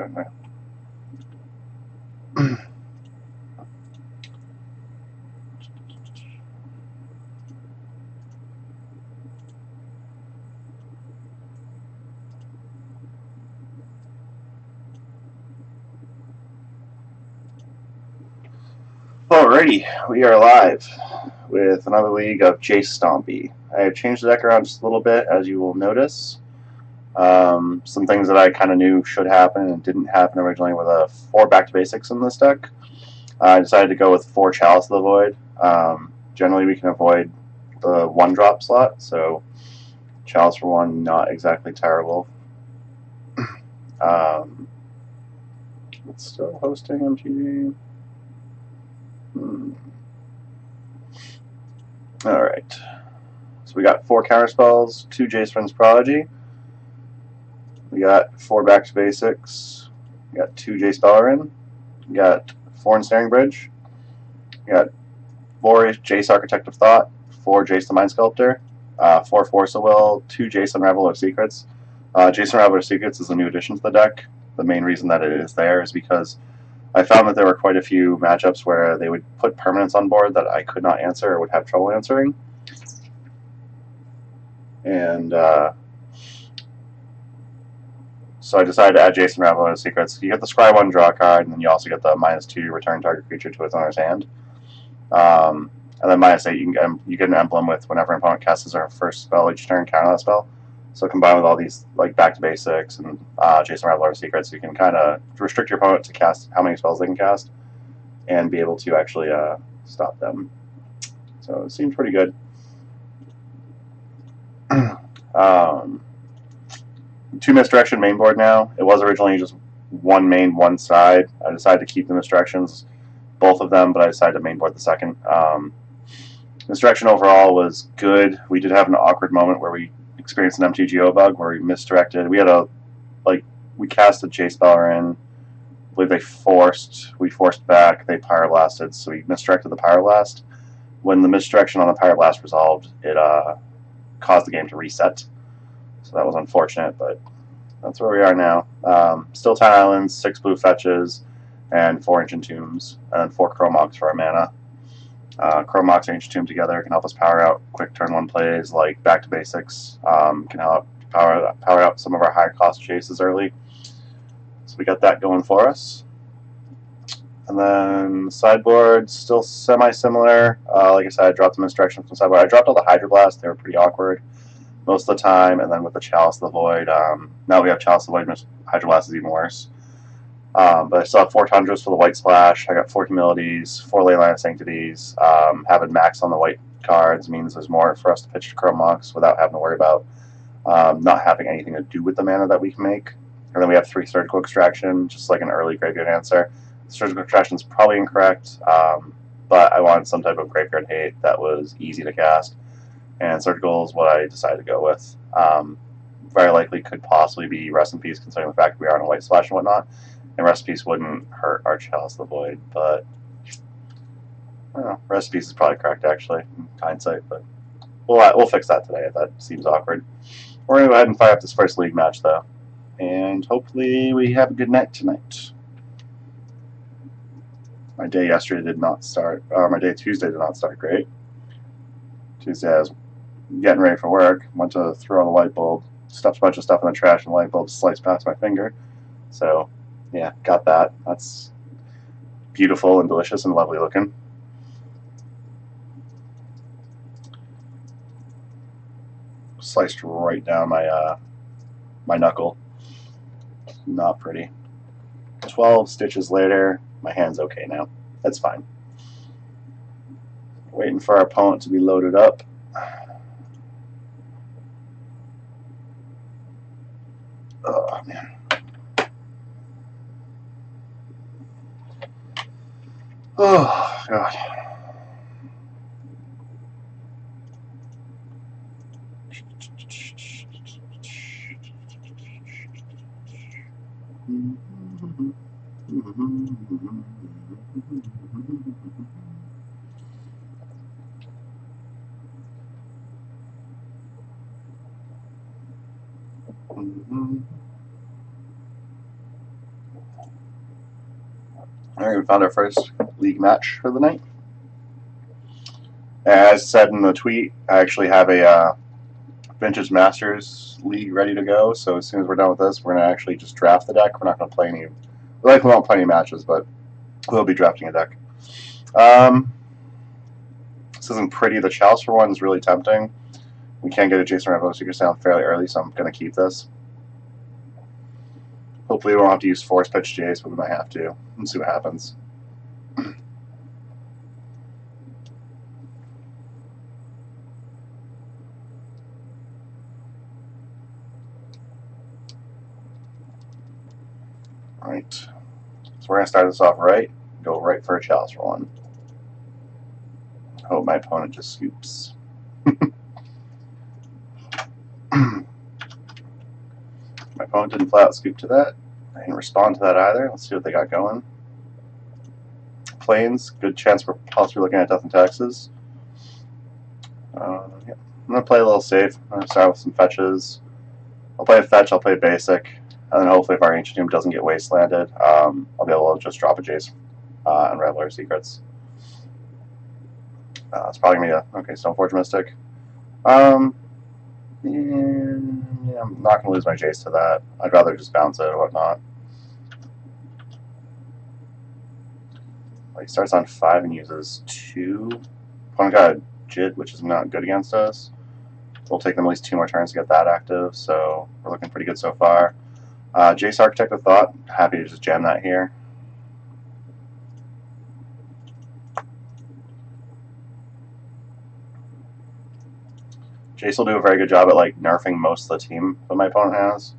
Okay. Alrighty, we are live with another league of Jace Stompy. I have changed the deck around just a little bit, as you will notice. Some things that I kind of knew should happen and didn't happen originally were the 4 back to basics in this deck. I decided to go with 4 Chalice of the Void. Generally, we can avoid the 1-drop slot, so Chalice for 1, not exactly terrible. It's still hosting MTG. Alright. So we got 4 counter spells, 2 Jace Friend's Prodigy. We got 4 back to basics. We got 2 Jace Bellerin. We got 4 Ensnaring Bridge. We got 4 Jace Architect of Thought, 4 Jace the Mind Sculptor, 4 Force of Will, 2 Jace Unraveler of Secrets. Jace Unraveler of Secrets is a new addition to the deck. The main reason that it is there is because I found that there were quite a few matchups where they would put permanents on board that I could not answer or would have trouble answering. And so I decided to add Jace Unraveler of Secrets. You get the Scry 1 draw card, and then you also get the -2 return target creature to its owner's hand. And then -8, you get an emblem with whenever an opponent casts their first spell each turn, counter that spell. So combined with all these like back to basics and Jace Unraveler of Secrets, you can kind of restrict your opponent to cast how many spells they can cast, and be able to actually stop them. So it seems pretty good. 2 misdirection main board now. It was originally just 1 main, 1 side. I decided to keep the misdirections, both of them, but I decided to main board the second. Misdirection overall was good. We did have an awkward moment where we experienced an MTGO bug where we misdirected. We had we cast a Jace Bellerin. I believe we forced back, they Pyroblasted, so we misdirected the Pyroblast. When the misdirection on the Pyroblast resolved, it caused the game to reset. So that was unfortunate, but that's where we are now. Still 10 islands, 6 blue fetches, and 4 ancient tombs, and 4 Chromox for our mana. Chromox and ancient tomb together can help us power out quick turn 1 plays like back to basics. Can help power out some of our higher cost chases early. So we got that going for us. And then sideboard, still semi-similar. Like I said, I dropped the misdirection from sideboard. I dropped all the Hydroblast. They were pretty awkward most of the time. And then with the Chalice of the Void, now we have Chalice of the Void, Hydroblast is even worse. But I still have 4 Tundras for the white splash. I got 4 Humilities, 4 Leyline of Sanctities. Having max on the white cards means there's more for us to pitch to Chromox without having to worry about not having anything to do with the mana that we can make. And then we have 3 Surgical Extraction, just like an early graveyard answer. Surgical Extraction is probably incorrect, but I wanted some type of graveyard hate that was easy to cast. And Surgical is what I decided to go with. Very likely could possibly be Rest in Peace, considering the fact we are on a white splash and whatnot. And Rest in Peace wouldn't hurt our Chalice of the Void, but I don't know. Rest in Peace is probably correct, actually, in hindsight, but we'll fix that today if that seems awkward. We're going to go ahead and fire up this first league match, though, and hopefully we have a good night tonight. My day yesterday did not start, my day Tuesday did not start great. Tuesday I was getting ready for work, went to throw on the light bulb, stuffed a bunch of stuff in the trash, and the light bulb sliced past my finger. So, yeah, got that. That's beautiful and delicious and lovely looking. Sliced right down my my knuckle. Not pretty. 12 stitches later, my hand's okay now. That's fine. Waiting for our opponent to be loaded up. Oh, man. Oh, God. Alright, we found our first league match for the night. As said in the tweet, I actually have a Vintage Masters League ready to go, so as soon as we're done with this, we're going to actually just draft the deck. We're not going to play any... We likely won't play any matches, but we'll be drafting a deck. This isn't pretty. The Chalice for one is really tempting. We can't get a Jace Stompy Secret Sound fairly early, so I'm going to keep this. Hopefully we won't have to use Force Pitch Jace, but we might have to. Let's see what happens. Alright. So we're going to start this off right. Go right for a Chalice for one. Hope my opponent just scoops. My opponent didn't flat out scoop to that. I didn't respond to that either. Let's see what they got going. Plains, good chance we're possibly looking at Death and Taxes. Yeah. I'm going to play a little safe. I'm going to start with some fetches. I'll play a fetch, I'll play basic, and then hopefully if our Ancient Tomb doesn't get wastelanded, I'll be able to just drop a Jace and Reveler Secrets. It's probably going to be a... Okay, Stoneforge Mystic. Yeah, I'm not going to lose my Jace to that. I'd rather just bounce it or whatnot. He starts on 5 and uses 2. Opponent got a Jit, which is not good against us. We'll take them at least 2 more turns to get that active, so we're looking pretty good so far. Jace Architect of Thought, happy to just jam that here. Jace will do a very good job at like nerfing most of the team that my opponent has.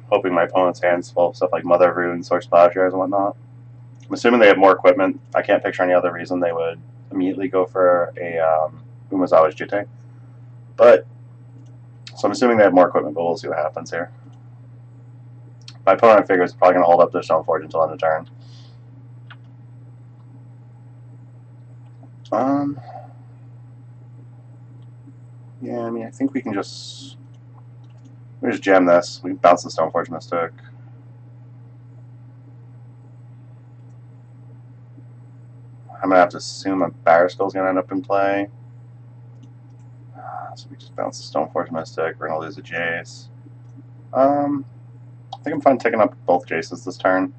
Hoping my opponent's hands full of stuff like Mother of Runes, Source Plowshares, and whatnot. I'm assuming they have more equipment. I can't picture any other reason they would immediately go for a Umezawa's Jitte. But, so I'm assuming they have more equipment, but we'll see what happens here. My opponent, I figure, is probably going to hold up their Stoneforge until end of turn. Yeah, I mean, I think we can just... We just jam this. We can bounce the Stoneforge Mystic. I'm going to have to assume a Barraskull is going to end up in play. So we just bounce the Stoneforge Mystic. We're going to lose a Jace. I think I'm fine taking up both Jaces this turn.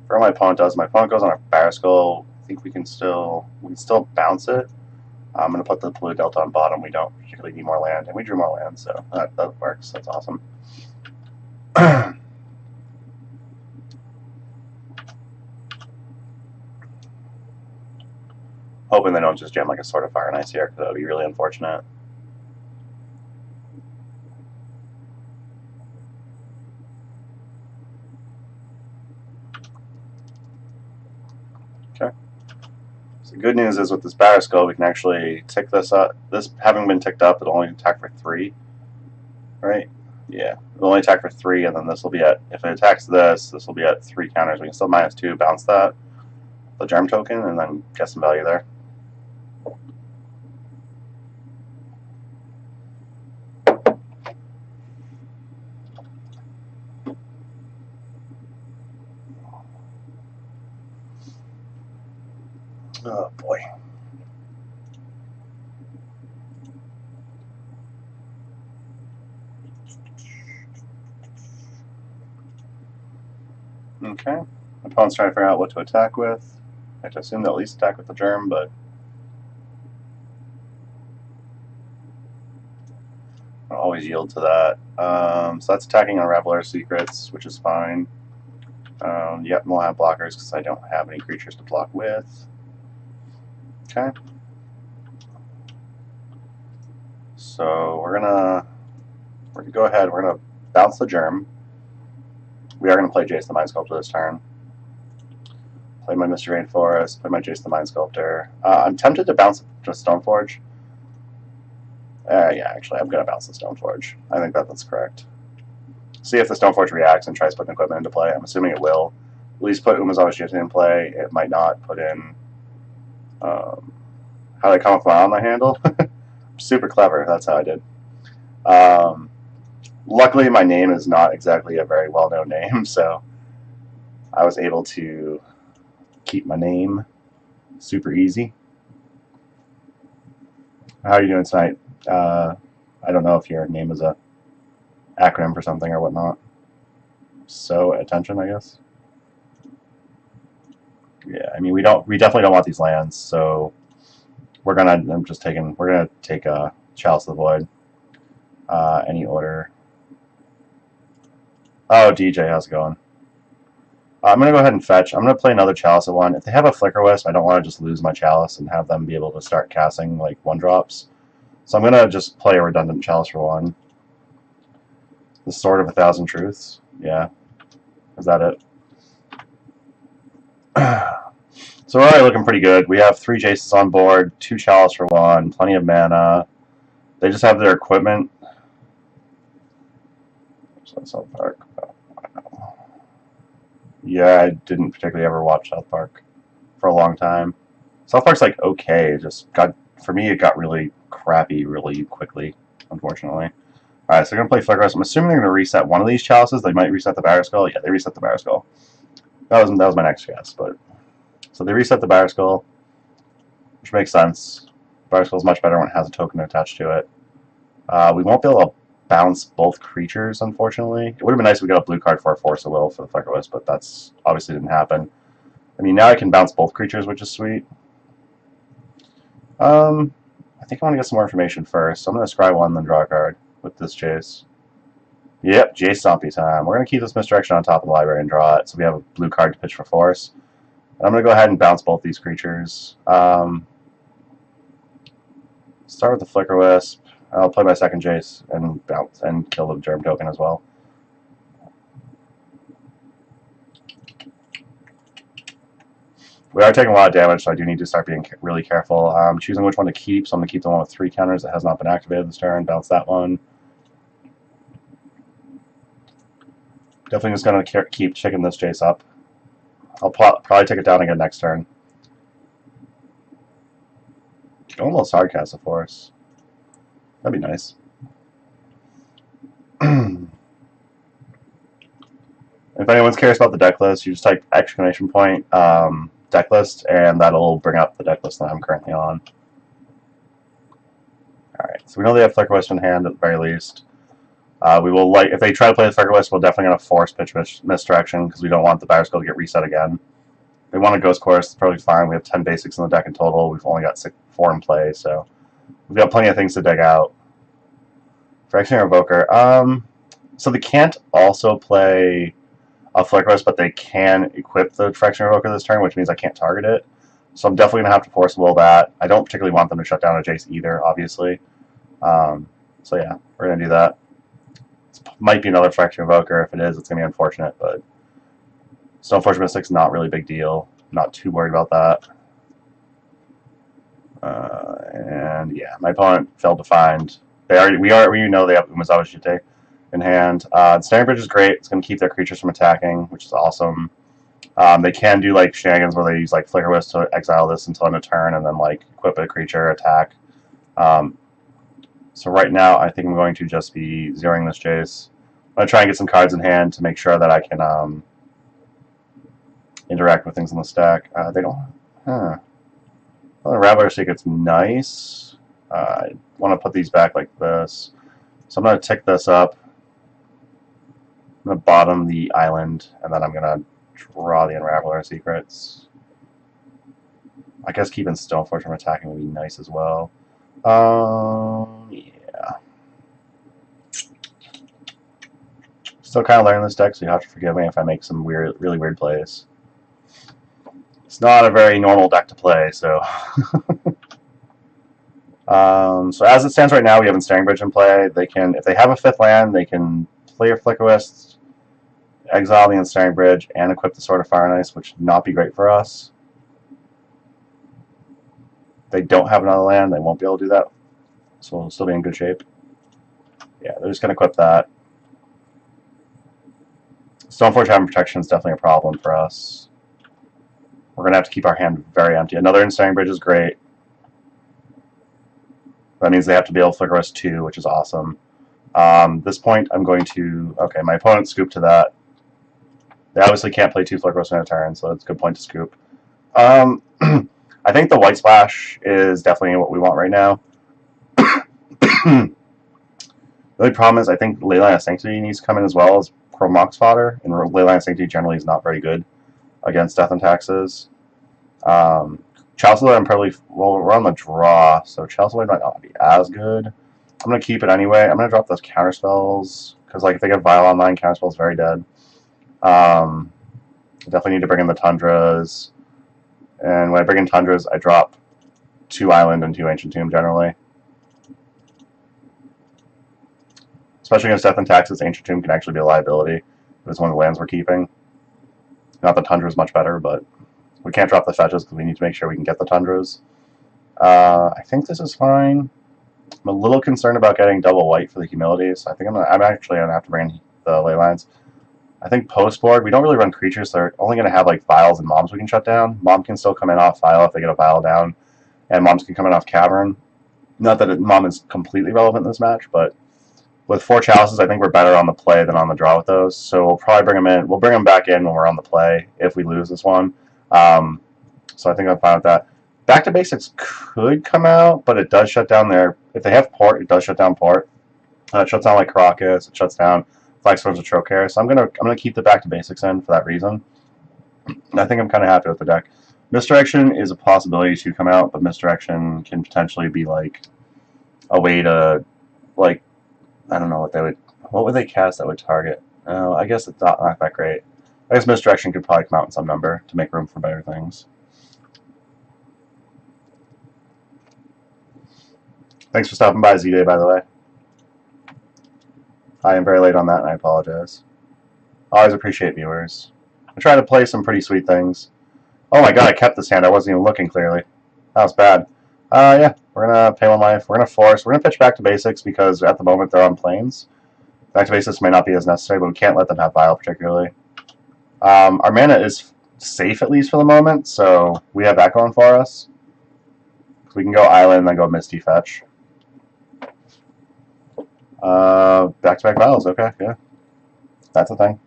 For what my opponent does, my opponent goes on a Barraskull. I think we can still bounce it. I'm going to put the blue delta on bottom. We don't particularly need more land, and we drew more land, so that works. That's awesome. Hoping they don't just jam like a Sword of Fire and Ice here, because that would be really unfortunate. Okay. So the good news is with this Barraskull, we can actually tick this up. This having been ticked up, it'll only attack for 3. Right? Yeah. It'll only attack for 3, and then this will be at... If it attacks this will be at 3 counters. We can still -2, bounce that, the Germ token, and then get some value there. Oh boy. Okay. My opponent's trying to figure out what to attack with. I have to assume they'll at least attack with the Germ, but I'll always yield to that. So that's attacking on Reveler Secrets, which is fine. Yep, we'll have blockers because I don't have any creatures to block with. Okay. So we're gonna go ahead. We're gonna bounce the Germ. We are gonna play Jace the Mind Sculptor this turn. Play my Mr. Rainforest. Play my Jace the Mind Sculptor. I'm tempted to bounce just Stoneforge. Yeah, actually, I'm gonna bounce the Stoneforge. I think that's correct. See if the Stoneforge reacts and tries putting equipment into play. I'm assuming it will. At least put Umezawa's Jitte in play. It might not put in. How did I come up with my on the handle? Super clever. That's how I did. Luckily, my name is not exactly a very well-known name, so I was able to keep my name super easy. How are you doing tonight? I don't know if your name is a acronym for something or whatnot. So attention, I guess. Yeah, I mean we definitely don't want these lands, so we're gonna take a Chalice of the Void. Any order. Oh, DJ, how's it going? I'm going to go ahead and fetch. I'm going to play another Chalice at 1. If they have a Flicker Wisp, I don't want to just lose my Chalice and have them be able to start casting like 1-drops. So I'm going to just play a redundant Chalice for 1. The Sword of 1,000 Truths. Yeah. Is that it? So we're already looking pretty good. We have 3 Jaces on board, 2 Chalice for 1, plenty of mana. They just have their equipment. South Park. Yeah, I didn't particularly ever watch South Park for a long time. South Park's like okay, it just got, for me it got really crappy really quickly, unfortunately. Alright, so they're gonna play Flicker Wisp. I'm assuming they're gonna reset one of these chalices. They might reset the Batterskull. Yeah, they reset the Batterskull. That was my next guess, but so they reset the Batterskull, which makes sense. Batterskull is much better when it has a token attached to it. We won't be able to bounce both creatures, unfortunately. It would have been nice if we got a blue card for a Force of Will for the Flicker Wisp, but that's obviously didn't happen. I mean, now I can bounce both creatures, which is sweet. I think I want to get some more information first, so I'm going to scry 1, then draw a card with this Jace. Yep, Jace Stompy time. We're going to keep this Misdirection on top of the library and draw it, so we have a blue card to pitch for Force. I'm going to go ahead and bounce both these creatures. Start with the Flicker Wisp. I'll play my second Jace and bounce and kill the Germ token as well. We are taking a lot of damage, so I do need to start being really careful. Choosing which one to keep, so I'm going to keep the one with 3 counters that has not been activated this turn. Bounce that one. Definitely just going to keep chicking this Jace up. I'll probably take it down again next turn. Could almost hardcast a Force. That'd be nice. If anyone's curious about the deck list, you just type exclamation point deck list, and that'll bring up the deck list that I'm currently on. Alright, so we know they have Flicker Wisp in hand at the very least. We will, like, if they try to play the Flicker Wisp, we're definitely going to force pitch Misdirection because we don't want the Batterskull to get reset again. If they want a Ghost Chorus, it's probably fine. We have 10 basics in the deck in total. We've only got 4 in play, so we've got plenty of things to dig out. Phyrexian Revoker. So they can't also play a Flicker Wisp, but they can equip the Phyrexian Revoker this turn, which means I can't target it. So I'm definitely going to have to Force Will that. I don't particularly want them to shut down a Jace either, obviously. So yeah, we're going to do that. This might be another Phyrexian Revoker. If it is, it's going to be unfortunate, but Stoneforge Mystic's not really a big deal. Not too worried about that. And yeah, my opponent failed to find. We know they have Umezawa Shite in hand. Snaring Bridge is great. It's going to keep their creatures from attacking, which is awesome. They can do like shenanigans where they use like Flicker Wisp to exile this until end of turn, and then like equip a creature, attack. So right now, I think I'm going to just be zeroing this Jace. I'm going to try and get some cards in hand to make sure that I can interact with things in the stack. They don't. Well, the Rattler Secret's nice. I want to put these back like this. So I'm going to tick this up. I'm going to bottom the island, and then I'm going to draw the Unraveler Secrets. I guess keeping Stoneforge from attacking would be nice as well. Yeah. Still kind of learning this deck, so you have to forgive me if I make some really weird plays. It's not a very normal deck to play, so. So as it stands right now, we have Ensnaring Bridge in play. They can, if they have a 5th land, they can play a Flicker Wisp, exile the Ensnaring Bridge, and equip the Sword of Fire and Ice, which would not be great for us. If they don't have another land, they won't be able to do that. So we'll still be in good shape. Yeah, they're just going to equip that. Stoneforge having protection is definitely a problem for us. We're going to have to keep our hand very empty. Another Ensnaring Bridge is great. That means they have to be able to Flicker Wisp 2, which is awesome. This point, I'm going to... Okay, my opponent scooped to that. They obviously can't play 2 Flicker in a turn, so it's a good point to scoop. I think the White Splash is definitely what we want right now. The only problem is I think Leyline of Sanctity needs to come in as well as Chrome Mox fodder, and Leyline of Sanctity generally is not very good against Death and Taxes. Chalice Blade, I'm probably... Well, we're on the draw, so Chalice Blade might not be as good. I'm going to keep it anyway. I'm going to drop those counterspells, because like, if they get Vile online, counterspell is very dead. Definitely need to bring in the Tundras. And when I bring in Tundras, I drop 2 Island and 2 Ancient Tomb generally. Especially against Death and Taxes, Ancient Tomb can actually be a liability. If it's one of the lands we're keeping. Not that Tundra is much better, but we can't drop the fetches because we need to make sure we can get the Tundras. I think this is fine. I'm a little concerned about getting double white for the Humility, so I think I'm actually going to have to bring in the Leylines. I think post-board, we don't really run creatures, so they're only going to have like Vials and Moms we can shut down. Mom can still come in off Vial if they get a Vial down, and Moms can come in off Cavern. Not that Mom is completely relevant in this match, but with 4 Chalices, I think we're better on the play than on the draw with those. So we'll probably bring them in. We'll bring them back in when we're on the play if we lose this one. So I think I'm fine with that. Back to Basics could come out, but it does shut down their... If they have Port, it does shut down Port. It shuts down like Caracas. It shuts down Flagstorms of Trocaire. So I'm gonna keep the Back to Basics in for that reason. And I think I'm kind of happy with the deck. Misdirection is a possibility to come out, but Misdirection can potentially be like a way to, like, I don't know what would they cast that would target? I guess it's not that great. I guess Misdirection could probably come out in some number to make room for better things. Thanks for stopping by, Z-Day, by the way. I am very late on that, and I apologize. Always appreciate viewers. I try to play some pretty sweet things. Oh my god, I kept this hand. I wasn't even looking clearly. That was bad. Yeah, we're going to pay 1 life. We're going to force. We're going to pitch Back to Basics because at the moment they're on planes. Back to Basics may not be as necessary, but we can't let them have Vial particularly. Our mana is safe at least for the moment, so we have that going for us. We can go Island and then go Misty Fetch. Back-to-back Vials, okay, yeah. That's a thing.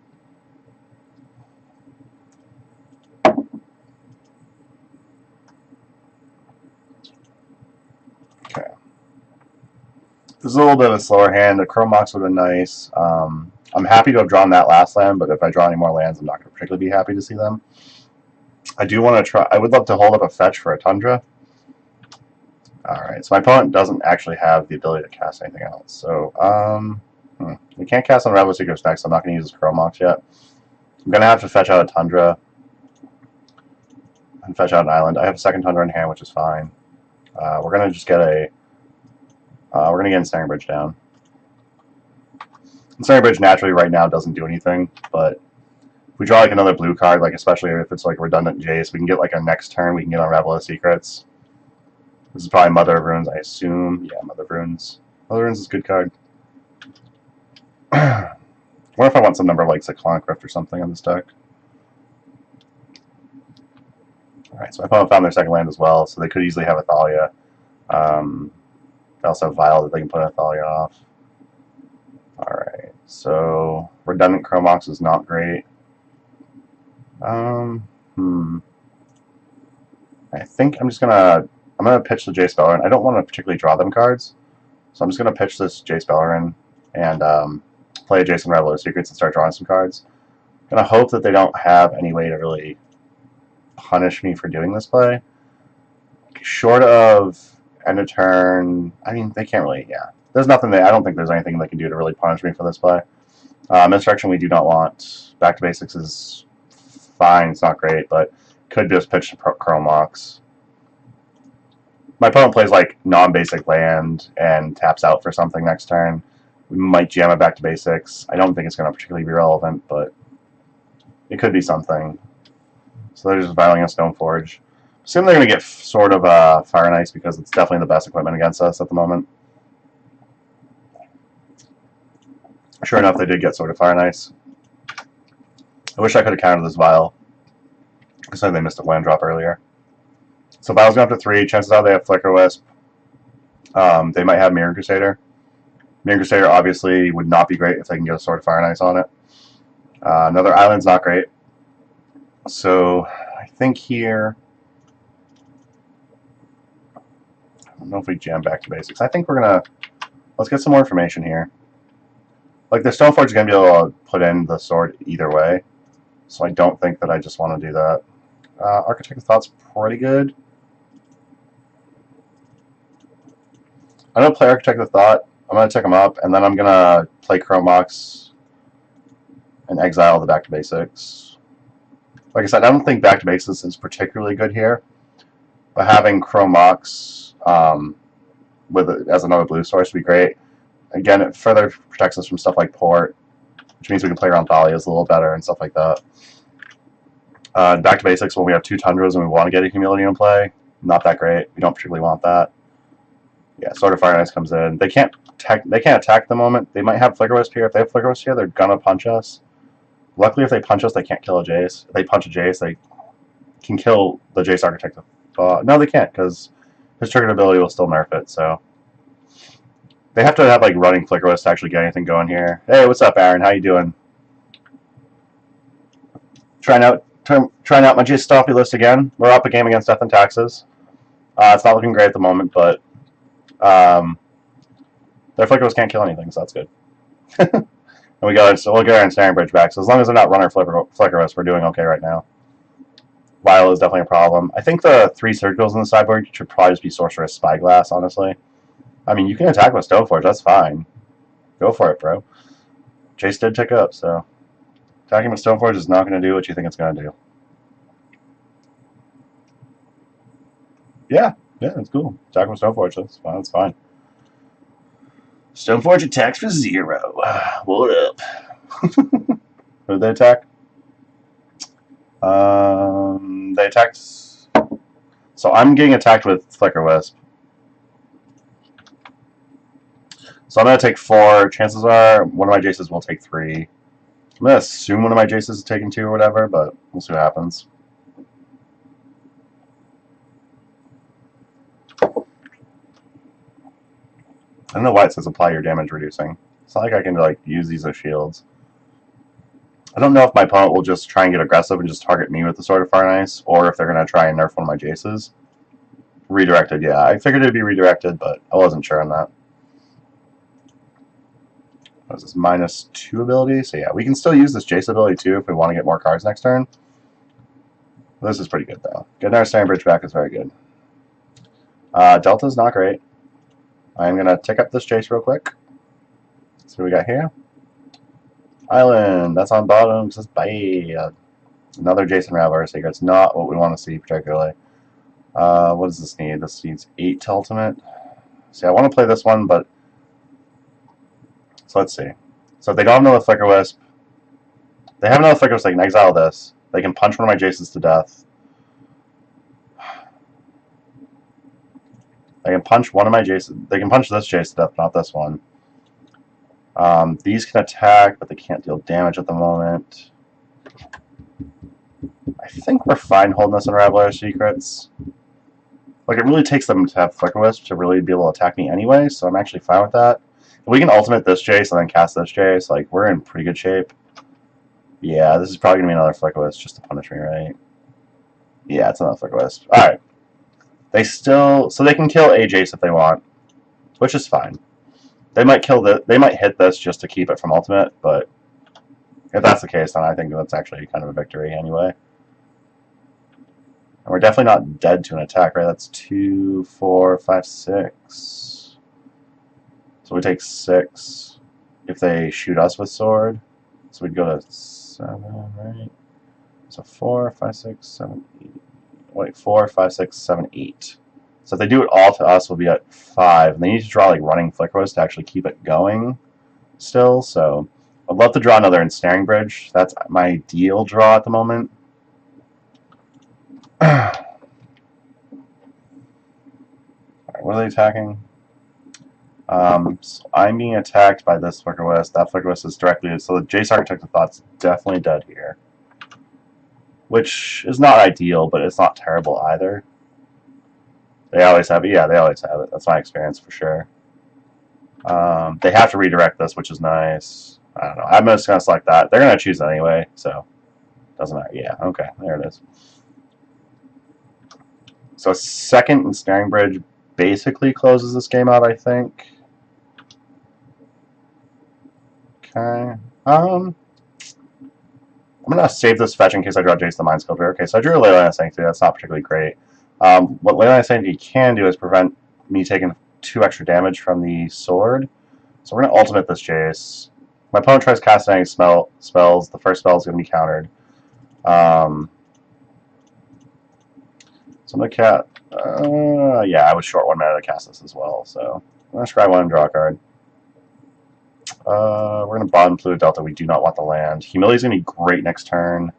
Okay. This is a little bit of a slower hand. The Chrome Mox would have been nice. I'm happy to have drawn that last land, but if I draw any more lands, I'm not going to particularly be happy to see them. I do want to try... I would love to hold up a fetch for a Tundra. Alright, so my opponent doesn't actually have the ability to cast anything else. So, we can't cast on Rebel Secrets next, so I'm not going to use this Chrome Mox yet. I'm going to have to fetch out a Tundra and fetch out an Island. I have a second Tundra in hand, which is fine. We're going to just get a... we're going to get Ensnaring Bridge down. Ensnaring Bridge naturally right now doesn't do anything, but if we draw like another blue card, like especially if it's like redundant Jace, we can get like a next turn, we can get on Rebel of Secrets. This is probably Mother of Runes, I assume. Yeah, Mother of Runes. Mother of Runes is a good card. I wonder if I want some number of like Cyclonic Rift or something on this deck. Alright, so my opponent found their second land as well, so they could easily have Athalia. They also have Vial that they can put Athalia off. Alright, so redundant Chrome Mox is not great. I think I'm gonna pitch the Jace Bellerin. I don't want to particularly draw them cards, so I'm just gonna pitch this Jace Bellerin and play Jason Rebel of Secrets and start drawing some cards. I'm gonna hope that they don't have any way to really punish me for doing this play. Short of end of turn, I mean they can't really. Yeah, there's nothing. I don't think there's anything they can do to really punish me for this play. Misdirection we do not want. Back to Basics is fine. It's not great, but could just pitch Chrome Mox. My opponent plays like non-basic land and taps out for something next turn. We might jam it Back to Basics. I don't think it's going to particularly be relevant, but it could be something. So they're just violating a Stoneforge. Assume they're going to get sort of Fire and Ice because it's definitely the best equipment against us at the moment. Sure enough, they did get sort of Fire and Ice. I wish I could have countered this Vial. Because they missed a land drop earlier. So Vial's going up to 3. Chances are they have Flicker Wisp. They might have Mirror Crusader. Mirror Crusader obviously would not be great if they can get a Sword of Fire and Ice on it. Another Island's not great. So I think here, I don't know if we jam back to basics. I think we're going to, let's get some more information here. Like, the Stoneforge is going to be able to put in the sword either way. So I don't think that I just want to do that. Architect of Thought's pretty good. I'm going to play Architect of Thought. I'm going to tick them up, and then I'm going to play Chrome Mox and exile the Back to Basics. Like I said, I don't think Back to Basics is particularly good here, but having Chrome Mox with it as another blue source would be great. Again, it further protects us from stuff like Port, which means we can play around Thalias a little better and stuff like that. Back to Basics, when we have 2 Tundras and we want to get a Humility in play, not that great. We don't particularly want that. Yeah, Sword of Fire and Ice comes in. They can't attack at the moment. They might have Flicker Wisp here. If they have Flicker Wisp here, they're gonna punch us. Luckily, if they punch us, they can't kill a Jace. If they punch a Jace, they can kill the Jace Architect. No, they can't, because his triggered ability will still nerf it, so... They have to have, like, running Flicker Wisp to actually get anything going here. Hey, what's up, Aaron? How you doing? Trying out my Jace Stompy list again. We're up a game against Death and Taxes. It's not looking great at the moment, but... their Flicker Wisp can't kill anything, so that's good. And we'll get our Ensnaring Bridge back, so as long as they're not running Flicker Wisp, we're doing okay right now. Vile is definitely a problem. I think the 3 circles in the sideboard should probably just be Sorceress Spyglass, honestly. I mean, you can attack with Stoneforge, that's fine. Go for it, bro. Jace did tick up, so... Attacking with Stoneforge is not going to do what you think it's going to do. Yeah, it's cool. Attacking with Stoneforge, that's fine. Stoneforge attacks for 0. What up? Who did they attack? They attacked... So I'm getting attacked with Flicker Wisp. So I'm going to take 4. Chances are one of my Jaces will take 3. I'm going to assume one of my Jaces is taking 2 or whatever, but we'll see what happens. I don't know why it says apply your damage reducing. It's not like I can like use these as shields. I don't know if my opponent will just try and get aggressive and just target me with the Sword of Fire and Ice, or if they're going to try and nerf one of my Jaces. Redirected, yeah. I figured it would be redirected, but I wasn't sure on that. What is this? -2 ability? So yeah, we can still use this Jace ability too if we want to get more cards next turn. This is pretty good though. Getting our Ensnaring Bridge back is very good. Delta's not great. I'm going to tick up this Jace real quick. See what we got here. Island, that's on bottom. Says bye. Another Jason Rattler Secret's not what we want to see particularly. What does this need? This needs 8 to ultimate. See, I want to play this one, but... So let's see. So if they don't have another Flicker Wisp, they have another Flicker Wisp, they can exile this. They can punch one of my Jaces to death. They can punch one of my Jaces. They can punch this Jace to death, not this one. These can attack, but they can't deal damage at the moment. I think we're fine holding this Unraveler Secrets. Like, it really takes them to have Flicker Wisp to really be able to attack me anyway, so I'm actually fine with that. If we can ultimate this Jace and then cast this Jace, like, we're in pretty good shape. Yeah, this is probably going to be another Flicker Wisp just to punish me, right? Yeah, it's another Flicker Wisp. Alright. They still... So they can kill a Jace if they want, which is fine. They might kill the... They might hit this just to keep it from ultimate, but if that's the case, then I think that's actually kind of a victory anyway. And we're definitely not dead to an attack, right? That's 2, 4, 5, 6. So we take 6 if they shoot us with sword. So we'd go to 7, right? So 4, 5, 6, 7, 8. Wait, 4, 5, 6, 7, 8. So if they do it all to us, we'll be at 5. And they need to draw like running Flicker Wisp to actually keep it going still. So I'd love to draw another Ensnaring Bridge. That's my ideal draw at the moment. Alright, what are they attacking? So I'm being attacked by this Flicker Wisp. That Flicker Wisp is directly... So the Jace Architect of Thought's definitely dead here. Which is not ideal, but it's not terrible either. They always have it. Yeah, they always have it. That's my experience for sure. They have to redirect this, which is nice. I don't know. I'm just going to select that. They're going to choose it anyway, so doesn't matter. Yeah, okay, there it is. So second ensnaring bridge basically closes this game out, I think. Okay. I'm going to save this fetch in case I draw Jace the Mind Sculptor. Okay, so I drew a Leyline of Sanctity. That's not particularly great. What Leyline of Sanctity can do is prevent me taking 2 extra damage from the sword. So we're going to ultimate this Jace. My opponent tries casting any spells. The first spell is going to be countered. So I'm going to cast... yeah, I was short 1 mana to cast this as well. So I'm going to scry 1 and draw a card. We're going to bottom Pluto Delta. We do not want the land. Humility is going to be great next turn.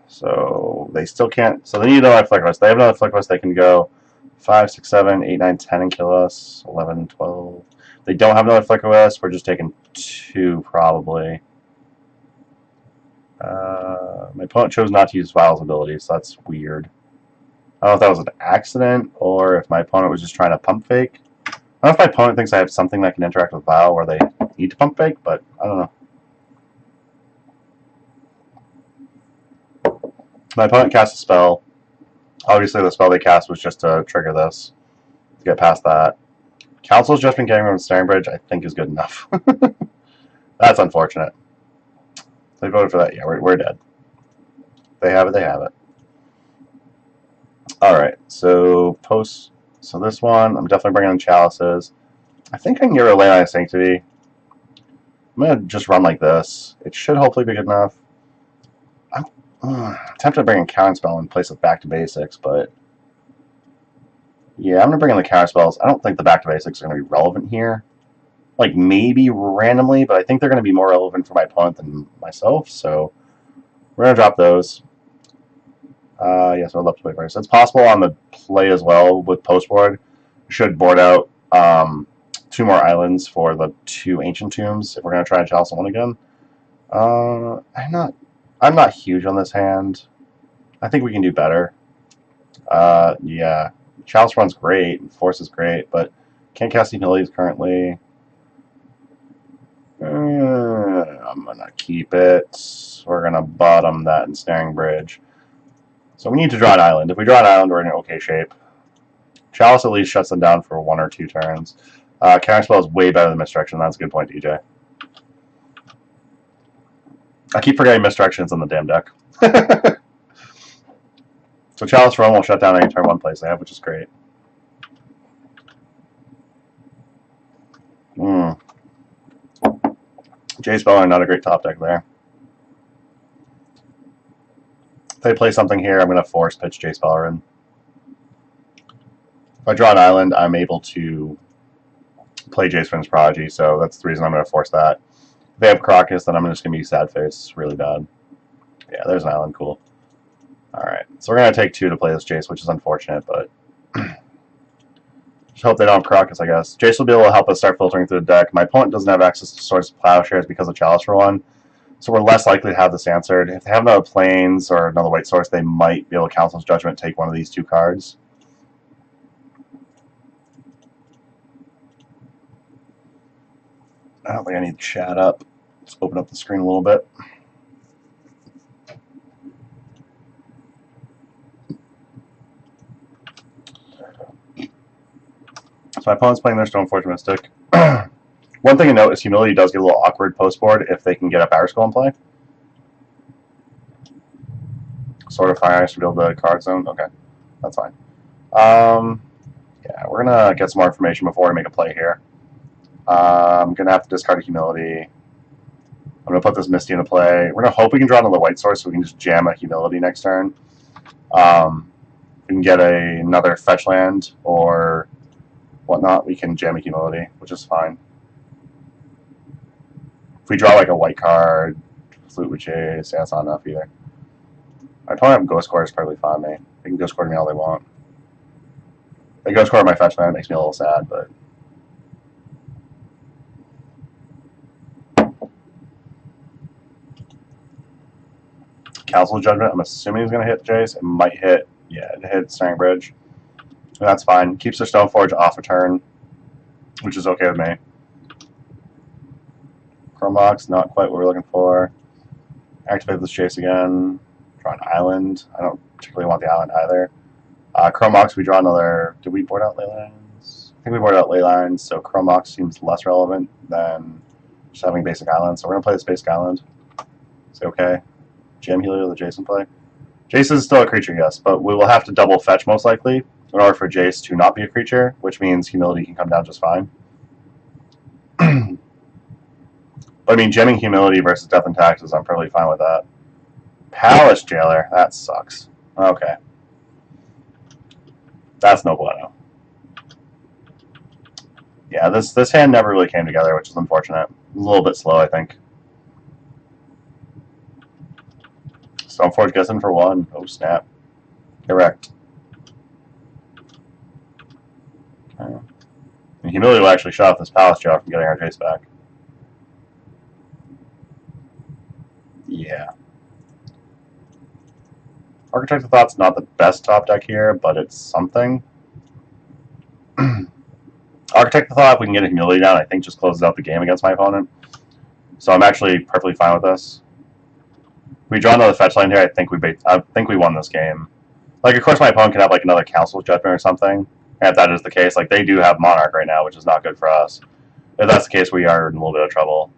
So they still can't. So they need another Flickerless. They have another Flickerless. They can go 5, 6, 7, 8, 9, 10 and kill us. 11, 12. They don't have another Flickerless. We're just taking 2 probably. My opponent chose not to use Vile's ability, so that's weird. I don't know if that was an accident or if my opponent was just trying to pump fake. I don't know if my opponent thinks I have something that can interact with Vile where they need to pump fake, but I don't know. My opponent cast a spell. Obviously, the spell they cast was just to trigger this. To get past that. Council's Judgment getting from Ensnaring Bridge, I think, is good enough. That's unfortunate. They voted for that. Yeah, we're dead. They have it, they have it. Alright, so So this one, I'm definitely bringing in Chalices. I think I can get rid of Leyline of Sanctity. I'm going to just run like this. It should hopefully be good enough. I'm tempted to bring in Counterspell in place of Back to Basics, but yeah, I'm going to bring in the Counterspells. I don't think the Back to Basics are going to be relevant here. Like, maybe randomly, but I think they're going to be more relevant for my opponent than myself, so we're going to drop those. Yes, I'd love to play first. It's possible on the play as well with post-board. Should board out 2 more islands for the 2 Ancient Tombs if we're going to try and Chalice 1 again. I'm not huge on this hand. I think we can do better. Yeah. Chalice Run's great, and Force is great, but can't cast abilities currently. I'm going to keep it. We're going to bottom that Ensnaring Bridge. So we need to draw an island. If we draw an island, we're in an okay shape. Chalice at least shuts them down for 1 or 2 turns. Counterspell is way better than Misdirection. That's a good point, DJ. I keep forgetting Misdirection's in the damn deck. So Chalice Run will shut down any turn 1 place they have, which is great. Jace Beller, not a great top deck there. If they play something here, I'm going to force pitch Jace Beller in. If I draw an island, I'm able to play Jace Vryn's Prodigy, so that's the reason I'm going to force that. If they have Crocus, then I'm just going to be sad face really bad. Yeah, there's an island, cool. Alright, so we're going to take 2 to play this Jace, which is unfortunate, but just hope they don't have Crocus, I guess. Jace will be able to help us start filtering through the deck. My opponent doesn't have access to Swords of Plowshares because of Chalice for 1, so we're less likely to have this answered. If they have another Plains or another white source, they might be able to Council's Judgment take one of these 2 cards. I don't think I need to chat up. Let's open up the screen a little bit. So my opponent's playing their Stoneforge Mystic. One thing to note is Humility does get a little awkward post-board if they can get a Power Skull in play. Sort of Fire Ice to build the card zone. Okay, that's fine. Yeah, we're going to get some more information before we make a play here. I'm going to have to discard a Humility. I'm going to put this Misty into play. We're going to hope we can draw another white source so we can just jam a Humility next turn. We can get another fetch land or whatnot. We can jam a Humility, which is fine. If we draw like a white card, Flute with Jace, yeah, that's not enough either. My opponent have Ghost Quarter is perfectly fine with me. They can Ghost Quarter me all they want. They Ghost Quarter my fetch land, it makes me a little sad, but Council Judgment, I'm assuming he's going to hit Jace. It might hit, yeah, it hit Ensnaring Bridge. That's fine. Keeps their Stoneforge off a turn, which is okay with me. Chromox, not quite what we're looking for. Activate this Jace again. Draw an island. I don't particularly want the island either. Chromox, we draw another. Did we board out Leylines? I think we boarded out Leylines, so Chromox seems less relevant than just having basic island. So we're going to play this basic island. Say okay. Jam Helio, the Jason play. Jace is still a creature, yes, but we will have to double fetch most likely in order for Jace to not be a creature, which means Humility can come down just fine. But I mean, gemming Humility versus Death and Taxes, I'm perfectly fine with that. Palace Jailer, that sucks. Okay. That's no bueno. Yeah, this hand never really came together, which is unfortunate. A little bit slow, I think. Stoneforge gets in for 1. Oh, snap. Correct. Okay. And Humility will actually shut off this Palace Jailer from getting our Jace back. Yeah. Architect of Thought's not the best top deck here, but it's something. Architect of Thought, if we can get a Humility down, I think just closes out the game against my opponent. So I'm actually perfectly fine with this. If we draw another fetch land here, I think we won this game. Like, of course, my opponent can have like another Council's Judgment or something. And if that is the case, like they do have Monarch right now, which is not good for us. If that's the case, we are in a little bit of trouble.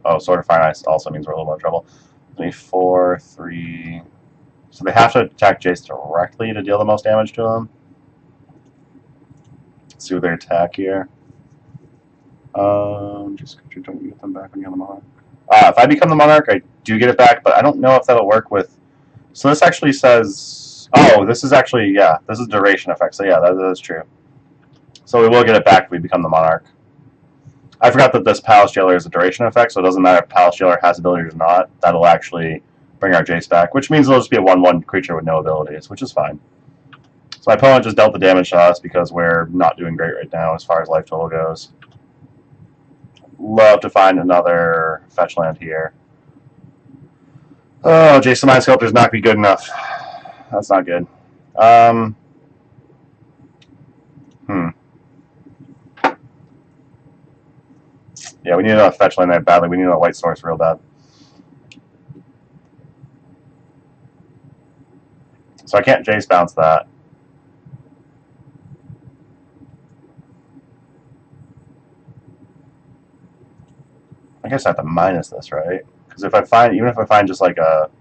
Oh, Sword of Fire and Ice also means we're a little bit of trouble. 4, 3. So they have to attack Jace directly to deal the most damage to him. Let's see what their attack here. Just don't get them back when you're the Monarch. If I become the Monarch, I do get it back, but I don't know if that'll work with. So this actually says. Oh, this is actually, yeah, this is duration effect. So yeah, that is true. So we will get it back if we become the Monarch. I forgot that this Palace Jailer is a duration effect, so it doesn't matter if Palace Jailer has abilities or not. That'll actually bring our Jace back, which means it'll just be a 1/1 creature with no abilities, which is fine. So my opponent just dealt the damage to us because we're not doing great right now as far as life total goes. Love to find another fetch land here. Oh, Jace the Mind Sculptor's not going to be good enough. That's not good. Yeah, we need another fetch land there badly. We need a white source real bad. So I can't Jace bounce that. I guess I have to minus this, right? Because if I find, even if I find just like a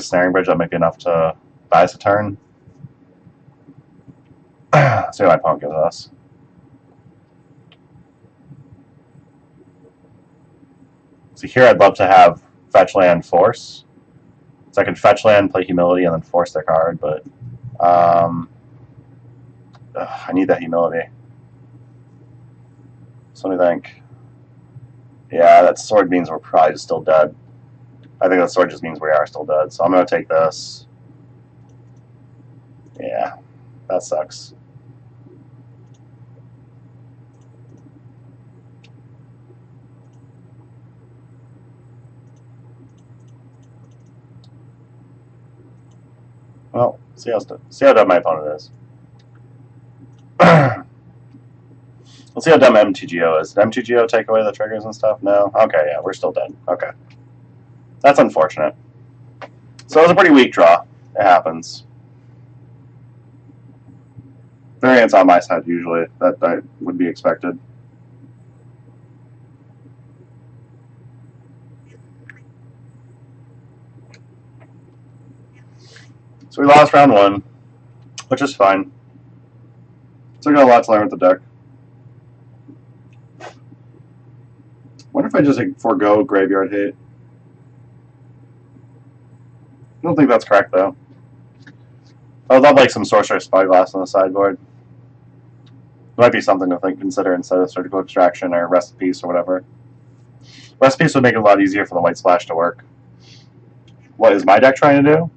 snaring bridge, that might be enough to buy us a turn. See what my opponent gives us. So here I'd love to have fetch land force. So I can fetch land, play Humility, and then force their card, but I need that Humility. So what do you think? Yeah, that sword means we're probably just still dead. I think that sword just means we are still dead. So I'm going to take this. Yeah, that sucks. Well, see how dumb my opponent is. Let's see how dumb MTGO is. Did MTGO take away the triggers and stuff? No? Okay, yeah, we're still dead. Okay. That's unfortunate. So it was a pretty weak draw. It happens. Variance on my side, usually. That would be expected. So we lost round 1, which is fine. Still got a lot to learn with the deck. Wonder if I just forego Graveyard Hate. I don't think that's correct, though. I would love like some Sorcerer's Spyglass on the sideboard. It might be something to consider instead of Surgical Extraction or Rest in Peace or whatever. Rest in Peace would make it a lot easier for the White Splash to work. What is my deck trying to do?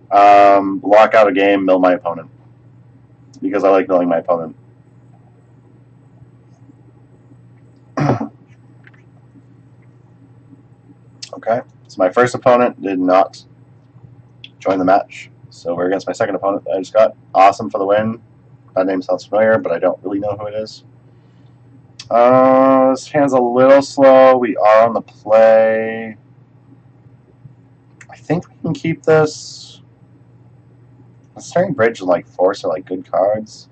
Lock out a game, mill my opponent. Because I like milling my opponent. Okay, so my first opponent did not join the match. So we're against my second opponent that I just got. Awesome for the win. That name sounds familiar, but I don't really know who it is. This hand's a little slow. We are on the play. I think we can keep this. Starting Bridge and like Force are like good cards.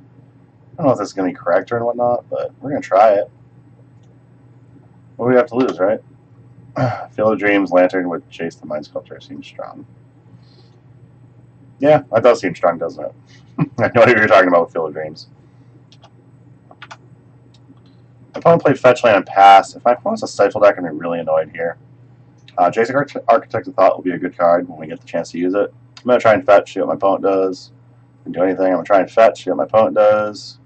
I don't know if this is going to be correct or whatnot, but we're going to try it. What do we have to lose, right? Field of Dreams, Lantern with Jace the Mind Sculptor seems strong. Yeah, that does seem strong, doesn't it? I have no idea what you're talking about with Field of Dreams. My opponent played Fetch Land and Pass. If my opponent's a Stifle deck, I'm going to be really annoyed here. Jace Architect of Thought will be a good card when we get the chance to use it. I'm going to try and fetch, see what my opponent does. Didn't do anything. I'm going to try and fetch, see what my opponent does.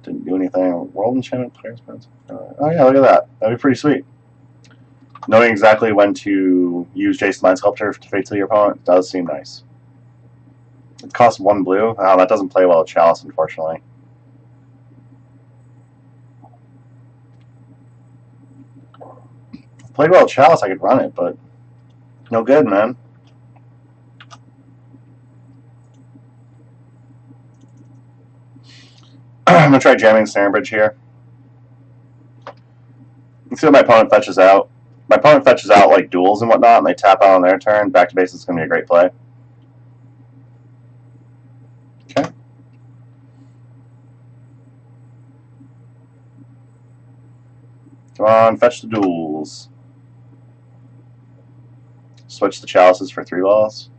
Didn't do anything. World Enchantment Player's Prince. Oh yeah, look at that. That'd be pretty sweet. Knowing exactly when to use Jace Mind Sculptor to Fate Seal your opponent does seem nice. It costs 1 blue. Oh, that doesn't play well with Chalice, unfortunately. If it played well with Chalice, I could run it, but no good, man. I'm going to try jamming Snare Bridge here. Let's see what my opponent fetches out. My opponent fetches out like duels and whatnot, and they tap out on their turn. Back to base is going to be a great play. Okay. Come on, fetch the duels. Switch the Chalices for 3 balls.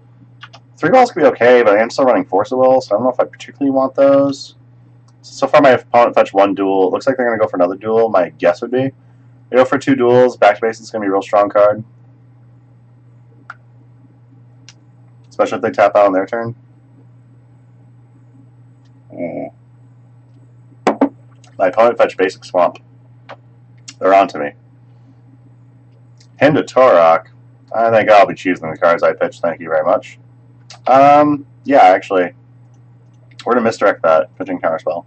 3 balls could be okay, but I am still running Force of Will, so I don't know if I particularly want those. So far, my opponent fetched 1 duel. It looks like they're going to go for another duel. My guess would be they go for 2 duels. Back to base is going to be a real strong card, especially if they tap out on their turn. My opponent fetched Basic Swamp. They're on to me. Hymn to Torok. I think I'll be choosing the cards I pitched. Thank you very much. Yeah, actually, we're going to misdirect that pitching counterspell.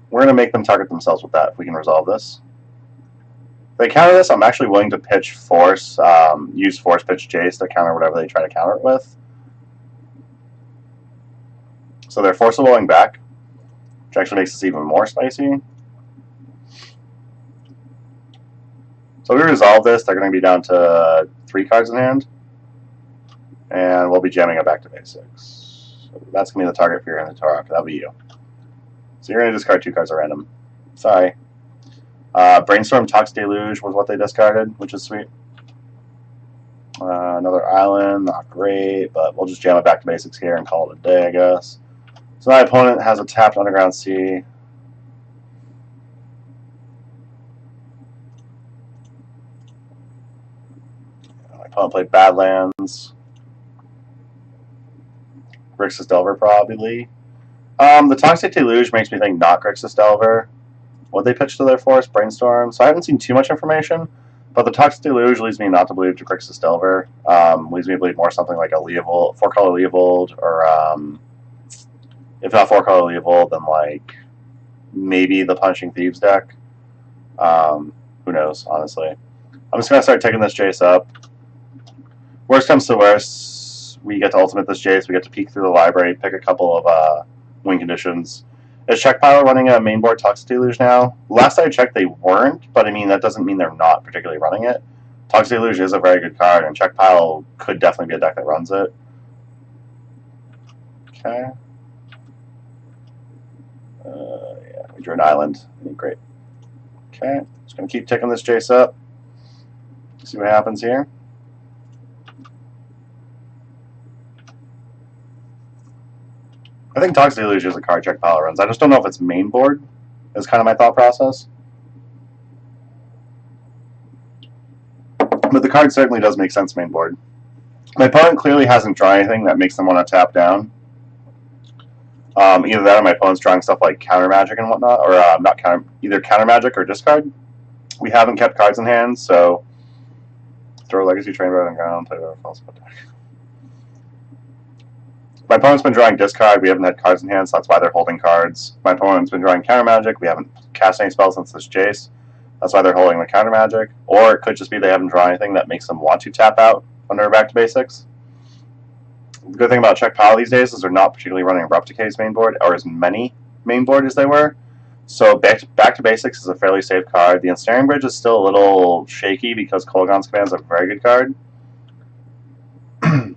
We're going to make them target themselves with that if we can resolve this. If they counter this, I'm actually willing to pitch Force, use Force pitch Jace to counter whatever they try to counter it with. So they're Force of Willing back, which actually makes this even more spicy. So we resolve this, they're going to be down to 3 cards in hand, and we'll be jamming it back to basics. So that's going to be the target for your Hymn to Torok. That'll be you. So you're going to discard 2 cards at random. Sorry. Brainstorm Tox Deluge was what they discarded, which is sweet. Another island, not great, but we'll just jam it back to basics here and call it a day, I guess. So my opponent has a tapped Underground Sea. My opponent played Badlands. Grixis Delver, probably. The Toxic Deluge makes me think not Grixis Delver. What they pitch to their Force? Brainstorm. So I haven't seen too much information, but the Toxic Deluge leads me not to believe to Grixis Delver. Leads me to believe more something like a Leovold, 4-color Leovold, or if not 4-color Leovold, then like maybe the Punching Thieves deck. Who knows, honestly. I'm just going to start taking this Jace up. Worst comes to worst, we get to ultimate this Jace, we get to peek through the library, pick a couple of win conditions. Is Checkpile running a mainboard Toxic Deluge now? Last I checked, they weren't, but I mean, that doesn't mean they're not particularly running it. Toxic Deluge is a very good card, and Checkpile could definitely be a deck that runs it. Okay. Yeah, we drew an island. Great. Okay, just going to keep ticking this Jace up. See what happens here. I think Toxic Deluge is a card Checkpile runs. I just don't know if it's main board, is kind of my thought process. But the card certainly does make sense main board. My opponent clearly hasn't drawn anything that makes them want to tap down. Either that or my opponent's drawing stuff like Counter Magic and whatnot, or either Counter Magic or discard. We haven't kept cards in hand, so throw Legacy Train Road and ground, play whatever false deck. My opponent's been drawing discard, we haven't had cards in hand, so that's why they're holding cards. My opponent's been drawing Counter Magic, we haven't cast any spells since this Jace. That's why they're holding the Counter Magic. Or it could just be they haven't drawn anything that makes them want to tap out under Back to Basics. The good thing about check pile these days is they're not particularly running Abrupt Decay's main board, or as many main board as they were. So back to Basics is a fairly safe card. The Ensnaring Bridge is still a little shaky because Kolaghan's Command is a very good card. The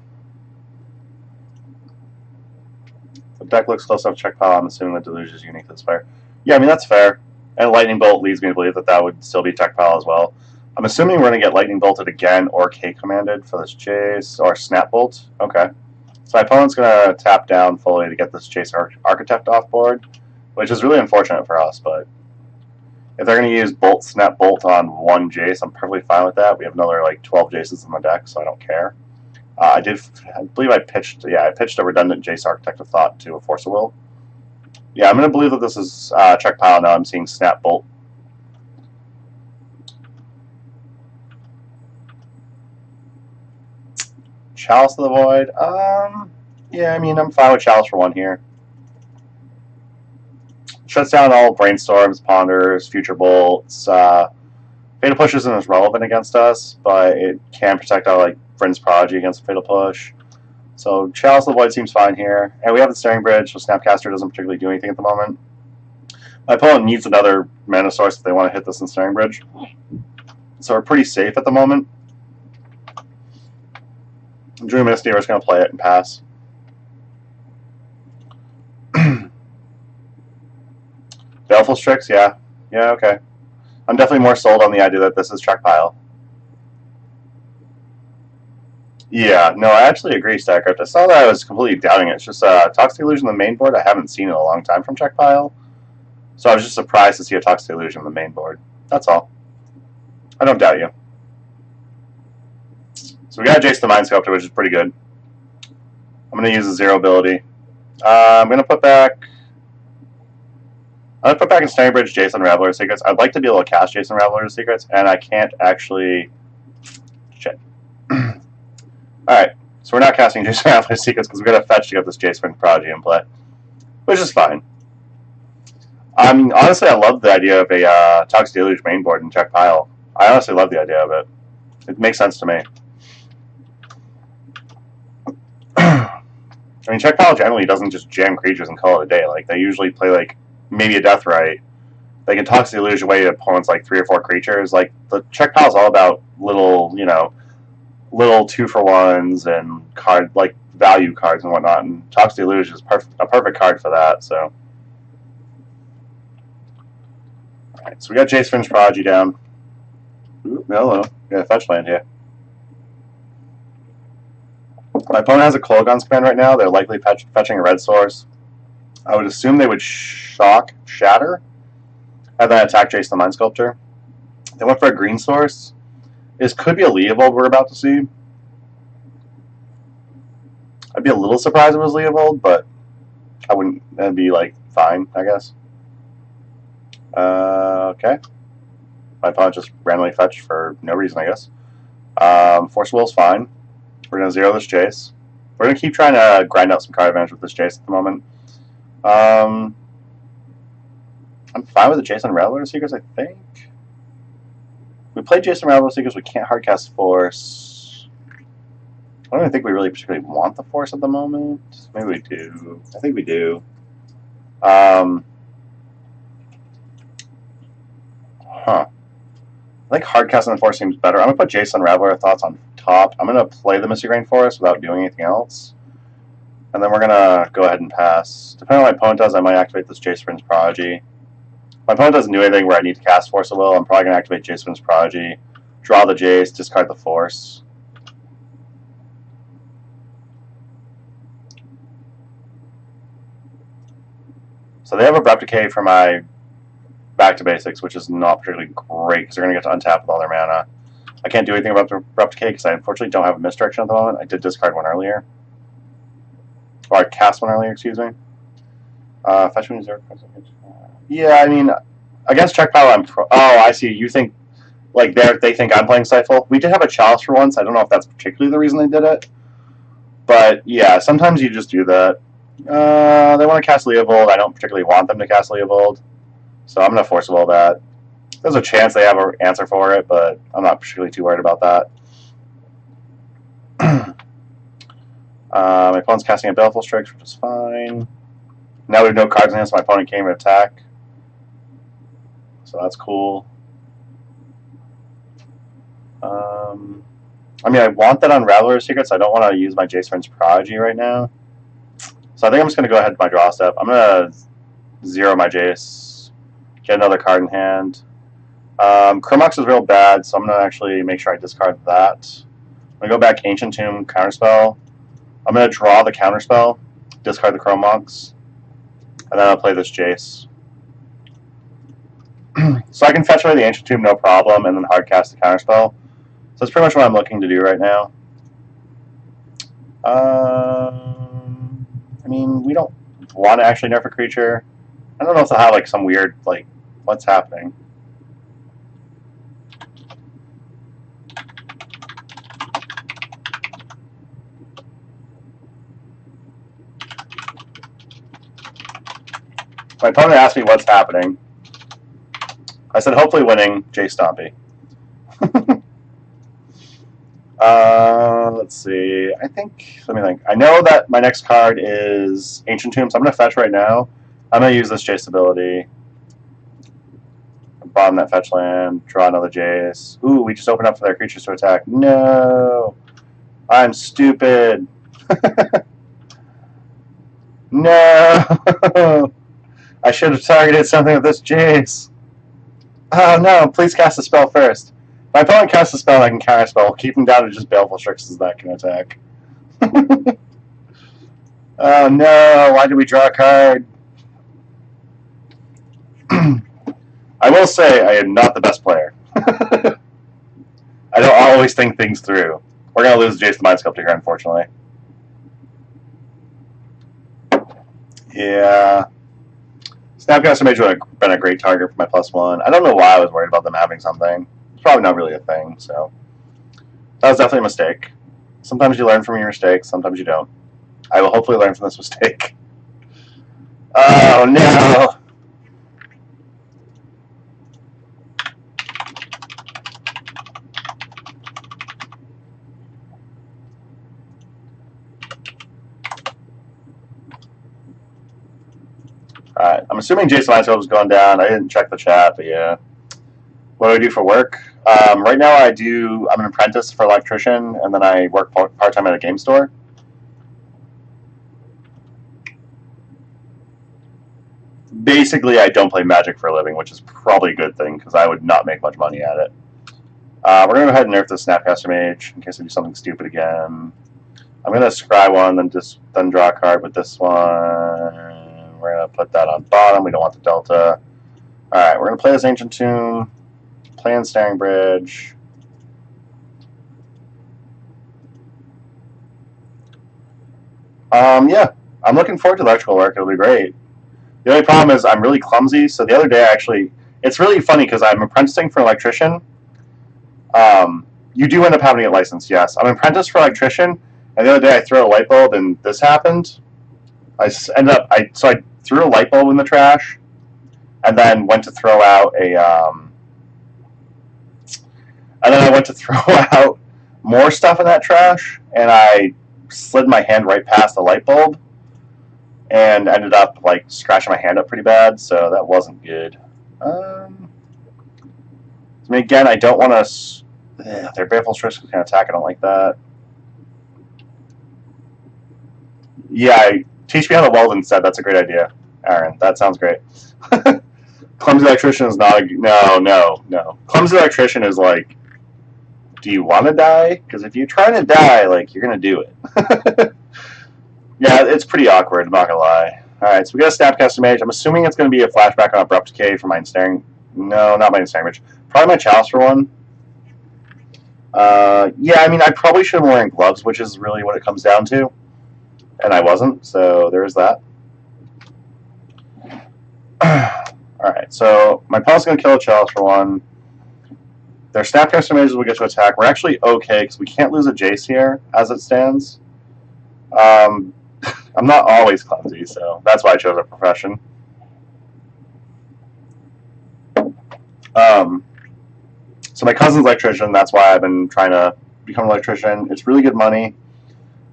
deck looks close enough check pile. I'm assuming the Deluge is unique to this player. Yeah, I mean, that's fair. And Lightning Bolt leads me to believe that that would still be check pile as well. I'm assuming we're going to get Lightning Bolted again or K-Commanded for this Jace, or Snap Bolt. Okay. So my opponent's going to tap down fully to get this Jace Architect off board, which is really unfortunate for us, but if they're going to use Bolt, Snap Bolt on one Jace, I'm perfectly fine with that. We have another, like, 12 Jaces in the deck, so I don't care. I believe I pitched a redundant Jace Architect of Thought to a Force of Will. Yeah, I'm going to believe that this is check pile now. I'm seeing Snap Bolt. Chalice of the Void. Yeah, I mean, I'm fine with Chalice for one here. Shuts down all Brainstorms, Ponders, Future Bolts. Fatal Push isn't as relevant against us, but it can protect our, like, Friend's Prodigy against Fatal Push. So Chalice of the Void seems fine here. And we have the Ensnaring Bridge, so Snapcaster doesn't particularly do anything at the moment. My opponent needs another mana source if they want to hit this Ensnaring Bridge. So we're pretty safe at the moment. Dream Misty, we're just going to play it and pass. Baleful Strix, yeah. Yeah, okay. I'm definitely more sold on the idea that this is check pile. Yeah, no, I actually agree, Starcraft. I saw that I was completely doubting it. It's just Toxic Illusion on the main board. I haven't seen in a long time from check pile. So I was just surprised to see a Toxic Illusion on the main board. That's all. I don't doubt you. So we got Jace the Mind Sculptor, which is pretty good. I'm going to use a 0 ability. I'm going to put back... I'm going to put back Ensnaring Bridge, Jace Unraveler Secrets. I'd like to be able to cast Jace Unraveler Secrets, and I can't actually... Shit. Alright, so we're not casting Jace Unraveler Secrets because we're going to fetch to get this Jace Friend's Prodigy in play, which is fine. I mean, honestly, I love the idea of a Toxic Deluge main board in check pile. I honestly love the idea of it. It makes sense to me. I mean, check pile generally doesn't just jam creatures and call it a day. Like, they usually play, like, maybe a Deathrite. They can Toxic Deluge away to opponents, like, 3 or 4 creatures. Like, the check pile is all about little, you know, little 2-for-1s and like, value cards and whatnot. And Toxic Deluge is a perfect card for that, so. Alright, so we got Jace Friend's Prodigy down. Ooh, hello. We got a fetch land here. My opponent has a Kolaghan's Command right now. They're likely fetching a red source. I would assume they would shock, shatter, and then attack Jace the Mind Sculptor. They went for a green source. This could be a Leovold we're about to see. I'd be a little surprised if it was Leovold, but I wouldn't. That'd be, like, fine, I guess. Okay. My opponent just randomly fetched for no reason, I guess. Force Will's fine. We're going to 0 this Jace. We're going to keep trying to grind out some card advantage with this Jace at the moment. I'm fine with the Jace Unraveler Seekers, I think. We played Jace Unraveler Seekers. We can't hardcast Force. I don't even think we really particularly want the Force at the moment. Maybe we do. I think we do. Huh. I think hardcasting the Force seems better. I'm going to put Jace Unraveler Thoughts on top. I'm going to play the Misty Grain Forest without doing anything else. And then we're going to go ahead and pass. Depending on what my opponent does, I might activate this Jace Friend's Prodigy. If my opponent doesn't do anything where I need to cast Force of Will, I'm probably going to activate Jace Friend's Prodigy, draw the Jace, discard the Force. So they have Abrupt Decay for my Back to Basics, which is not particularly great because they're going to get to untap with all their mana. I can't do anything about the Abrupt Decay because I unfortunately don't have a Misdirection at the moment. I did discard one earlier. Or I cast one earlier, excuse me. Fetch one 0. Yeah, I mean, against check pile, oh, I see. You think, like, they think I'm playing Stifle. We did have a Chalice for once. I don't know if that's particularly the reason they did it. But, yeah, sometimes you just do that. They want to cast Leovold. I don't particularly want them to cast Leovold. So I'm going to Force of Will that. There's a chance they have an answer for it, but I'm not particularly too worried about that. My opponent's casting a Baleful Strix, which is fine. Now we have no cards in hand, so my opponent can't even attack. So that's cool. I mean, I want that on Rattler Secrets. I don't want to use my Jace Friend's Prodigy right now. So I think I'm just going to go ahead with my draw step. I'm going to zero my Jace, get another card in hand. Chromox is real bad, so I'm going to actually make sure I discard that. I'm going to go back Ancient Tomb, Counterspell. I'm going to draw the Counterspell, discard the Chromox, and then I'll play this Jace. So I can fetch away the Ancient Tomb no problem, and then hardcast the Counterspell. So that's pretty much what I'm looking to do right now. I mean, we don't want to actually nerf a creature. I don't know if they'll have like some weird, like, what's happening? My opponent asked me what's happening. I said hopefully winning Jace Stompy. Let's see. Let me think. I know that my next card is Ancient Tomb, so I'm going to fetch right now. I'm going to use this Jace ability. Bottom that fetch land, draw another Jace. Ooh, we just opened up for their creatures to attack. No! I'm stupid. No! I should have targeted something with this Jace. Oh no, please cast a spell first. If my opponent casts a spell and I can counter spell, keep him down to just Baleful Strixes that can attack. Oh no, why did we draw a card? I will say I am not the best player. I don't always think things through. We're going to lose Jace the Mind Sculptor here, unfortunately. Yeah. Snapcaster Mage would have been a great target for my +1. I don't know why I was worried about them having something. It's probably not really a thing, so. That was definitely a mistake. Sometimes you learn from your mistakes, sometimes you don't. I will hopefully learn from this mistake. Oh, no! Alright, I'm assuming Jason Linescope is going down. I didn't check the chat, but yeah. What do I do for work? Right now I'm an apprentice for electrician, and then I work part-time at a game store. Basically, I don't play Magic for a living, which is probably a good thing, because I would not make much money at it. We're going to go ahead and nerf this Snapcaster Mage, in case I do something stupid again. I'm going to scry one, then draw a card with this one. We're going to put that on bottom. We don't want the Delta. Alright, we're going to play this Ancient Tomb. Play Ensnaring Bridge. Yeah, I'm looking forward to electrical work. It'll be great. The only problem is I'm really clumsy, so the other day it's really funny because I'm apprenticing for an electrician. You do end up having to get licensed, yes. I'm an apprentice for electrician, and the other day I threw a light bulb and this happened. I threw a light bulb in the trash, and then went to throw out more stuff in that trash, and I slid my hand right past the light bulb, and ended up like scratching my hand up pretty bad. So that wasn't good. I mean, again, I don't want to. Their Baleful Strix can attack. I don't like that. Yeah, teach me how to weld instead. That's a great idea, Aaron. That sounds great. Clumsy Electrician is not a... No. Clumsy Electrician is like, do you want to die? Because if you're trying to die, like, you're going to do it. Yeah, it's pretty awkward, I'm not going to lie. Alright, so we got a Snapcaster Mage. I'm assuming it's going to be a flashback on Abrupt Decay for my Ensnaring... No, not my Ensnaring Bridge. Probably my Chalice for one. Yeah, I mean, I probably should have been wearing gloves, which is really what it comes down to. And I wasn't, so there is that. Alright, so my opponent's going to kill a Chalice for one. Their Snapcaster Mages will get to attack. We're actually okay, because we can't lose a Jace here, as it stands. I'm not always clumsy, so that's why I chose a profession. So my cousin's electrician, that's why I've been trying to become an electrician. It's really good money.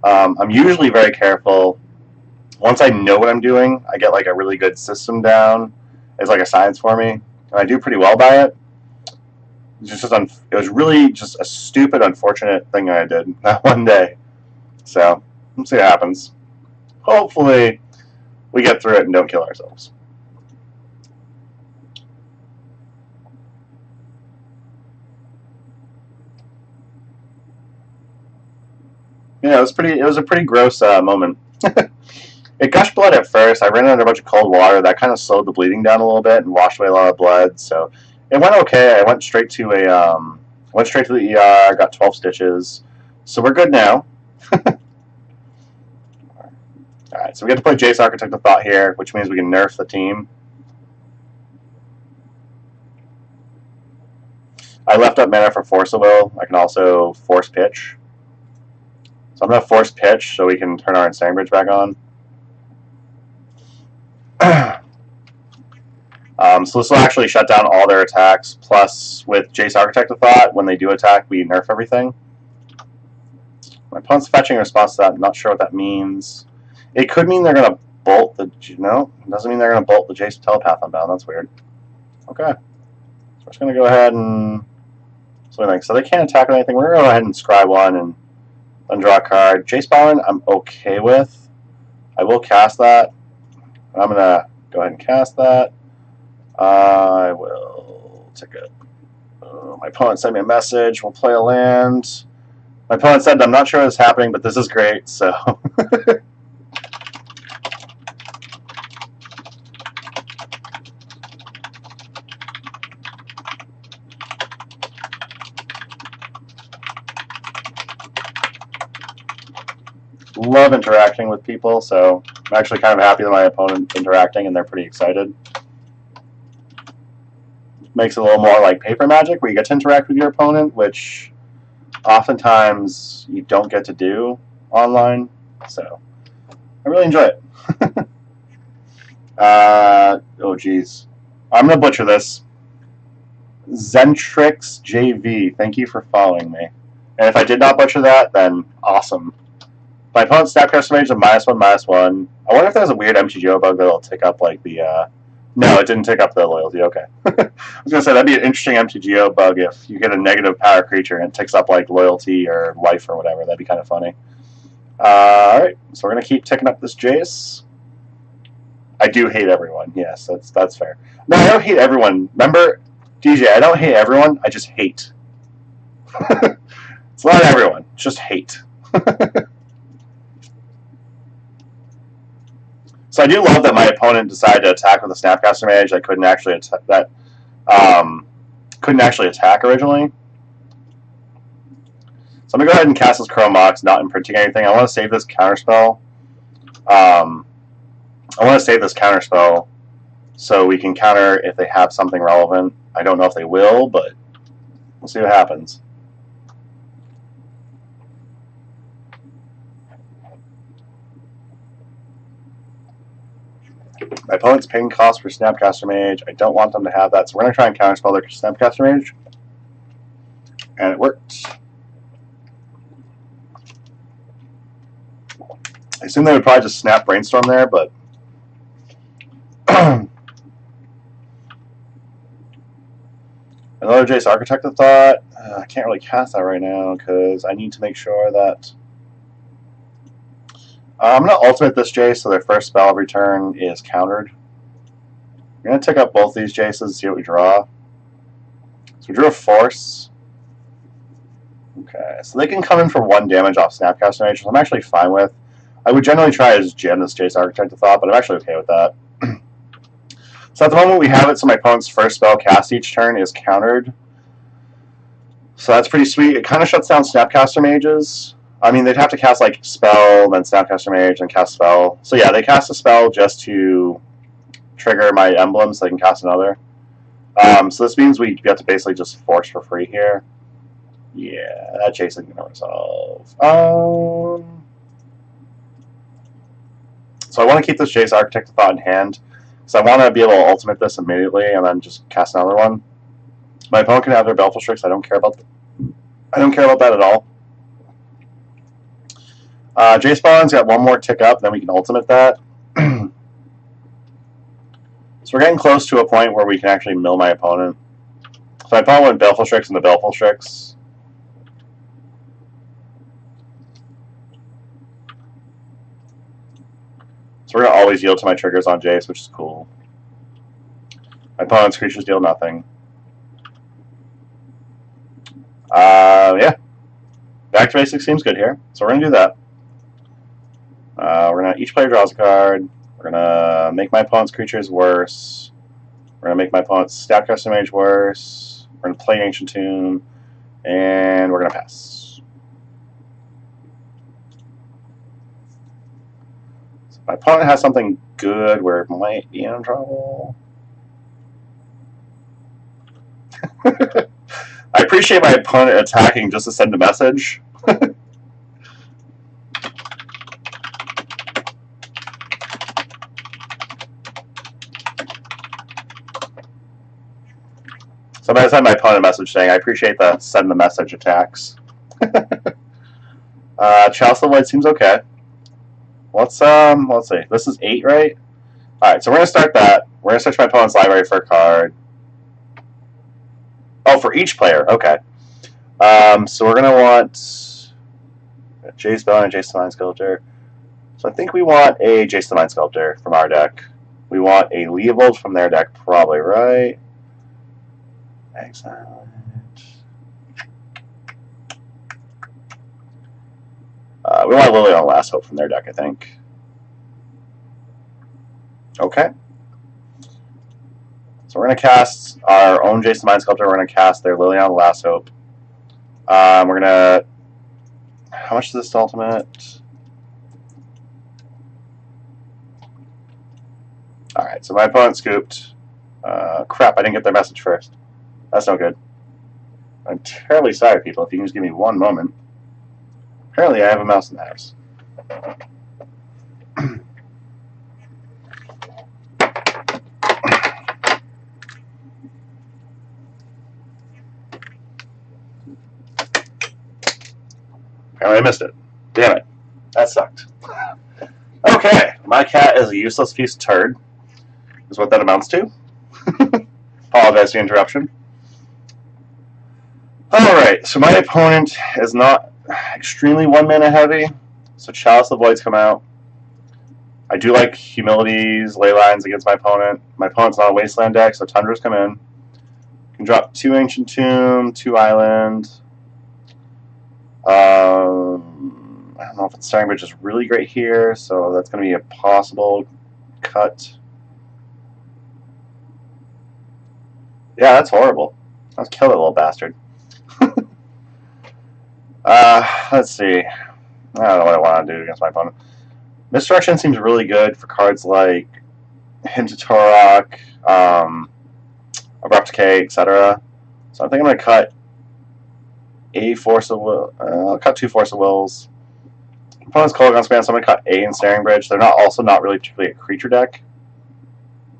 I'm usually very careful. Once I know what I'm doing, I get like a really good system down. It's like a science for me, and I do pretty well by it. It was really just a stupid, unfortunate thing I did that one day. So we'll see what happens. Hopefully, we get through it and don't kill ourselves. Yeah, it was a pretty gross moment. It gushed blood at first. I ran under a bunch of cold water. That kind of slowed the bleeding down a little bit and washed away a lot of blood. So it went okay. I went straight to the ER. Got 12 stitches. So we're good now. All right. So we get to play Jace Architect of Thought here, which means we can nerf the team. I left up mana for Force of Will. I can also Force Pitch. So I'm going to Force Pitch so we can turn our Insane Bridge back on. So this will actually shut down all their attacks. Plus, with Jace Architect of Thought, when they do attack, we nerf everything. My opponent's fetching in response to that. I'm not sure what that means. It could mean they're going to bolt the... No, it doesn't mean they're going to bolt the Jace Telepath Unbound. That's weird. Okay. So we're just going to go ahead and... So they can't attack or anything. We're going to go ahead and scry one and draw a card. Jace Bowen, I'm okay with. I will cast that. I'm going to go ahead and cast that. I will take it. My opponent sent me a message. We'll play a land. My opponent said, I'm not sure what's happening, but this is great, so... Love interacting with people, so I'm actually kind of happy that my opponent's interacting and they're pretty excited. Makes it a little more like paper magic, where you get to interact with your opponent, which oftentimes you don't get to do online, so I really enjoy it. Oh geez, I'm gonna butcher this. Zentrix JV, thank you for following me. And if I did not butcher that, then awesome. My opponent's Snapcaster Mage is a -1/-1. I wonder if there's a weird MTGO bug that'll tick up like the. No, it didn't tick up the loyalty. Okay. I was gonna say that'd be an interesting MTGO bug if you get a negative power creature and it ticks up like loyalty or life or whatever. That'd be kind of funny. All right, so we're gonna keep ticking up this Jace. I do hate everyone. Yes, that's fair. No, I don't hate everyone. Remember, DJ, I don't hate everyone. I just hate. It's not everyone. It's just hate. So I do love that my opponent decided to attack with a Snapcaster Mage. I couldn't actually attack couldn't actually attack originally. So I'm gonna go ahead and cast this Chrome Mox, not imprinting anything. I want to save this counterspell. So we can counter if they have something relevant. I don't know if they will, but we'll see what happens. My opponent's paying cost for Snapcaster Mage. I don't want them to have that, so we're going to try and counterspell their Snapcaster Mage. And it worked. I assume they would probably just snap Brainstorm there, but... Another Jace Architect of Thought. I can't really cast that right now, because I need to make sure that... I'm going to ultimate this Jace so their first spell of return is countered. I'm going to tick up both these Jaces and see what we draw. So we drew a Force. Okay, so they can come in for 1 damage off Snapcaster Mage, which I'm actually fine with. I would generally try to jam this Jace Architect of Thought, but I'm actually okay with that. So at the moment we have it, so my opponent's first spell cast each turn is countered. So that's pretty sweet. It kind of shuts down Snapcaster Mages. I mean, they'd have to cast, like, spell, then Snapcaster Mage, and cast spell. So, yeah, they cast a spell just to trigger my emblem so they can cast another. So this means we have to basically just force for free here. Yeah, that Jace isn't going to resolve. So I want to keep this Jace Architect of Thought in hand, because I want to be able to ultimate this immediately and then just cast another one. My opponent can have their Baleful Strix. I don't care about that at all. Jace Spawn's got one more tick up, then we can ultimate that. So we're getting close to a point where we can actually mill my opponent. So my opponent went Baleful Strix into Baleful Strix. So we're going to always yield to my triggers on Jace, which is cool. My opponent's creatures deal nothing. Yeah. Back to basics seems good here. So we're going to do that. We're going to, each player draws a card. We're going to make my opponent's creatures worse. We're going to make my opponent's stat custom mage worse. We're going to play Ancient Tomb. And we're going to pass. So my opponent has something good where it might be in trouble. I appreciate my opponent attacking just to send a message. Somebody sent my opponent a message saying, I appreciate the send the message attacks. Chalice of Light seems okay. Let's see. This is 8, right? Alright, so we're gonna start that. We're gonna search my opponent's library for a card. Oh, for each player, okay. So we're gonna want Jace Bell and Jace the Mind Sculptor. So I think we want a Jace the Mind Sculptor from our deck. We want a Leovold from their deck, probably, right? Excellent. We want Lily on Last Hope from their deck, I think. Okay. So we're going to cast our own Jace the Mind Sculptor. We're going to cast their Lily on Last Hope. We're going to... How much is this ultimate? Alright, so my opponent scooped. Crap, I didn't get their message first. That's no good. I'm terribly sorry, people. If you can just give me one moment. Apparently, I have a mouse in the house. Apparently, I missed it. Damn it. That sucked. Okay, my cat is a useless piece of turd, is what that amounts to. Apologize for the interruption. Alright, so my opponent is not extremely 1-mana heavy, so Chalice of Voids come out. I do like Humilities, Leylines against my opponent. My opponent's not a Wasteland deck, so Tundras come in. Can drop 2 Ancient Tomb, 2 Island. I don't know if it's Staring Bridge is really great here, so that's going to be a possible cut. Yeah, that's horrible. Let's kill that little bastard. Let's see. I don't know what I want to do against my opponent. Misdirection seems really good for cards like Hint of Torok, Abrupt Decay, etc. So I think I'm going to cut a Force of Will. I'll cut 2 Force of Wills. Opponent's Kolaghan Span, so I'm going to cut a Ensnaring Bridge. They're not also not really particularly a creature deck.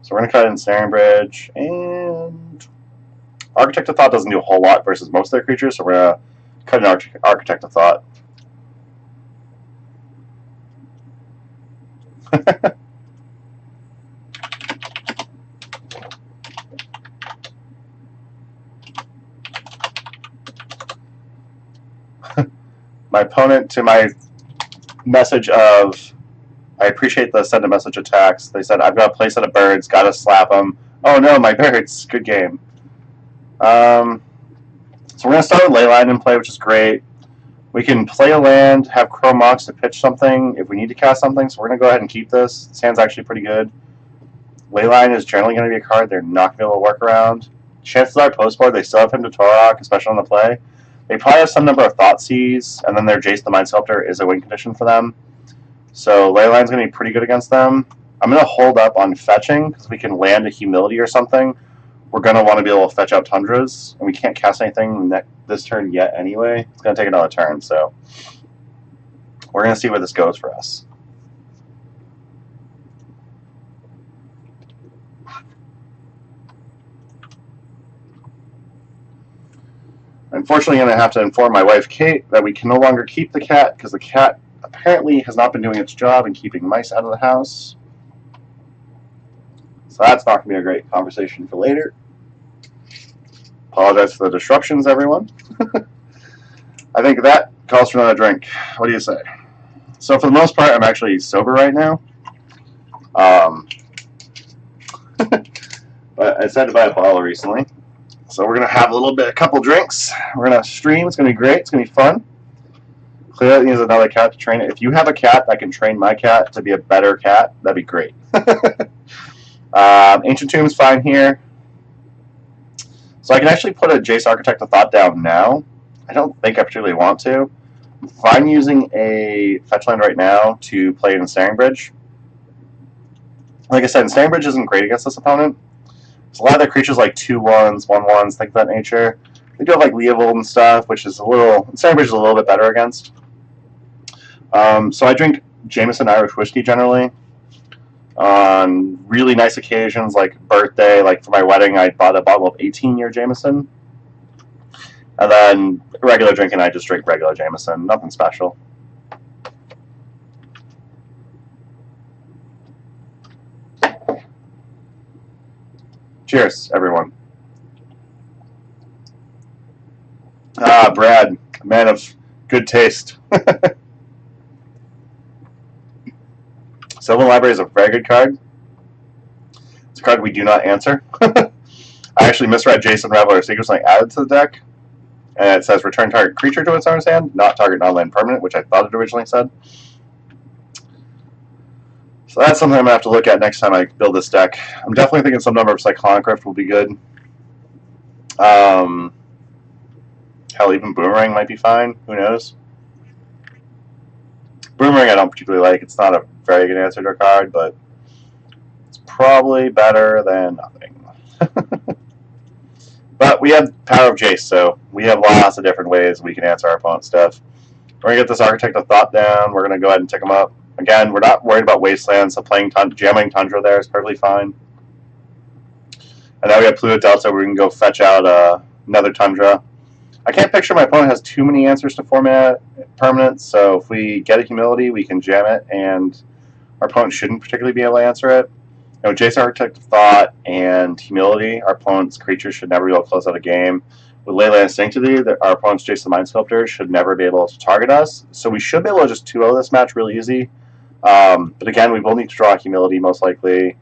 So we're going to cut Ensnaring Bridge, and Architect of Thought doesn't do a whole lot versus most of their creatures, so we're going to cut an Architect of Thought. My opponent, to my message of, I appreciate the send a message attacks, they said, I've got a play set of birds, gotta slap them. Oh no, my birds. Good game. So we're going to start with Leyline in play, which is great. We can play a land, have Chrome Mox to pitch something if we need to cast something, so we're going to go ahead and keep this. This hand's actually pretty good. Leyline is generally going to be a card they're not going to be able to work around. Chances are post-board they still have Him to Torok, especially on the play. They probably have some number of Thoughtseize, and then their Jace the Mind Sculptor is a win condition for them. So Leyline's going to be pretty good against them. I'm going to hold up on fetching, because we can land a Humility or something. We're going to want to be able to fetch out Tundras, and we can't cast anything this turn yet anyway. It's going to take another turn, so we're going to see where this goes for us. Unfortunately, I'm going to have to inform my wife, Kate, that we can no longer keep the cat, because the cat apparently has not been doing its job in keeping mice out of the house. So that's not going to be a great conversation for later. Apologize for the disruptions, everyone. I think that calls for another drink. What do you say? So for the most part, I'm actually sober right now. But I decided to buy a bottle recently. So we're going to have a couple drinks. We're going to stream. It's going to be great. It's going to be fun. Clearly needs another cat to train it. If you have a cat that can train my cat to be a better cat, that'd be great. Ancient Tomb's fine here. So I can actually put a Jace Architect of Thought down now. I don't think I particularly want to. I'm fine using a fetch land right now to play in Ensnaring Bridge. Like I said, Ensnaring Bridge isn't great against this opponent. So a lot of their creatures like 2/1s, 1/1s, things of that nature. They do have like Leovold and stuff, which is Ensnaring Bridge is a little bit better against. So I drink Jameson Irish whiskey generally. On really nice occasions like birthday, like for my wedding, I bought a bottle of 18-year Jameson. And then regular drinking, I just drink regular Jameson. Nothing special. Cheers, everyone. Ah, Brad, a man of good taste. Sylvan Library is a very good card. It's a card we do not answer. I actually misread Jason Reveler Secrets and I added to the deck. And it says return target creature to its owner's hand, not target non-land permanent, which I thought it originally said. So that's something I'm going to have to look at next time I build this deck. I'm definitely thinking some number of Cyclonic Rift will be good. Hell, even Boomerang might be fine. Who knows? Boomerang I don't particularly like. It's not a very good answer to a card, but it's probably better than nothing. But we have Power of Jace, so we have lots of different ways we can answer our opponent's stuff. We're going to get this Architect of Thought down. We're going to go ahead and tick him up. Again, we're not worried about Wasteland, so jamming Tundra there is perfectly fine. And now we have Pluto Delta, where we can go fetch out another Tundra. I can't picture my opponent has too many answers to format permanents, so if we get a Humility, we can jam it, and our opponent shouldn't particularly be able to answer it. You know, Jace Architect of Thought and Humility, our opponent's creatures should never be able to close out a game. With Leyland Sanctity, our opponent's Jace the Mind Sculptor should never be able to target us, so we should be able to just 2-0 this match really easy. But again, we will need to draw Humility most likely.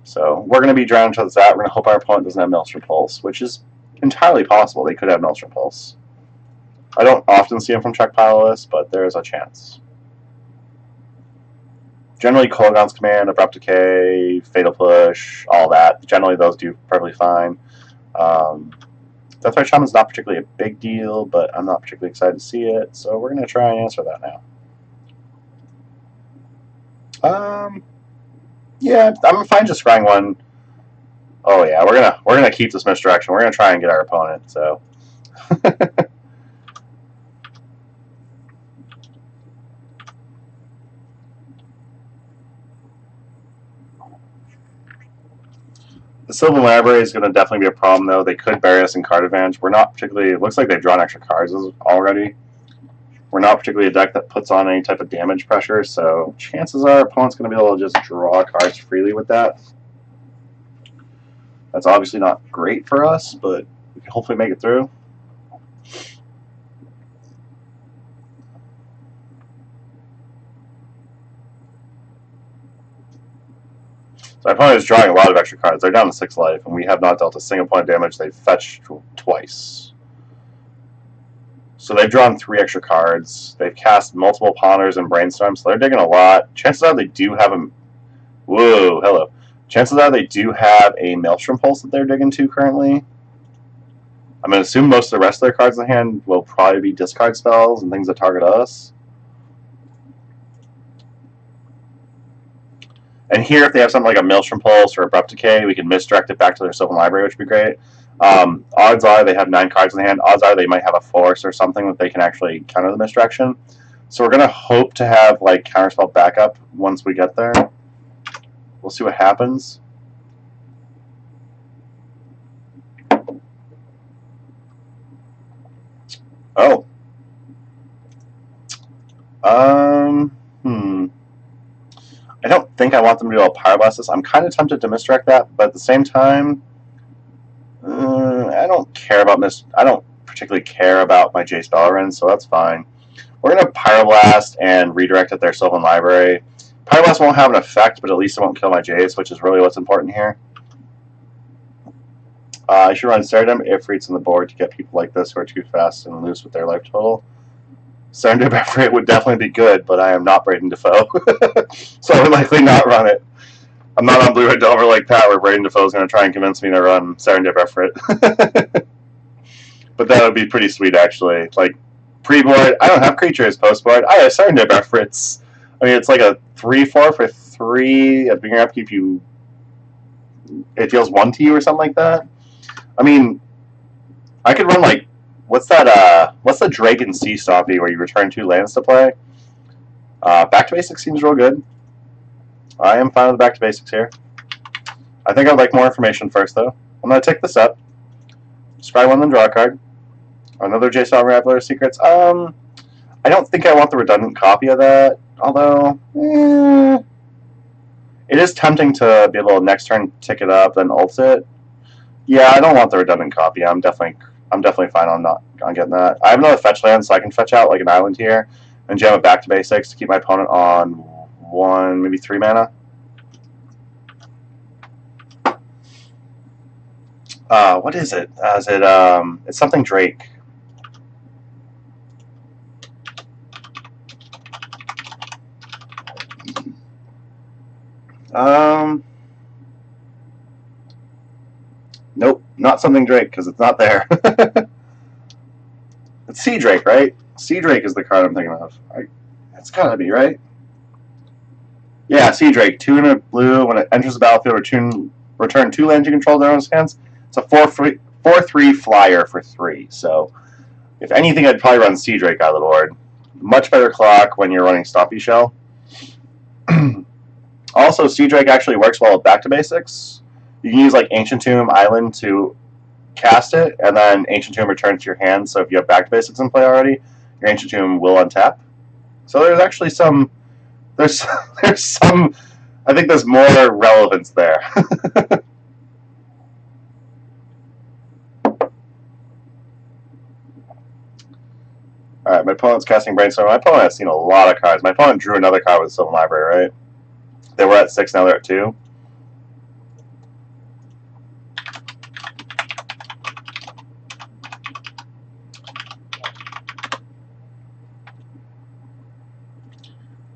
So we're going to be drowning towards that. We're going to hope our opponent doesn't have Maelstrom Pulse, which is entirely possible. They could have Maelstrom Pulse. I don't often see them from check pile lists, but there is a chance. Generally, Kolaghan's Command, Abrupt Decay, Fatal Push, all that. Generally, those do perfectly fine. Deathrite Shaman's not particularly a big deal, but I'm not particularly excited to see it, so we're going to try and answer that now. Yeah, I'm fine just scrying one. Oh yeah, we're gonna keep this misdirection. We're gonna try and get our opponent. So. The Sylvan Library is going to definitely be a problem, though. They could bury us in card advantage. We're not particularly... It looks like they've drawn extra cards already. We're not particularly a deck that puts on any type of damage pressure, so chances are our opponent's going to be able to just draw cards freely with that. That's obviously not great for us, but we can hopefully make it through. So our opponent is drawing a lot of extra cards. They're down to 6 life, and we have not dealt a single point of damage. They've fetched twice. So they've drawn 3 extra cards. They've cast multiple Ponders and Brainstorm, so they're digging a lot. Chances are they do have a... Whoa, hello. Chances are they do have a Maelstrom Pulse that they're digging to currently. I'm going to assume most of the rest of their cards in hand will probably be discard spells and things that target us. And here, if they have something like a Maelstrom Pulse or Abrupt Decay, we can misdirect it back to their Sylvan Library, which would be great. Odds are they have 9 cards in the hand. Odds are they might have a Force or something that they can actually counter the misdirection. So we're going to hope to have like counterspell backup once we get there. We'll see what happens. Oh. don't think I want them to do a Pyroblast this. I'm kind of tempted to misdirect that, but at the same time, I don't care about I don't particularly care about my Jace Bellerin, so that's fine. We're going to Pyroblast and redirect at their Sylvan Library. Pyroblast won't have an effect, but at least it won't kill my Jace, which is really what's important here. I should run Serendip Ifrits on the board to get people like this who are too fast and loose with their life total. Serendip Ifrit would definitely be good, but I am not Braden Defoe, so I would likely not run it. I'm not on Blue-Red Delver like Pat, where Braden Defoe is going to try and convince me to run Serendip Ifrit. But that would be pretty sweet, actually. Like, pre-board, I don't have creatures. Post-board, I have Serendip Ifrits. I mean, it's like a 3/4 for 3. At beginning upkeep, it deals 1 to you or something like that. I mean, I could run like, what's the Dragon Sea Stompy where you return 2 lands to play? Back to Basics seems real good. I am fine with Back to Basics here. I think I'd like more information first, though. I'm going to take this up. Scry 1, then draw a card. Another Jace Stompy Secrets. I don't think I want the redundant copy of that, although, it is tempting to be able to next turn tick it up, then ult it. Yeah, I don't want the redundant copy. I'm definitely fine on getting that. I have another fetch land, so I can fetch out like an island here and jam it Back to Basics to keep my opponent on 1, maybe 3 mana. What is it? It's something Drake. Nope, not something Drake, because it's not there. It's Sea Drake, right? Sea Drake is the card I'm thinking of. It's gotta be, right? Yeah, Sea Drake. 2 and a blue. When it enters the battlefield, return 2 lands you control to their own hands. It's a 4/3 flyer for 3. So, if anything, I'd probably run Sea Drake out of the board. Much better clock when you're running Stompy Shell. Also, Sea Drake actually works well with Back to Basics. You can use like Ancient Tomb Island to cast it, and then Ancient Tomb returns to your hand. So if you have Back to Basics in play already, your Ancient Tomb will untap. So there's actually some. There's some. I think there's more relevance there. Alright, my opponent's casting Brainstorm. My opponent has seen a lot of cards. My opponent drew another card with Sylvan Library, right? They were at 6, now they're at 2.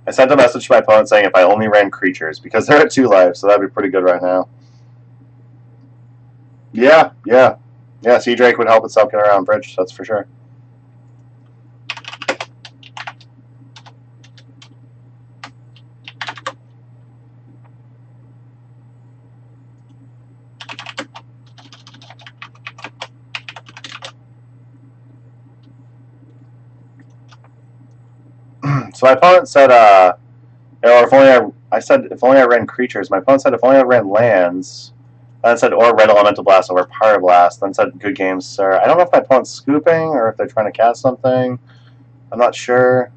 I sent a message to my opponent saying if I only ran creatures, because they're at 2 lives, so that'd be pretty good right now. Yeah, Sea Drake would help itself get around Bridge, that's for sure. So my opponent said, or if only I said if only I ran creatures. My opponent said if only I ran lands. Then said or Red Elemental Blast over Pyroblast. Then said good game, sir. I don't know if my opponent's scooping or if they're trying to cast something. I'm not sure.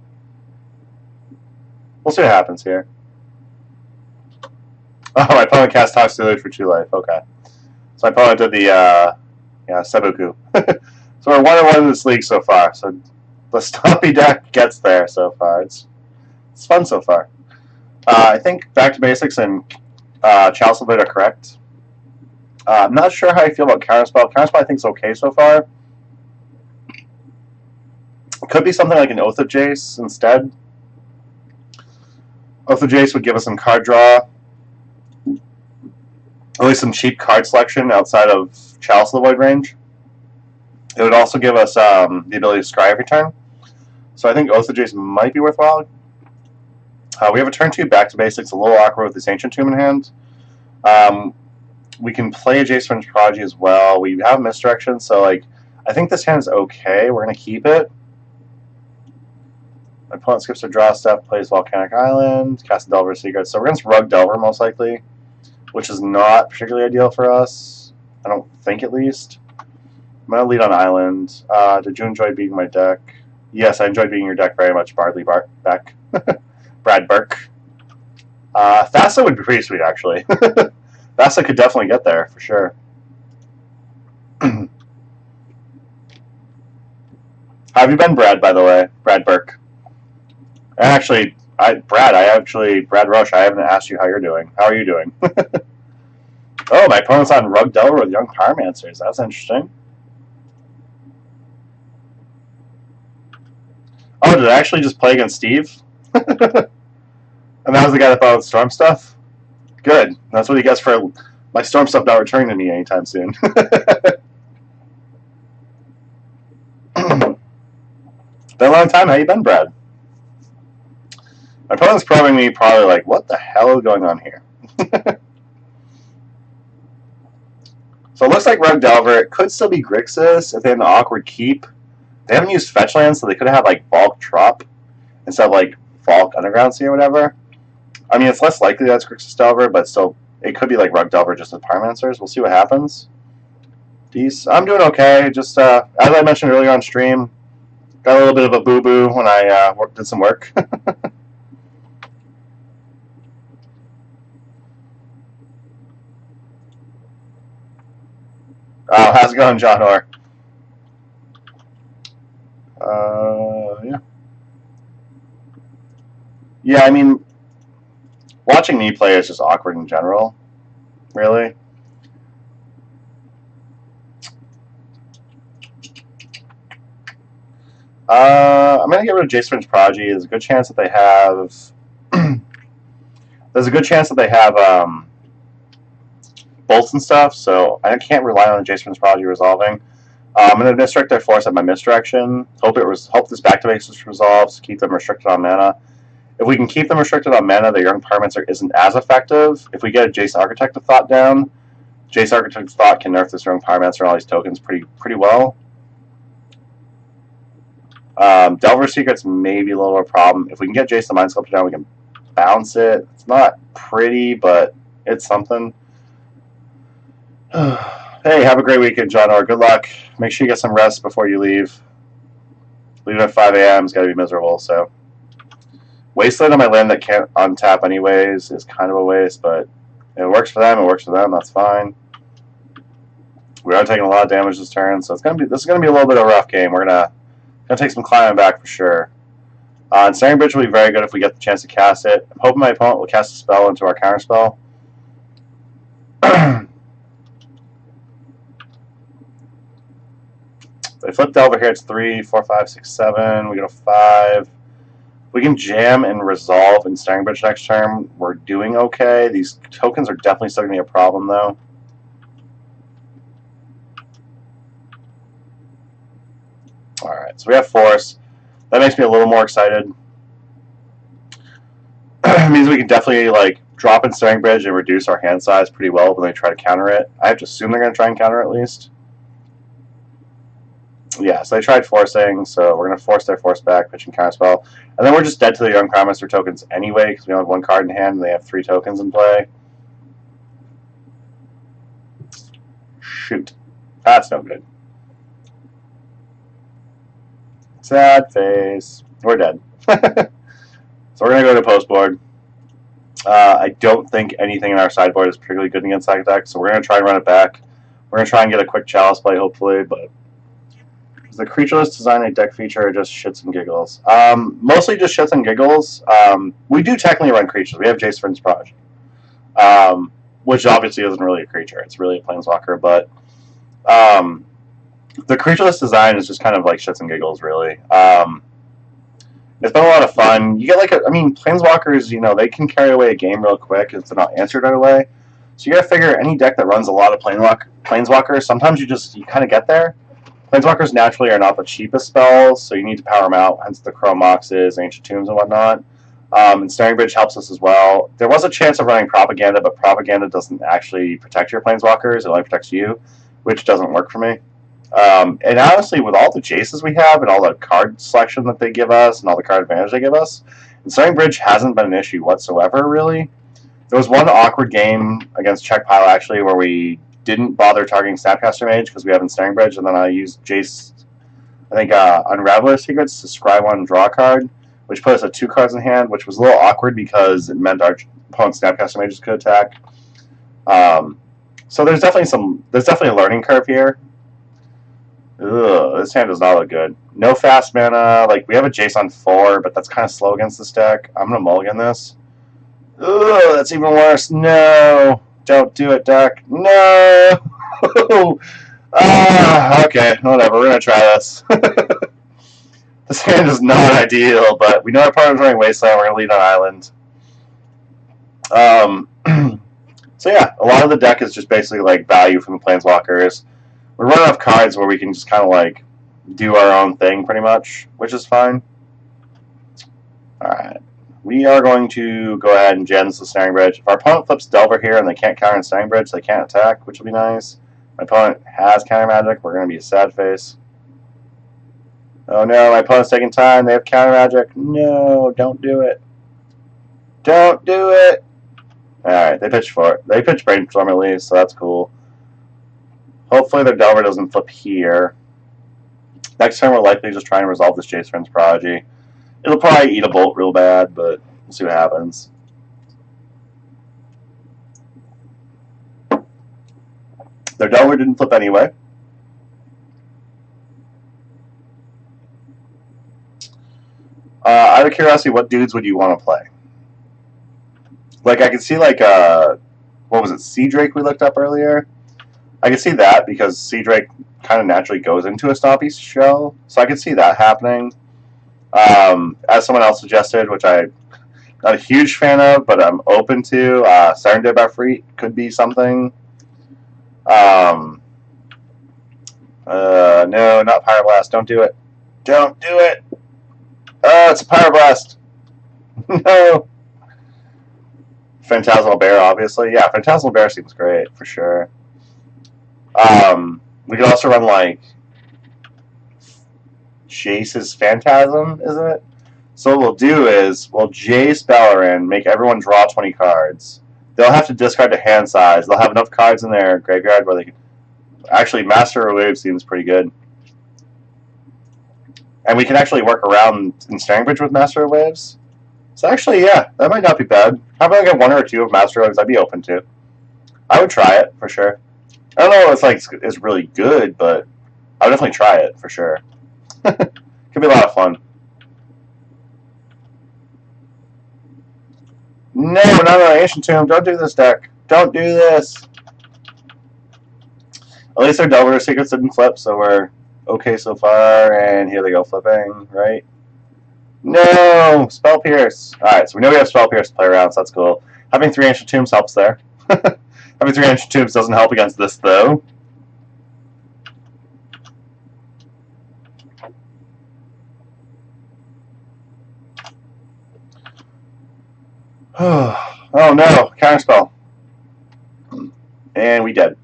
We'll see what happens here. Oh, my opponent cast Toxic Deluge for 2 life. Okay. So my opponent did the Sebuku. So we're 1-1 in this league so far. So the Stompy deck gets there so far. It's fun so far. I think Back to Basics and Chalice Blade are correct. I'm not sure how I feel about Counterspell. Counterspell I think is okay so far. It could be something like an Oath of Jace instead. Oath of Jace would give us some card draw. At least some cheap card selection outside of Chalice of the Void range. It would also give us the ability to scry every turn. So I think Oath of Jace might be worthwhile. We have a turn 2 Back to Basics, a little awkward with this Ancient Tomb in hand. We can play a Jace Fringe Prodigy as well. We have Misdirection, so like I think this hand is okay. We're going to keep it. My opponent skips a draw step, plays Volcanic Island, casts Delver Secret. So we're against Rug Delver most likely, which is not particularly ideal for us. I don't think, at least. I'm going to lead on Island. Did you enjoy beating my deck? Yes, I enjoyed beating your deck very much, Bardley Beck. Brad Burke. Thassa would be pretty sweet, actually. Thassa could definitely get there, for sure. How have you been, Brad, by the way? Brad Burke. And actually, Brad Roche, I haven't asked you how you're doing. How are you doing? Oh, my opponent's on Rug Delver with Young Pyromancers. That's interesting. Oh, did I actually just play against Steve? And that was the guy that bought Storm stuff? Good. That's what he gets for my Storm stuff not returning to me anytime soon. Been a long time. How you been, Brad? My opponent's probing me probably like, what the hell is going on here? So it looks like Rug Delver. It could still be Grixis if they have an awkward keep. They haven't used fetch lands, so they could have like Bulk Trop instead of like Falk Underground Sea or whatever. I mean, it's less likely that's Grixis Delver, but still, it could be like Rug Delver just with Pyromancers. We'll see what happens. I'm doing okay. Just as I mentioned earlier on stream, got a little bit of a boo-boo when I did some work. Oh, how's it going, John Orr? Yeah. Yeah, I mean, watching me play is just awkward in general, really. I'm going to get rid of Jace Stompy Prodigy. There's a good chance that they have... There's a good chance that they have bolts and stuff, so I can't rely on the Jace Stompy Prodigy resolving. I'm going to misdirect their force at my misdirection. Hope this back to basics resolves. Keep them restricted on mana. If we can keep them restricted on mana, the Young Pyromancer isn't as effective. If we get a Jace Architect of Thought down, Jace Architect of Thought can nerf this Young Pyromancer and all these tokens pretty well. Delver Secret's maybe a little of a problem. If we can get Jace the Mind Sculptor down, we can bounce it. It's not pretty, but it's something. Hey, have a great weekend, John Orr. Good luck. Make sure you get some rest before you leave. Leaving at 5 a.m. is got to be miserable, so. Wasteland on my land that can't untap anyways is kind of a waste, but it works for them, that's fine. We are taking a lot of damage this turn, so this is gonna be a little bit of a rough game. We're gonna take some climbing back for sure. Ensnaring Bridge will be very good if we get the chance to cast it. I'm hoping my opponent will cast a spell into our counter spell. They flip Delver here, it's 3, 4, 5, 6, 7. We go to 5. We can jam and resolve Ensnaring Bridge next turn. We're doing okay. These tokens are definitely still going to be a problem, though. Alright, so we have Force. That makes me a little more excited. It means we can definitely like drop Ensnaring Bridge and reduce our hand size pretty well when they try to counter it. I have to assume they're going to try and counter it at least. Yeah, so they tried forcing, so we're going to force their force back, pitch and counterspell. And then we're just dead to the Young Pyromancer tokens anyway, because we only have 1 card in hand and they have 3 tokens in play. Shoot. That's no good. Sad face. We're dead. So we're going to go to post board. I don't think anything in our sideboard is particularly good against that deck, so we're going to try and run it back. We're going to try and get a quick Chalice play, hopefully, but... The creatureless design a deck feature or just shits and giggles? Mostly just shits and giggles. We do technically run creatures. We have Jace Stompy Prodigy, which obviously isn't really a creature. It's really a planeswalker, but the creatureless design is just kind of like shits and giggles, really. It's been a lot of fun. You get like planeswalkers, you know, they can carry away a game real quick if they're not answered right away. So you gotta figure any deck that runs a lot of planeswalkers, sometimes you kind of get there. Planeswalkers naturally are not the cheapest spells, so you need to power them out, hence the Chrome Moxes, Ancient Tombs, and whatnot. Ensnaring Bridge helps us as well. There was a chance of running Propaganda, but Propaganda doesn't actually protect your Planeswalkers, it only protects you, which doesn't work for me. And honestly, with all the Jaces we have, and all the card selection that they give us, and all the card advantage they give us, Ensnaring Bridge hasn't been an issue whatsoever, really. There was one awkward game against Czech Pile, actually, where we didn't bother targeting Snapcaster Mage because we have Ensnaring Bridge, and then I used Jace, I think, Unraveler Secrets to scry one, draw a card, which put us at 2 cards in hand, which was a little awkward because it meant opponent's Snapcaster Mages could attack. So there's definitely a learning curve here. Ugh, this hand does not look good. No fast mana. Like, we have a Jace on 4, but that's kind of slow against this deck. I'm gonna mulligan this. Ugh, that's even worse. No, don't do it, deck. No. Okay, whatever. We're gonna try this. This hand is not ideal, but we know our opponent's running Wasteland. We're gonna lead on Island. So yeah, a lot of the deck is just basically like value from the Planeswalkers. We're running off cards where we can just kind of like do our own thing pretty much, which is fine. Alright. We are going to go ahead and gens the Snaring Bridge. If our opponent flips Delver here and they can't counter in Snaring Bridge, they can't attack, which will be nice. My opponent has counter magic. We're going to be a sad face. Oh no, my opponent's taking time. They have counter magic. No, don't do it. Don't do it. Alright, they pitched for it. They pitched Brainstorm at least, so that's cool. Hopefully their Delver doesn't flip here. Next turn we're likely just trying to resolve this Jace Friend's Prodigy. It'll probably eat a Bolt real bad, but we'll see what happens. Their Delver didn't flip anyway. Out of curiosity, what dudes would you want to play? Like, I could see, like, what was it, Sea Drake we looked up earlier? I could see that because Sea Drake kind of naturally goes into a Stompy shell, so I could see that happening. As someone else suggested, which I'm not a huge fan of, but I'm open to, Serendib Efreet could be something. No, not Pyroblast. Don't do it. Don't do it. Oh, it's a Pyroblast. No. Phantasmal Bear, obviously. Yeah, Phantasmal Bear seems great, for sure. We could also run, like, Jace's Phantasm, isn't it? So what we'll do is, we'll Jace Bellerin, make everyone draw 20 cards. They'll have to discard to hand size. They'll have enough cards in their graveyard where they can... Actually, Master of Waves seems pretty good. And we can actually work around Ensnaring Bridge with Master of Waves. So actually, yeah, that might not be bad. How about I get 1 or 2 of Master of Waves? I'd be open to. I would try it, for sure. I don't know if it's really good, but I would definitely try it, for sure. Could be a lot of fun. No, not an Ancient Tomb. Don't do this, deck. Don't do this. At least their Delver Secrets didn't flip, so we're okay so far. And here they go flipping, right? No! Spell Pierce. Alright, so we know we have Spell Pierce to play around, so that's cool. Having 3 Ancient Tombs helps there. Having 3 Ancient Tombs doesn't help against this, though. Oh no, counterspell. And we dead.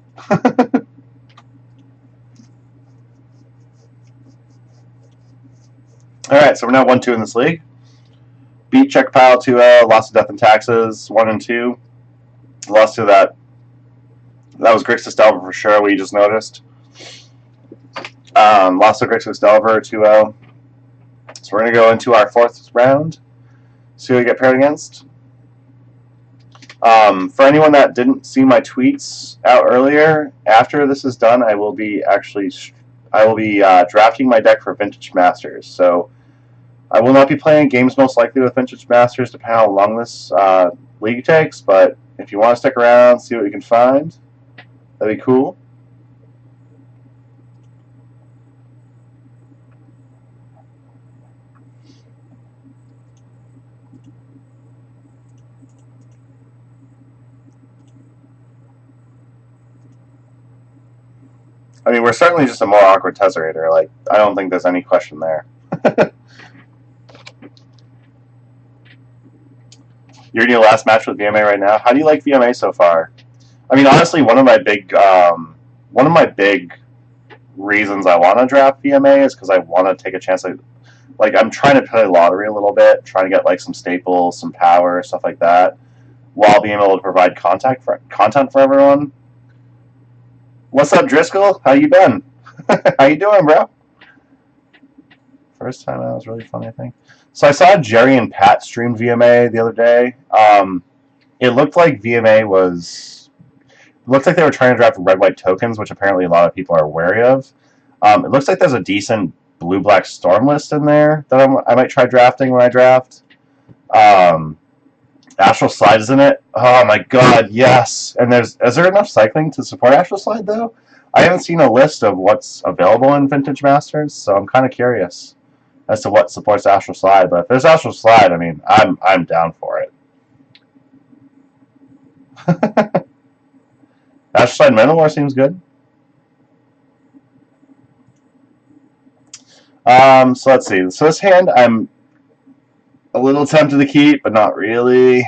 Alright, so we're now 1-2 in this league. Beat check pile 2-0, lost to Death and Taxes 1 and 2. Lost to that. That was Grixis Delver for sure, we just noticed. Lost to Grixis Delver 2-0. So we're going to go into our 4th round. See who we get paired against. For anyone that didn't see my tweets out earlier, after this is done, I will be drafting my deck for Vintage Masters. So I will not be playing games most likely with Vintage Masters, depending on how long this league takes. But if you want to stick around, see what you can find, that'd be cool. I mean, we're certainly just a more awkward Tesserator. Like, I don't think there's any question there. You're in your last match with VMA right now. How do you like VMA so far? I mean, honestly, one of my big reasons I want to draft VMA is because I want to take a chance. Like, I'm trying to play lottery a little bit, trying to get like some staples, some power, stuff like that, while being able to provide content for everyone. What's up, Driscoll? How you been? How you doing, bro? First time out was really fun, I think. So I saw Jerry and Pat stream VMA the other day. it looked like VMA was... It looked like they were trying to draft red-white tokens, which apparently a lot of people are wary of. It looks like there's a decent blue-black storm list in there that I might try drafting when I draft. Astral Slide is in it. Oh my god, yes! And is there enough cycling to support Astral Slide, though? I haven't seen a list of what's available in Vintage Masters, so I'm kind of curious as to what supports Astral Slide. But if there's Astral Slide, I mean, I'm down for it. Astral Slide Manowar seems good. So let's see. So this hand, I'm a little tempted to keep, but not really.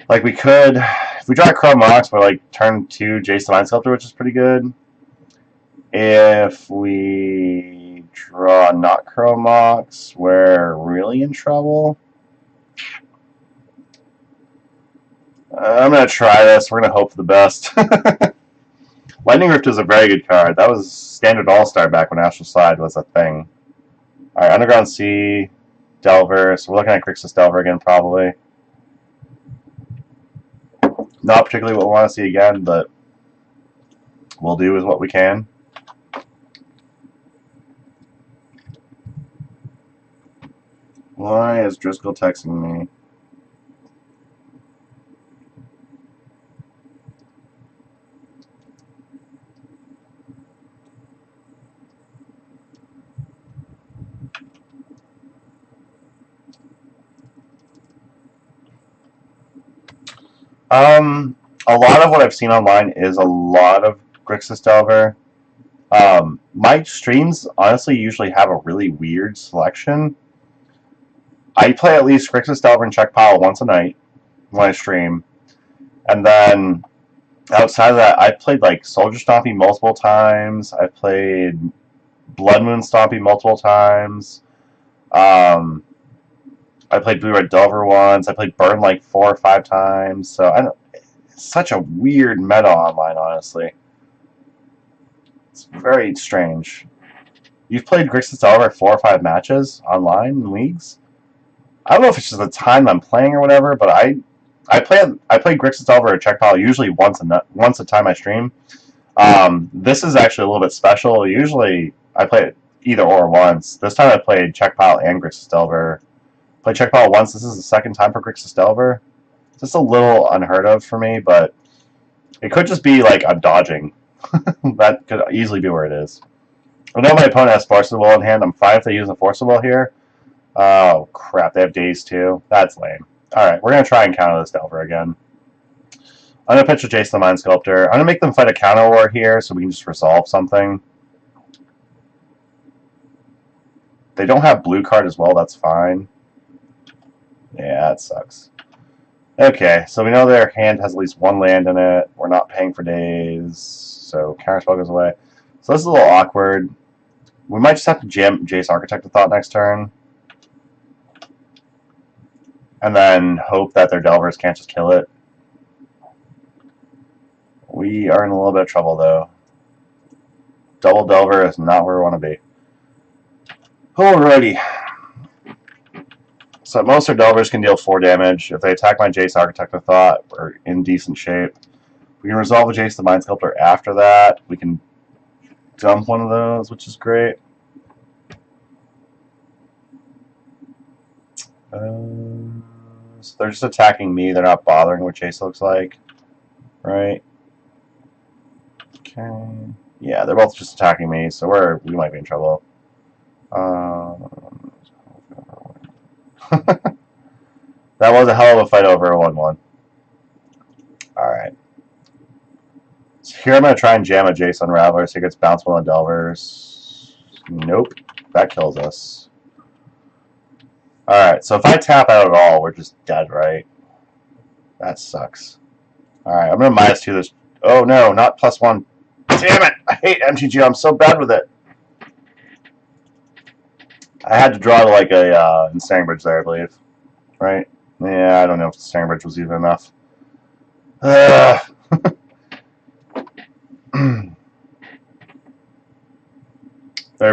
Like, we could... If we draw Chrome Mox, we're like turn 2 Jace the Mind Sculptor, which is pretty good. If we draw not Chrome Mox, we're really in trouble. I'm going to try this. We're going to hope for the best. Lightning Rift is a very good card. That was standard all-star back when Astral Slide was a thing. Alright, Underground Sea, Delver. So we're looking at Grixis Delver again, probably. Not particularly what we want to see again, but we'll do is what we can. Why is Driscoll texting me? A lot of what I've seen online is a lot of Grixis Delver. My streams honestly usually have a really weird selection. I play at least Grixis Delver and Check Pile once a night when I stream. And then outside of that, I've played like Soldier Stompy multiple times. I've played Blood Moon Stompy multiple times. I played Blue Red Delver once. I played Burn like 4 or 5 times. So it's such a weird meta online, honestly. It's very strange. You've played Grixis Delver 4 or 5 matches online in leagues? I don't know if it's just the time I'm playing or whatever, but I play Grixis Delver or Check Pile usually once a time I stream. This is actually a little bit special. Usually I play it either or once. This time I played Check Pile and Grixis Delver. Played Check Pile once. This is the second time for Grixis Delver. It's just a little unheard of for me, but it could just be like I'm dodging. That could easily be where it is. I know my opponent has Forcible in hand. I'm fine if they use a Forcible here. Oh, crap. They have Daze, too. That's lame. Alright, we're going to try and counter this Delver again. I'm going to pitch a Jace the Mind Sculptor. I'm going to make them fight a counter war here so we can just resolve something. They don't have blue card as well. That's fine. Yeah, that sucks. Okay, so we know their hand has at least 1 land in it. We're not paying for days, so counterspell goes away. So this is a little awkward. We might just have to jam Jace Architect of Thought next turn. And then hope that their Delvers can't just kill it. We are in a little bit of trouble, though. Double Delver is not where we want to be. Alrighty. So most of our Delvers can deal 4 damage. If they attack my Jace Architect of Thought, we're in decent shape. We can resolve a Jace the Mind Sculptor after that. We can dump one of those, which is great. So they're just attacking me. They're not bothering what Jace looks like. Right? Okay. Yeah, they're both just attacking me, so we might be in trouble. That was a hell of a fight over a 1-1. Alright. So here I'm going to try and jam a Jace Unraveler so he gets bounced one of the Delvers. Nope. That kills us. Alright, so if I tap out at all, we're just dead, right? That sucks. Alright, I'm going to -2 this. Oh no, not +1. Damn it! I hate MTG. I'm so bad with it. I had to draw like a Ensnaring Bridge there, I believe. Right? Yeah, I don't know if the Ensnaring Bridge was even enough. Their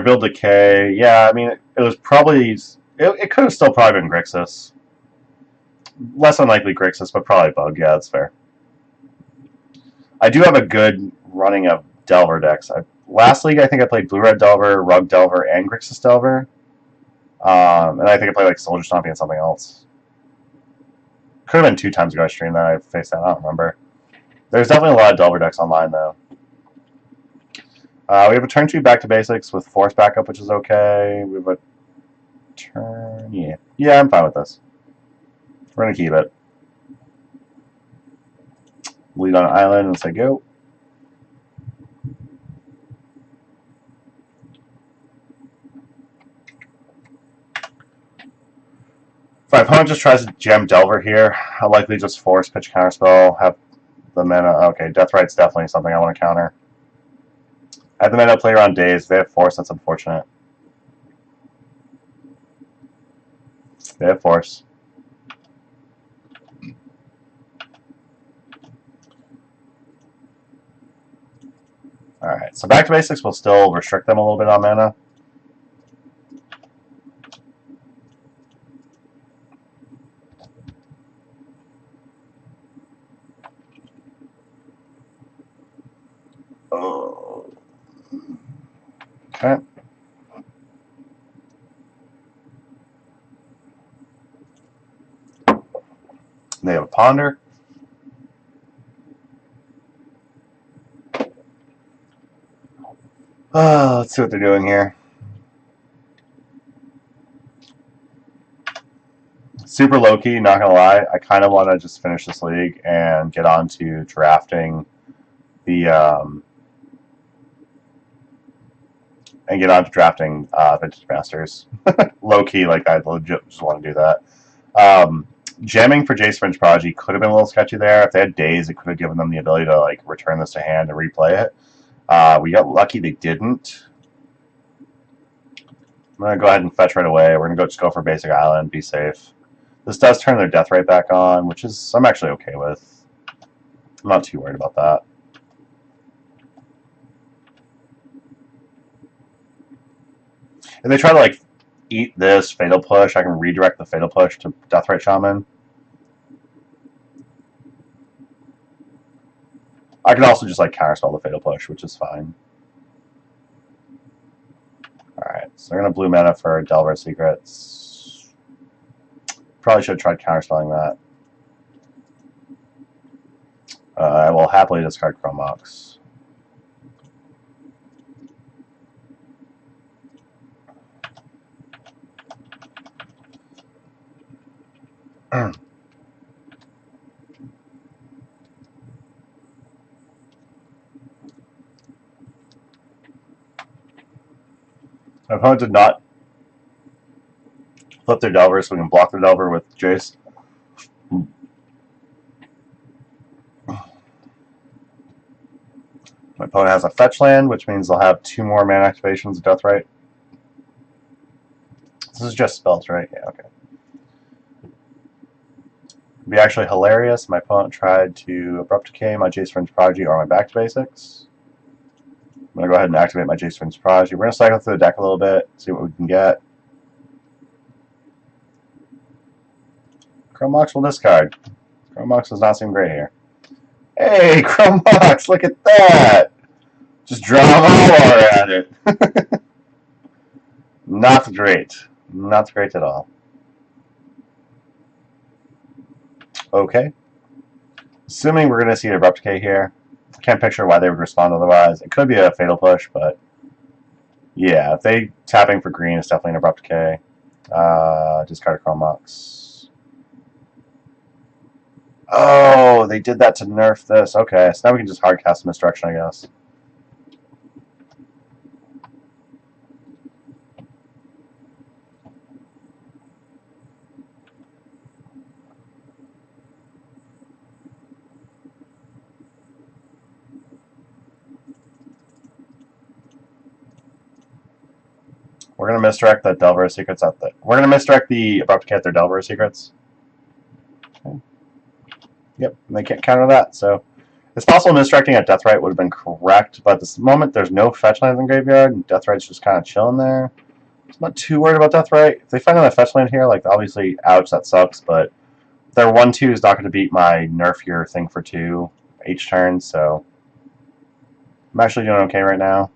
Build Decay. Yeah, I mean, it was probably... It could have still probably been Grixis. Less unlikely Grixis, but probably Bug. Yeah, that's fair. I do have a good running of Delver decks. Last league, I think I played Blue-Red Delver, Rug Delver, and Grixis Delver. And I think I played like Soldier Stompy and something else. Could have been 2 times ago I streamed that. I faced that. I don't remember. There's definitely a lot of Delver decks online, though. We have a turn 2 back to basics with Force backup, which is okay. We have a turn... Yeah, I'm fine with this. We're going to keep it. Lead on an island and say go. If my opponent just tries to gem Delver here, I'll likely just force pitch counterspell, have the mana. Okay, Deathrite's definitely something I want to counter. I have the mana play around days. If they have force, that's unfortunate. They have force. Alright, so back to basics will still restrict them a little bit on mana. Oh. Okay. They have a Ponder. Let's see what they're doing here. Super low-key, not gonna lie. I kind of want to just finish this league and get on to drafting the Vintage Masters. Low-key, like I legit just want to do that. Jamming for Jace Fringe Prodigy could have been a little sketchy there. If they had days, it could have given them the ability to like return this to hand and replay it. We got lucky they didn't. I'm going to go ahead and fetch right away. We're going to just go for basic island, be safe. This does turn their death rate back on, which is I'm actually okay with. I'm not too worried about that. If they try to like eat this Fatal Push, I can redirect the Fatal Push to Deathrite Shaman. I can also just like counterspell the Fatal Push, which is fine. Alright, so they're going to blue mana for Delver Secrets. Probably should have tried counterspelling that. I will happily discard Chrome Mox. My opponent did not flip their Delver, so we can block their Delver with Jace. My opponent has a fetch land, which means they'll have 2 more mana activations of Deathrite. This is just spells, right? Yeah, okay. It'd be actually hilarious. My opponent tried to Abrupt Decay my Jace Fringe Prodigy or my Back to Basics. I'm going to go ahead and activate my Jace Fringe Prodigy. We're going to cycle through the deck a little bit, see what we can get. Chrome Mox will discard. Chrome Mox does not seem great here. Hey, Chrome Mox, look at that! Just draw all water at it. Not great. Not great at all. Okay. Assuming we're going to see an Abrupt Decay here. Can't picture why they would respond otherwise. It could be a Fatal Push, but yeah, if they tapping for green, it's definitely an Abrupt Decay. Discard a Chrome Mox. Oh, they did that to nerf this. Okay, so now we can just hard cast Misdirection, I guess. We're going to misdirect the Delver Secrets at the... We're going to misdirect the Abrupt Decay at their Delver Secrets. Okay. Yep, and they can't counter that, so... It's possible misdirecting at Deathrite would have been correct, but at this moment there's no fetch lands in Graveyard, and Deathrite's just kind of chilling there. I'm not too worried about Deathrite. If they find another fetch land here, like, obviously, ouch, that sucks, but Their 1/2 is not going to beat my nerf your thing for 2 each turn, so I'm actually doing okay right now.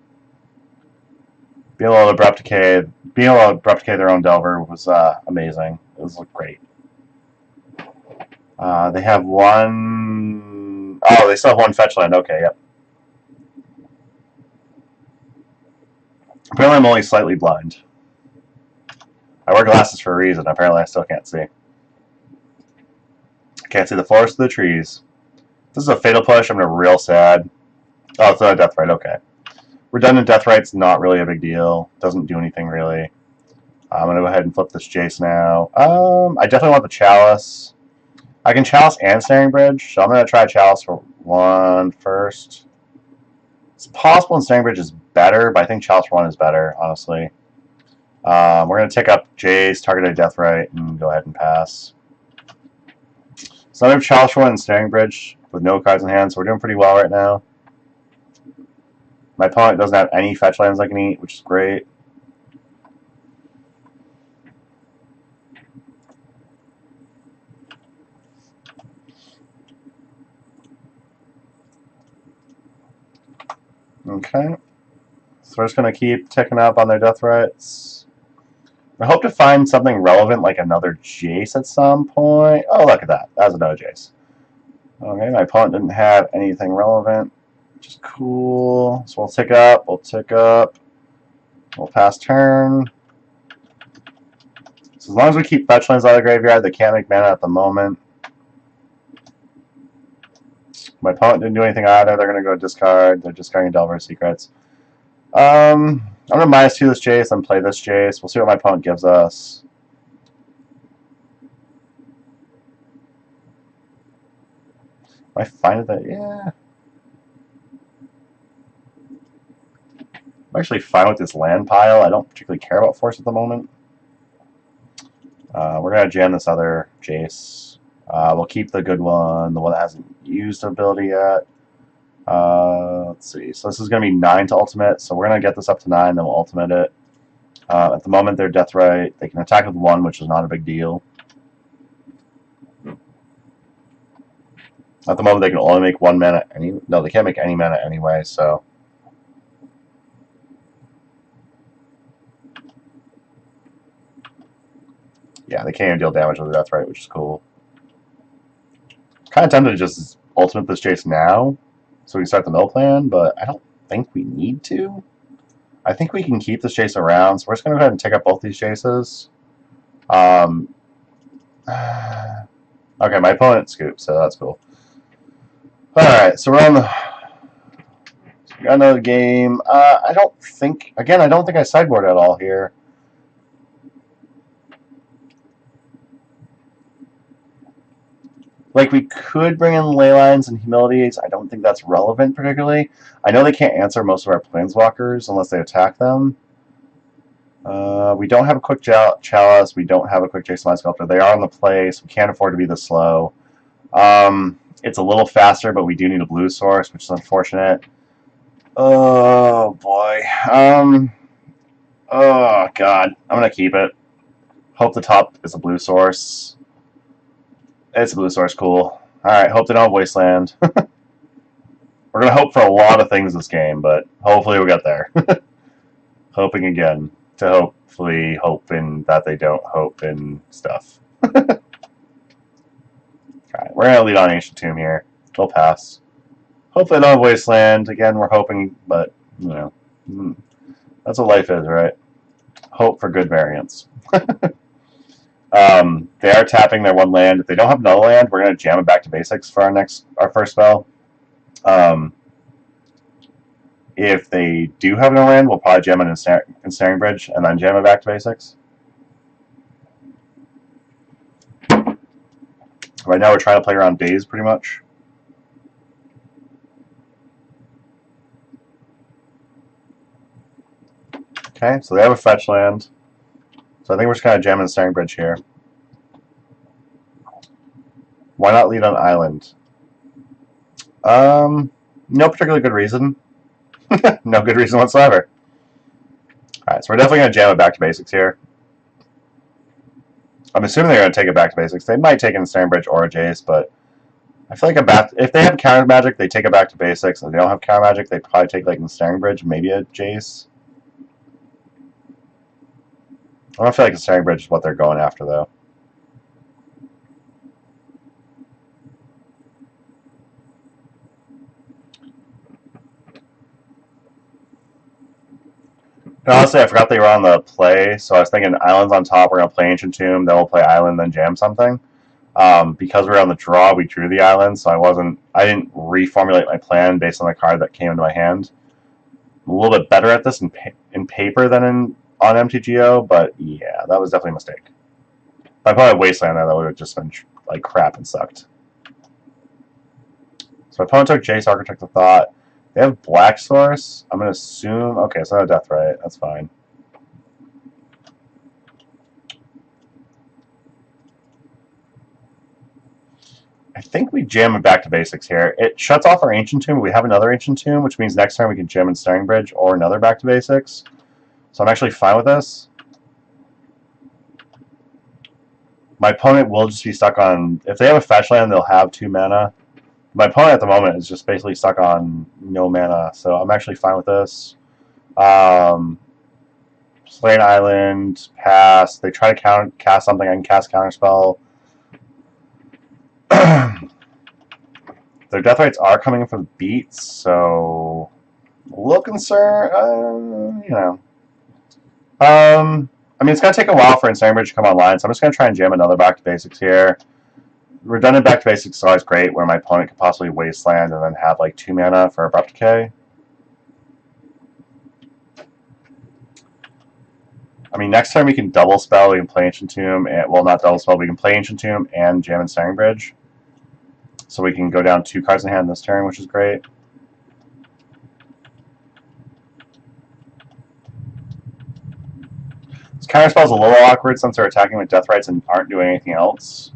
Being able to abrupt decay their own Delver was amazing. It was great. They have one. Oh, they still have one fetch land. Okay, yep. Apparently, I'm only slightly blind. I wear glasses for a reason. Apparently, I still can't see. I can't see the forest of the trees. This is a fatal push. I'm real sad. Oh, it's not a death right. Okay. Redundant death right's not really a big deal. Doesn't do anything really. I'm going to go ahead and flip this Jace now. I definitely want the Chalice. I can Chalice and Snaring Bridge, so I'm going to try Chalice for 1 first. It's possible Ensnaring Bridge is better, but I think Chalice for 1 is better, honestly. We're going to tick up Jace, target a Death Right, and go ahead and pass. So I have Chalice for 1 and Ensnaring Bridge with no cards in hand, so we're doing pretty well right now. My opponent doesn't have any fetch lands I can eat, which is great. Okay. So we're just going to keep ticking up on their death rights. I hope to find something relevant like another Jace at some point. Oh, look at that. That's another Jace. Okay, my opponent didn't have anything relevant, which is cool. So we'll tick up. We'll tick up. We'll pass turn. So as long as we keep fetch lands out of the graveyard, they can't make mana at the moment. My opponent didn't do anything either. They're going to go discard. They're discarding Delver Secrets. I'm going to -2 this Jace and play this Jace. We'll see what my opponent gives us. Am I fine with that? Yeah. I'm actually fine with this land pile. I don't particularly care about force at the moment. We're going to jam this other Jace. We'll keep the good one, the one that hasn't used ability yet. Let's see. So this is going to be 9 to ultimate. So we're going to get this up to 9, then we'll ultimate it. At the moment, they're death right. They can attack with 1, which is not a big deal. At the moment, they can only make 1 mana. No, they can't make any mana anyway, so. Yeah, they can't even deal damage with the death right, which is cool. Kind of tempted to just ultimate this Jace now, so we can start the mill plan, but I don't think we need to. I think we can keep this Jace around, so we're just going to go ahead and take up both these Jaces. Okay, my opponent scoops, so that's cool. Alright, so we're on the... We got another game. I don't think I sideboard at all here. Like, we could bring in Leylines and Humilities. I don't think that's relevant particularly. I know they can't answer most of our Planeswalkers unless they attack them. We don't have a quick Chalice. We don't have a quick Jace Mind Sculptor. They are on the play, so we can't afford to be this slow. It's a little faster, but we do need a blue source, which is unfortunate. Oh, boy. Oh, God. I'm going to keep it. Hope the top is a blue source. It's a blue source, cool. Alright, hope they don't have Wasteland. We're going to hope for a lot of things this game, but hopefully we'll get there. Hoping again. To hopefully hoping that they don't hope in stuff. Alright, we're going to lead on Ancient Tomb here. We'll pass. Hopefully they don't have Wasteland. Again, we're hoping, but, you know. That's what life is, right? Hope for good variance. They are tapping their 1 land. If they don't have another land, we're going to jam it back to basics for our first spell. If they do have no land, we'll probably jam it in Ensnaring Bridge and then jam it back to basics. Right now we're trying to play around days pretty much. Okay, so they have a fetch land. So I think we're just kind of jamming Ensnaring Bridge here. Why not lead on Island? No particularly good reason. No good reason whatsoever. Alright, so we're definitely going to jam it back to basics here. I'm assuming they're going to take it back to basics. They might take it in Ensnaring Bridge or a Jace, but I feel like if they have counter magic, they take it back to basics. If they don't have counter magic, they probably take like Ensnaring Bridge, maybe a Jace. I don't feel like Ensnaring Bridge is what they're going after, though. And honestly, I forgot they were on the play, so I was thinking Island's on top, we're going to play Ancient Tomb, then we'll play Island, then jam something. Because we were on the draw, we drew the Island, so I didn't reformulate my plan based on the card that came into my hand. I'm a little bit better at this in paper than on MTGO, but yeah, that was definitely a mistake. If I put a Wasteland there, that would have just been like crap and sucked. So my opponent took Jace, Architect of Thought. They have Black Source. I'm going to assume... Okay, it's not a Death Right. That's fine. I think we jam it back to basics here. It shuts off our Ancient Tomb. We have another Ancient Tomb, which means next time we can jam Ensnaring Bridge or another back to basics. So I'm actually fine with this. My opponent will just be stuck on... If they have a fetch land, they'll have 2 mana. My opponent at the moment is just basically stuck on no mana, so I'm actually fine with this. Slain Island, pass. They try to cast something, I can cast Counterspell. Their Death Rights are coming in from beats, so a little concerned, you know. I mean, it's going to take a while for Ensnaring Bridge to come online, so I'm just going to try and jam another back to basics here. Redundant back to basics is always great, where my opponent could possibly Wasteland and then have like 2 mana for Abrupt Decay. I mean, next time we can double spell, we can play Ancient Tomb, and well, not double spell, we can play Ancient Tomb and jam Ensnaring Bridge. So we can go down 2 cards in hand this turn, which is great. This Counterspell is a little awkward since they're attacking with Death Rights and aren't doing anything else.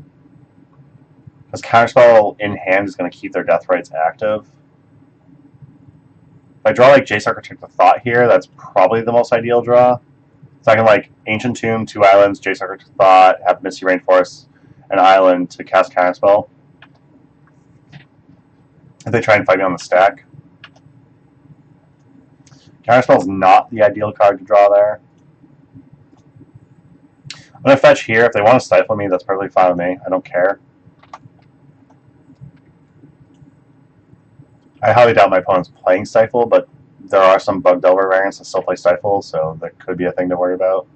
Because Counterspell in hand is going to keep their Death Rights active. If I draw like Jace Architect of Thought here, that's probably the most ideal draw. So I can like Ancient Tomb, 2 islands, Jace Architect of Thought, have Misty Rainforest, an island to cast Counterspell. If they try and fight me on the stack. Counterspell is not the ideal card to draw there. I'm going to fetch here. If they want to stifle me, that's perfectly fine with me. I don't care. I highly doubt my opponent's playing Stifle, but there are some Bug Delver variants that still play Stifle, so that could be a thing to worry about.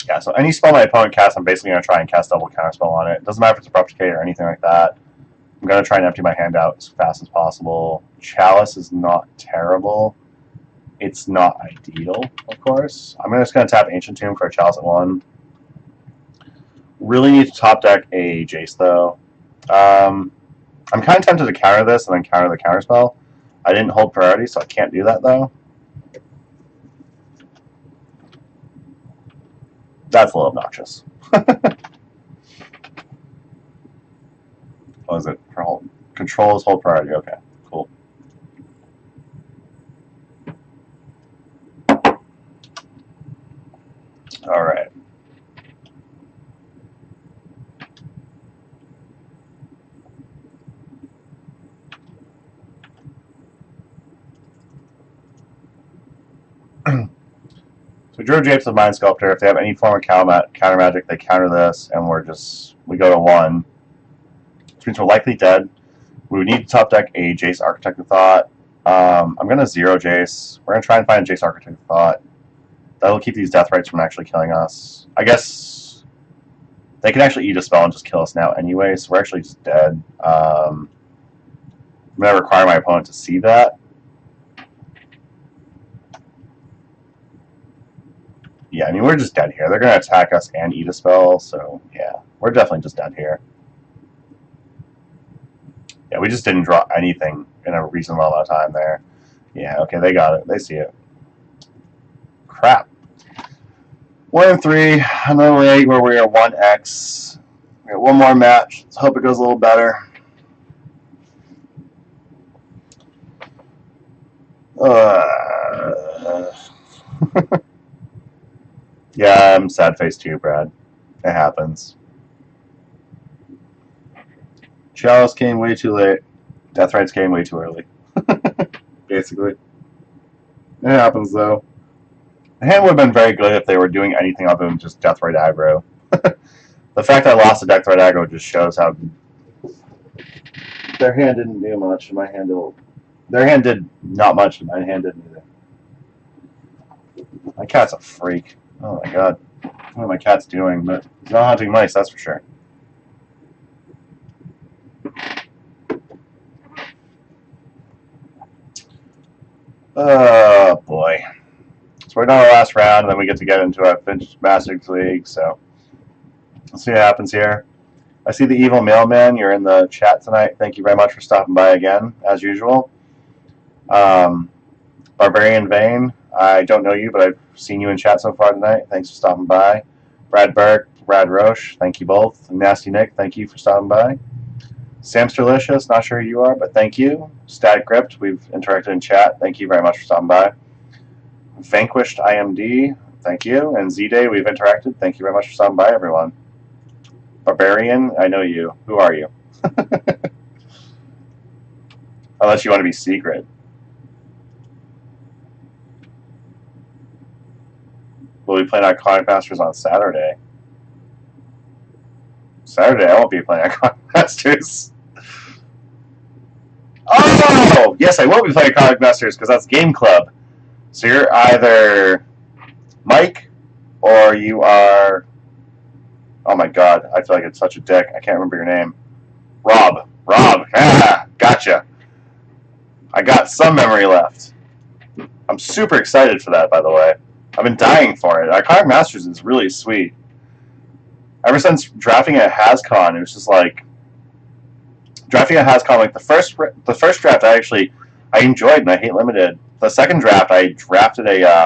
Yeah, so any spell my opponent casts, I'm basically going to try and cast double Counterspell on it. It doesn't matter if it's Abrupt Decay or anything like that. I'm going to try and empty my hand out as fast as possible. Chalice is not terrible. It's not ideal, of course. I'm just going to tap Ancient Tomb for a Chalice at 1. Really need to top deck a Jace, though. I'm kind of tempted to counter this and then counter the Counterspell. I didn't hold priority, so I can't do that, though. That's a little obnoxious. What is it? Control is hold priority. Okay, cool. All right. So we drew Japes of Mind Sculptor. If they have any form of counter magic, they counter this, and we go to 1. Which means we're likely dead. We would need to top deck a Jace Architect of Thought. I'm going to 0 Jace. We're going to try and find a Jace Architect of Thought. That'll keep these Death Rights from actually killing us. I guess they can actually eat a spell and just kill us now anyway, so we're actually just dead. I'm going to require my opponent to see that. Yeah, I mean, we're just dead here. They're going to attack us and eat a spell, so yeah, we're definitely just dead here. Yeah, we just didn't draw anything in a reasonable amount of time there. Yeah, okay, they got it. They see it. Crap. 1 and 3, another leg where we are 1x. We got one more match. Let's hope it goes a little better. Yeah, I'm sad face too, Brad. It happens. Chalice came way too late. Death Rights came way too early. Basically. It happens, though. The hand would have been very good if they were doing anything other than just Death Right aggro. The fact I lost to Death Right aggro just shows how their hand didn't do much, and my hand did. Their hand did not much, and my hand didn't either. My cat's a freak. Oh my god. I don't know what my cat's doing, but he's not hunting mice, that's for sure. Oh boy. So we're done our last round, and then we get into our Finch Masters League, so let's see what happens here. I see the Evil Mailman. You're in the chat tonight. Thank you very much for stopping by again, as usual. Barbarian Vane, I don't know you, but I've seen you in chat so far tonight. Thanks for stopping by. Brad Burke, Brad Roche, thank you both. Nasty Nick, thank you for stopping by. Samsterlicious, not sure who you are, but thank you. Static Crypt, we've interacted in chat. Thank you very much for stopping by. Vanquished IMD, thank you. And Z-Day, we've interacted. Thank you very much for stopping by, everyone. Barbarian, I know you. Who are you? Unless you want to be secret. We'll be playing Iconic Masters on Saturday. Saturday, I won't be playing Iconic Masters. Oh! Yes, I will be playing Iconic Masters because that's Game Club. So you're either Mike or you are... Oh my god, I feel like it's such a dick. I can't remember your name. Rob. Rob. Ah, gotcha. I got some memory left. I'm super excited for that, by the way. I've been dying for it. Iconic Masters is really sweet. Ever since drafting at HasCon, it was just like... Drafting at HasCon, like the first draft I enjoyed and I hate limited. The second draft I drafted a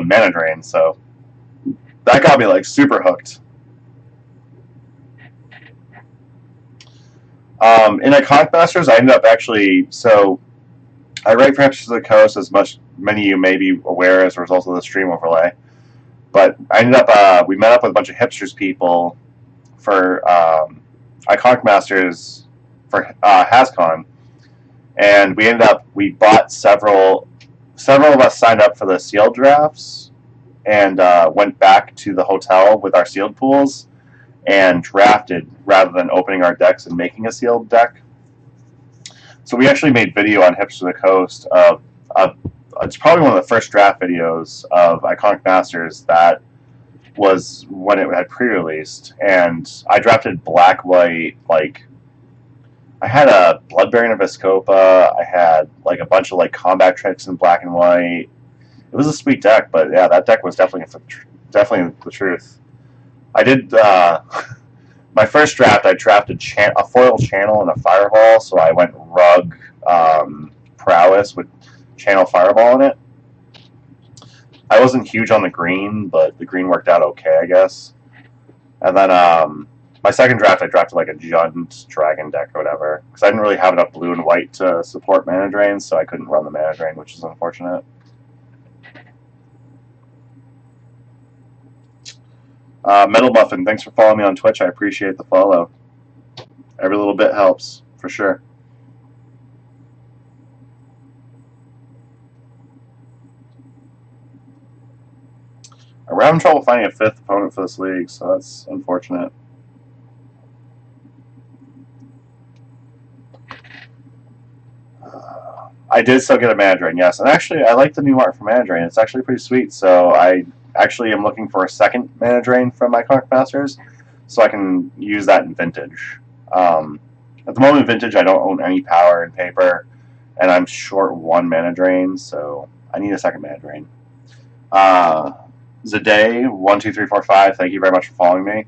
mana drain, so that got me like super hooked. In Iconic Masters, I ended up I write for Hipsters of the Coast, as many of you may be aware as a result of the stream overlay. But I ended up we met up with a bunch of hipsters people for Iconic Masters for HasCon, and we bought several of us signed up for the sealed drafts and went back to the hotel with our sealed pools and drafted rather than opening our decks and making a sealed deck. So we actually made video on Hipsters of the Coast of it's probably one of the first draft videos of Iconic Masters that was when it had pre-released, and I drafted black, white, like I had a Bloodbearing of Vescopa, I had like a bunch of like combat tricks in black and white. It was a sweet deck, but yeah, that deck was definitely the truth. I did my first draft. I drafted a foil channel and a fireball, so I went Rug Prowess with channel fireball in it. I wasn't huge on the green, but the green worked out okay, I guess. And then my second draft, I drafted like a Jund Dragon deck or whatever, because I didn't really have enough blue and white to support mana drains, so I couldn't run the mana drain, which is unfortunate. Metal Muffin, thanks for following me on Twitch. I appreciate the follow. Every little bit helps, for sure. We're having trouble finding a fifth opponent for this league, so that's unfortunate. I did still get a mana drain, yes. And actually, I like the new art for mana drain. It's actually pretty sweet, so I actually am looking for a second mana drain from my Iconic Masters, so I can use that in Vintage. At the moment in Vintage, I don't own any power in paper, and I'm short one mana drain, so I need a second mana drain. Zaday12345, thank you very much for following me.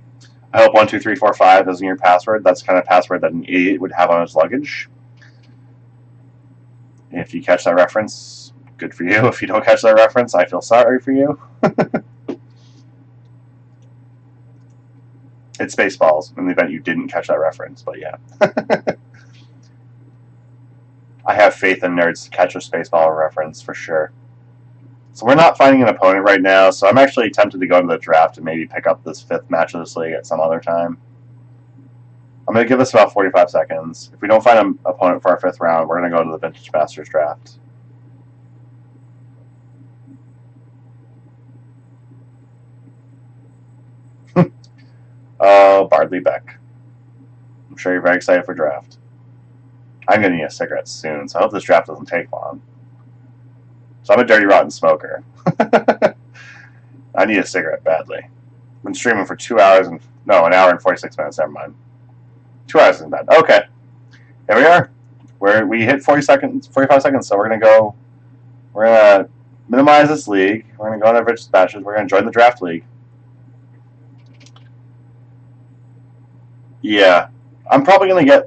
I hope 12345 isn't your password. That's the kind of password that an idiot would have on his luggage. If you catch that reference, good for you. If you don't catch that reference, I feel sorry for you. It's Spaceballs, in the event you didn't catch that reference, but yeah. I have faith in nerds to catch a Spaceball reference for sure. So we're not finding an opponent right now, so I'm actually tempted to go to the draft and maybe pick up this 5th match of this league at some other time. I'm going to give this about 45 seconds. If we don't find an opponent for our 5th round, we're going to go to the Vintage Masters draft. Oh, Bardley Beck. I'm sure you're very excited for draft. I'm going to need a cigarette soon, so I hope this draft doesn't take long. So I'm a dirty, rotten smoker. I need a cigarette badly. I've been streaming for 2 hours and... No, an hour and 46 minutes, never mind. 2 hours isn't bad. Okay. Here we are. We hit 45 seconds, so we're going to go... We're going to minimize this league. We're going to go into Vintage Masters. We're going to join the draft league. Yeah. I'm probably going to get...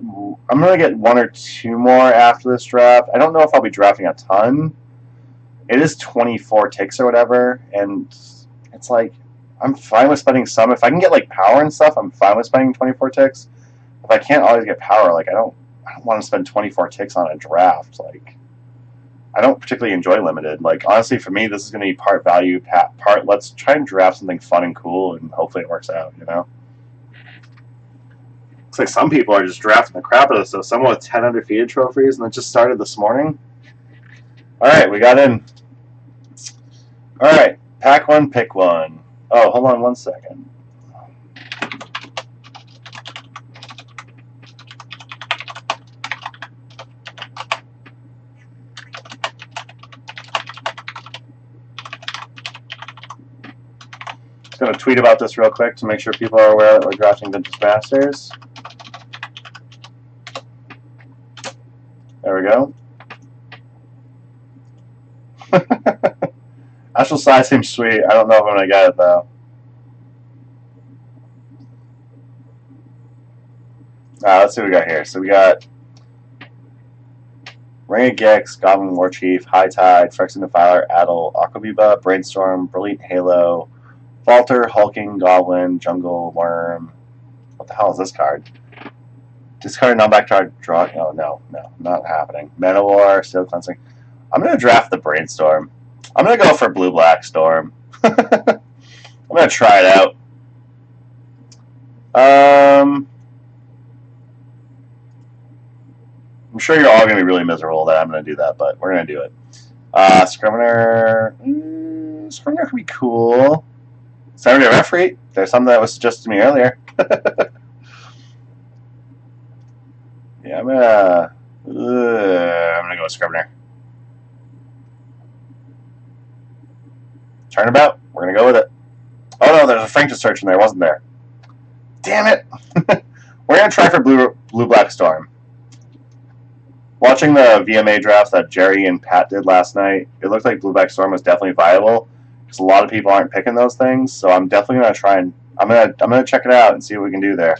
I'm going to get 1 or 2 more after this draft. I don't know if I'll be drafting a ton. It is 24 ticks or whatever, and it's like, I'm fine with spending some. If I can get like power and stuff, I'm fine with spending 24 ticks. If I can't always get power, like I don't want to spend 24 ticks on a draft. Like, I don't particularly enjoy limited. Like, honestly, for me, this is going to be part value, part let's try and draft something fun and cool, and hopefully it works out, you know? Looks like some people are just drafting the crap out of this. So someone with 10 undefeated trophies, and it just started this morning. All right, we got in. All right, pack 1, pick 1. Oh, hold on 1 second. Just going to tweet about this real quick to make sure people are aware that we're drafting Vintage Masters. There we go. Actual size seems sweet. I don't know if I'm going to get it, though. Let's see what we got here. So we got Ring of Gix, Goblin War Chief, High Tide, Phyrexian Defiler, Adel, Aquaviva, Brainstorm, Brilliant Halo, Falter, Hulking, Goblin, Jungle Worm. What the hell is this card? Discard a non-back card, draw. Oh, no, not happening. Mana War, Steel Cleansing. I'm going to draft the Brainstorm. I'm going to go for Blue-Black Storm. I'm going to try it out. I'm sure you're all going to be really miserable that I'm going to do that, but we're going to do it. Scrivener. Scrivener could be cool. Saturday Referee. There's something that was suggested to me earlier. Yeah, I'm going to go with Scrivener. Turnabout. We're going to go with it. Oh, no, there's a Frank search in there, wasn't there? Damn it. We're going to try for Blue-Black Storm. Watching the VMA drafts that Jerry and Pat did last night, it looked like Blue-Black Storm was definitely viable because a lot of people aren't picking those things. So I'm definitely going to try and I'm gonna check it out and see what we can do there.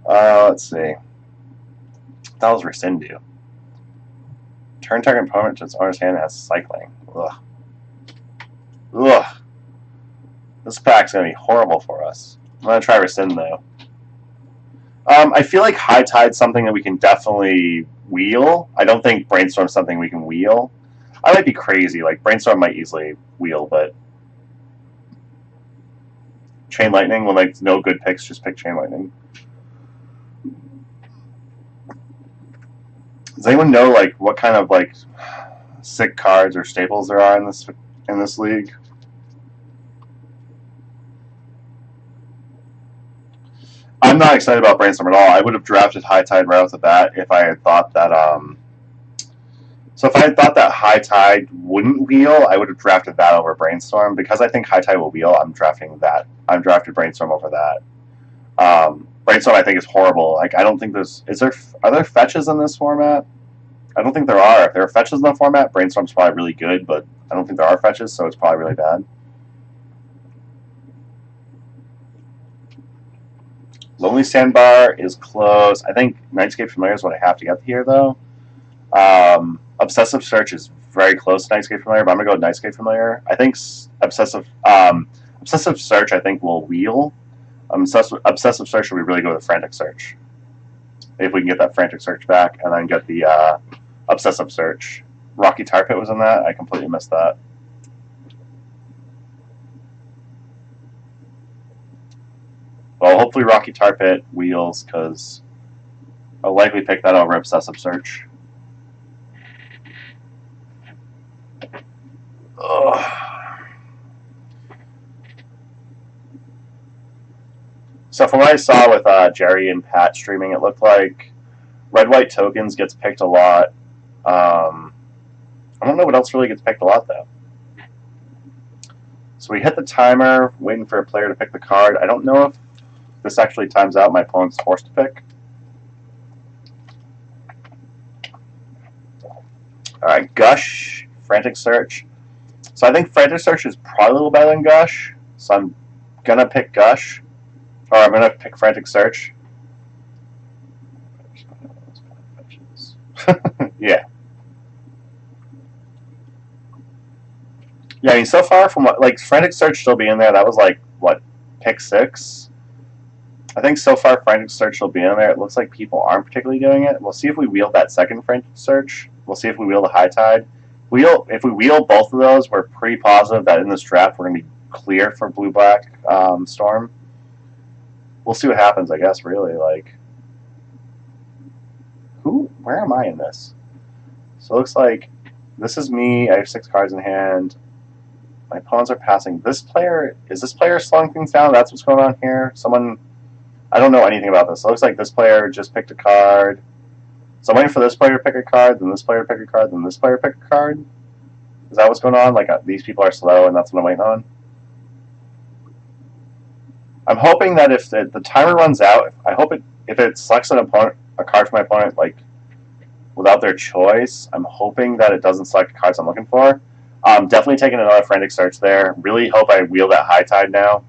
Let's see. What the hell does Rescind do? Turn target opponent to its owner's hand has cycling. Ugh. Ugh. This pack's gonna be horrible for us. I'm gonna try Rescind though. I feel like High Tide's something that we can definitely wheel. I don't think Brainstorm's something we can wheel. I might be crazy. Like, Brainstorm might easily wheel, but Chain Lightning, when like no good picks, just pick Chain Lightning. Does anyone know like what kind of like sick cards or staples there are in this league? I'm not excited about Brainstorm at all. I would have drafted High Tide right off the bat if I had thought that. So if I had thought that High Tide wouldn't wheel, I would have drafted that over Brainstorm. Because I think High Tide will wheel, I'm drafting that. I'm drafted Brainstorm over that. Brainstorm I think is horrible. Like I don't think are there fetches in this format? I don't think there are. If there are fetches in the format, Brainstorm's probably really good, but I don't think there are fetches, so it's probably really bad. Lonely Sandbar is close. I think Nightscape Familiar is what I have to get here, though. Obsessive Search is very close to Nightscape Familiar, but I'm going to go with Nightscape Familiar. I think Obsessive Search, I think, will wheel. Obsessive Search will be really good with Frantic Search. if we can get that frantic search back, and then get the obsessive search. Rocky Tar Pit was in that. I completely missed that. Well, hopefully Rocky Tar Pit wheels, because I'll likely pick that over obsessive search. Ugh. So from what I saw with Jerry and Pat streaming, it looked like red white tokens gets picked a lot. I don't know what else really gets picked a lot though. So we hit the timer, waiting for a player to pick the card. I don't know if this actually times out. My opponent's forced to pick. All right, Gush, Frantic Search. So I think Frantic Search is probably a little better than Gush. So I'm gonna pick Gush. Or I'm going to pick Frantic Search. Yeah. Yeah, I mean, so far from what, like, Frantic Search still being there, that was like, what, pick 6? I think so far Frantic Search will be in there. It looks like people aren't particularly doing it. We'll see if we wield that second Frantic Search. We'll see if we wield the High Tide. If we wield both of those, we're pretty positive that in this draft we're going to be clear for Blue-Black Storm. We'll see what happens, I guess, really. Like, where am I in this? So it looks like this is me. I have 6 cards in hand. My opponents are passing. Is this player slowing things down? That's what's going on here. I don't know anything about this. It looks like this player just picked a card. So I'm waiting for this player to pick a card, then this player to pick a card, then this player to pick a card. Is that what's going on? Like, these people are slow, and that's what I'm waiting on? I'm hoping that if the timer runs out, if it selects a card for my opponent, like, without their choice, I'm hoping that it doesn't select the cards I'm looking for. Definitely taking another Frantic Search there. Really hope I wield that High Tide now.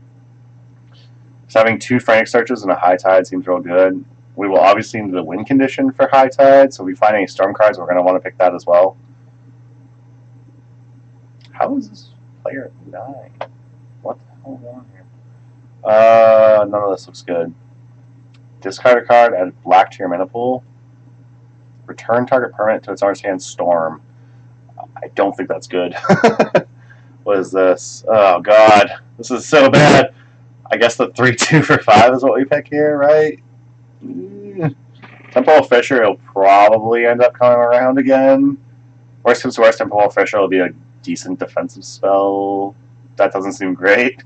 So having 2 Frantic Searches and a High Tide seems real good. We will obviously need the win condition for High Tide, so if we find any Storm cards, we're going to want to pick that as well. How is this player at 9? What the hell is going on here? None of this looks good. Discard a card, add black to your mana pool. Return target permanent to its owner's hand, Storm. I don't think that's good. What is this? Oh, God. This is so bad. I guess the 3-2 for 5 is what we pick here, right? Temple of Fisher will probably end up coming around again. Worst comes to worst, Temple of Fisher will be a decent defensive spell. That doesn't seem great.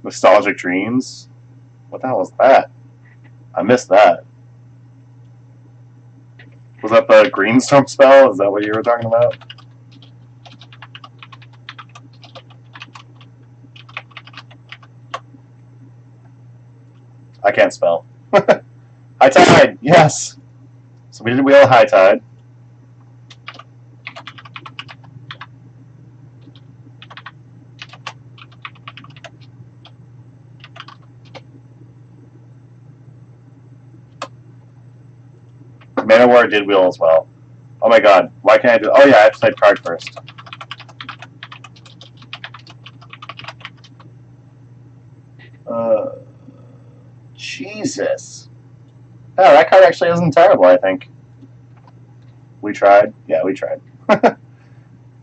Nostalgic Dreams? What the hell was that? I missed that. Was that the Greenstorm spell? Is that what you were talking about? I can't spell. High Tide! Yes! So we did wheel High Tide. Mana War did wheel as well. Oh my god, why can't I do... Oh yeah, I have to type card first. Jesus. Oh, that card actually isn't terrible, I think. We tried? Yeah, we tried. There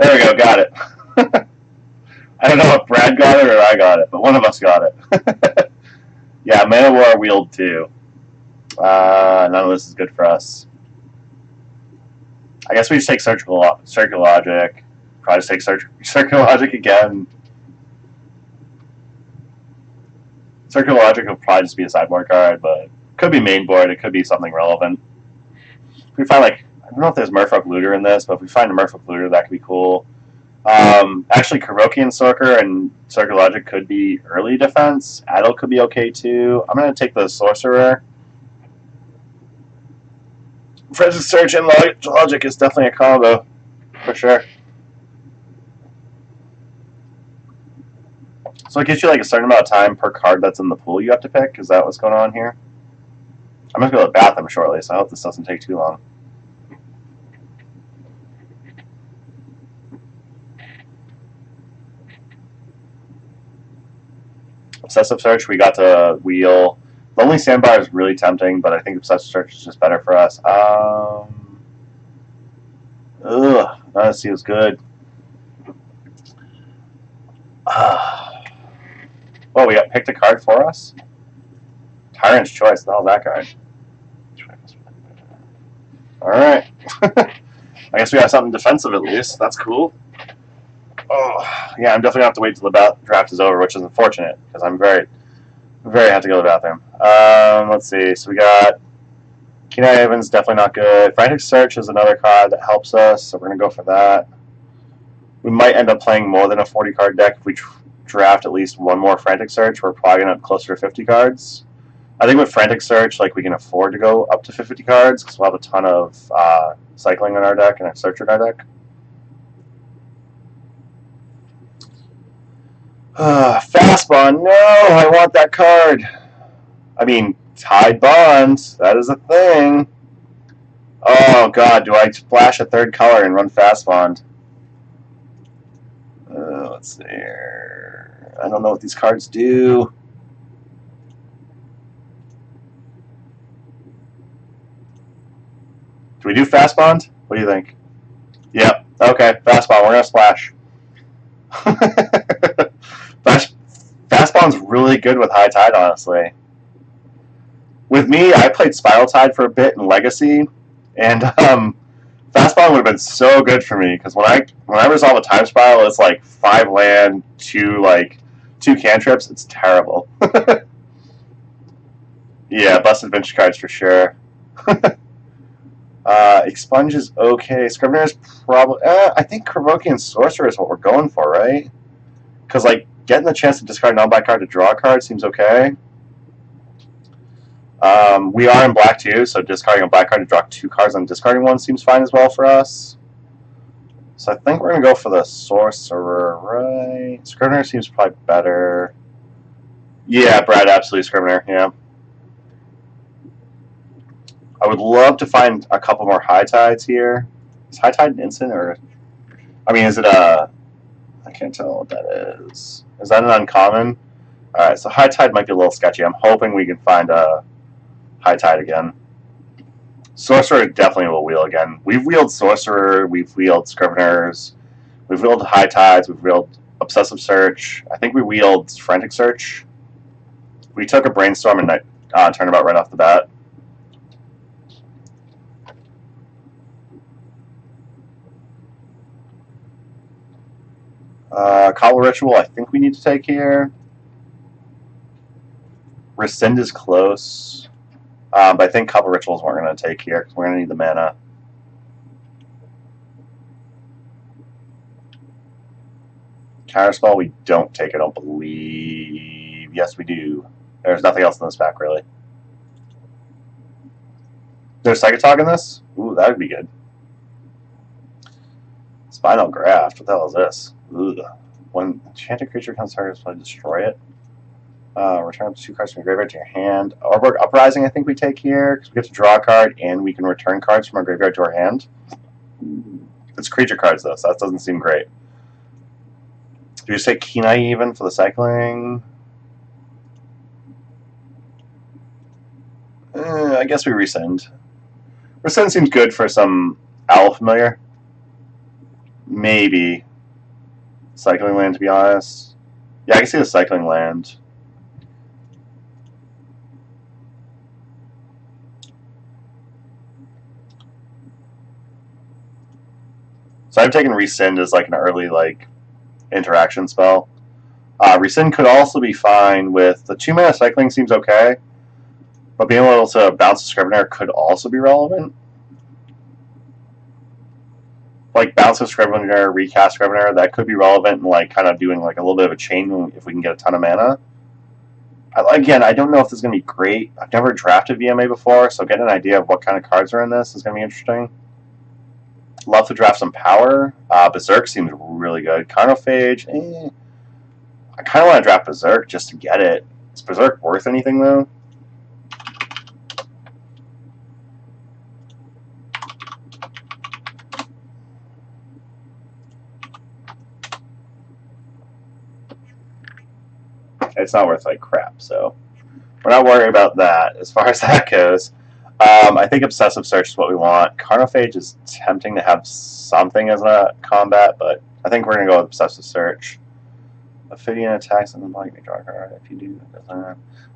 we go, got it. I don't know if Brad got it or I got it, but one of us got it. Yeah, Mana War wheeled too. None of this is good for us. I guess we just take Circular Logic. Probably just take Circular Logic again. Circular Logic will probably just be a sideboard card, but it could be main board. It could be something relevant. If we find, like, I don't know if there's Merfolk Looter in this, but if we find a Merfolk Looter, that could be cool. Actually, Kurokian Sorcerer and Circular Logic could be early defense. Adel could be okay too. I'm going to take the Sorcerer. Frantic Search and Logic is definitely a combo, for sure. So it gives you like a certain amount of time per card that's in the pool you have to pick. Is that what's going on here? I'm going to go to Batham shortly, so I hope this doesn't take too long. Obsessive Search, we got to wheel Lonely Sandbar is really tempting, but I think Obsessive Search is just better for us. That seems good. Well, we got picked a card for us. Tyrant's Choice. The hell that card? All right. I guess we got something defensive at least. That's cool. Oh, yeah, I'm definitely gonna have to wait till the draft is over, which is unfortunate because I'm very have to go to the bathroom. Let's see. So we got Kenai Evans, definitely not good. Frantic Search is another card that helps us, so we're gonna go for that. We might end up playing more than a 40 card deck if we draft at least one more Frantic Search. We're probably gonna have closer to 50 cards. I think with Frantic Search, like we can afford to go up to 50 cards because we'll have a ton of cycling in our deck and a search in our deck. Fastbond, no, I want that card. I mean, Tide Bonds, that is a thing. Oh god, do I splash a third color and run Fastbond? Let's see here. I don't know what these cards do. Do we do Fastbond? What do you think? Yep. Okay, Fastbond. We're gonna splash. Fastbond's really good with High Tide, honestly. With me, I played Spiral Tide for a bit in Legacy, and Fastbond would have been so good for me because when I resolve a Time Spiral, it's like 5 land, 2 cantrips. It's terrible. Yeah, busted vintage cards for sure. Expunge is okay. Scrivener is probably. I think Provoking Sorcerer is what we're going for, right? Because getting the chance to discard a non-black card to draw a card seems okay. We are in black too, so discarding a black card to draw 2 cards and discarding 1 seems fine as well for us. So I think we're gonna go for the Sorcerer, right? Scrivener seems probably better. Yeah, Brad, absolutely Scrivener. Yeah. I would love to find a couple more High Tides here. Is High Tide an instant or? I mean, is it a? I can't tell what that is. Is that an uncommon? All right, so High Tide might be a little sketchy. I'm hoping we can find a High Tide again. Sorcerer definitely will wheel again. We've wheeled Sorcerer. We've wheeled Scriveners. We've wheeled High Tides. We've wheeled Obsessive Search. I think we wheeled Frantic Search. We took a Brainstorm and Turnabout right off the bat. Cobble Ritual, I think we need to take here. Rescind is close. But I think Cobble Rituals we're going to take here because we're going to need the mana. Counterspell, we don't take, I don't believe. Yes, we do. There's nothing else in this pack, really. There's Psychotog in this? Ooh, that would be good. Spinal Graft, what the hell is this? Ugh. When enchanted creature comes target, play, destroy it. Return up to 2 cards from your graveyard to your hand. Orberg Uprising, I think we take here because we get to draw a card and we can return cards from our graveyard to our hand. It's creature cards though, so that doesn't seem great. Do you say Kenai even for the cycling? I guess we resend. Resend seems good for some Owl Familiar. Maybe. Cycling Land, to be honest. Yeah, I can see the Cycling Land. So I've taken Rescind as an early interaction spell. Rescind could also be fine with the 2-mana cycling seems okay, but being able to bounce a Scrivener could also be relevant. Bounce a Scrivener, recast Scrivener, that could be relevant and kind of doing a little bit of a chain if we can get a ton of mana. Again, I don't know if this is going to be great. I've never drafted VMA before, so getting an idea of what kind of cards are in this is going to be interesting. Love to draft some power. Berserk seems really good. Carnophage, I kind of want to draft Berserk just to get it. Is Berserk worth anything, though? It's not worth crap, so we're we're not worried about that as far as that goes. I think Obsessive Search is what we want. Carnophage is tempting to have something as a combat, but I think we're going to go with Obsessive Search. Ophidian attacks and then blank may draw a card. If you do,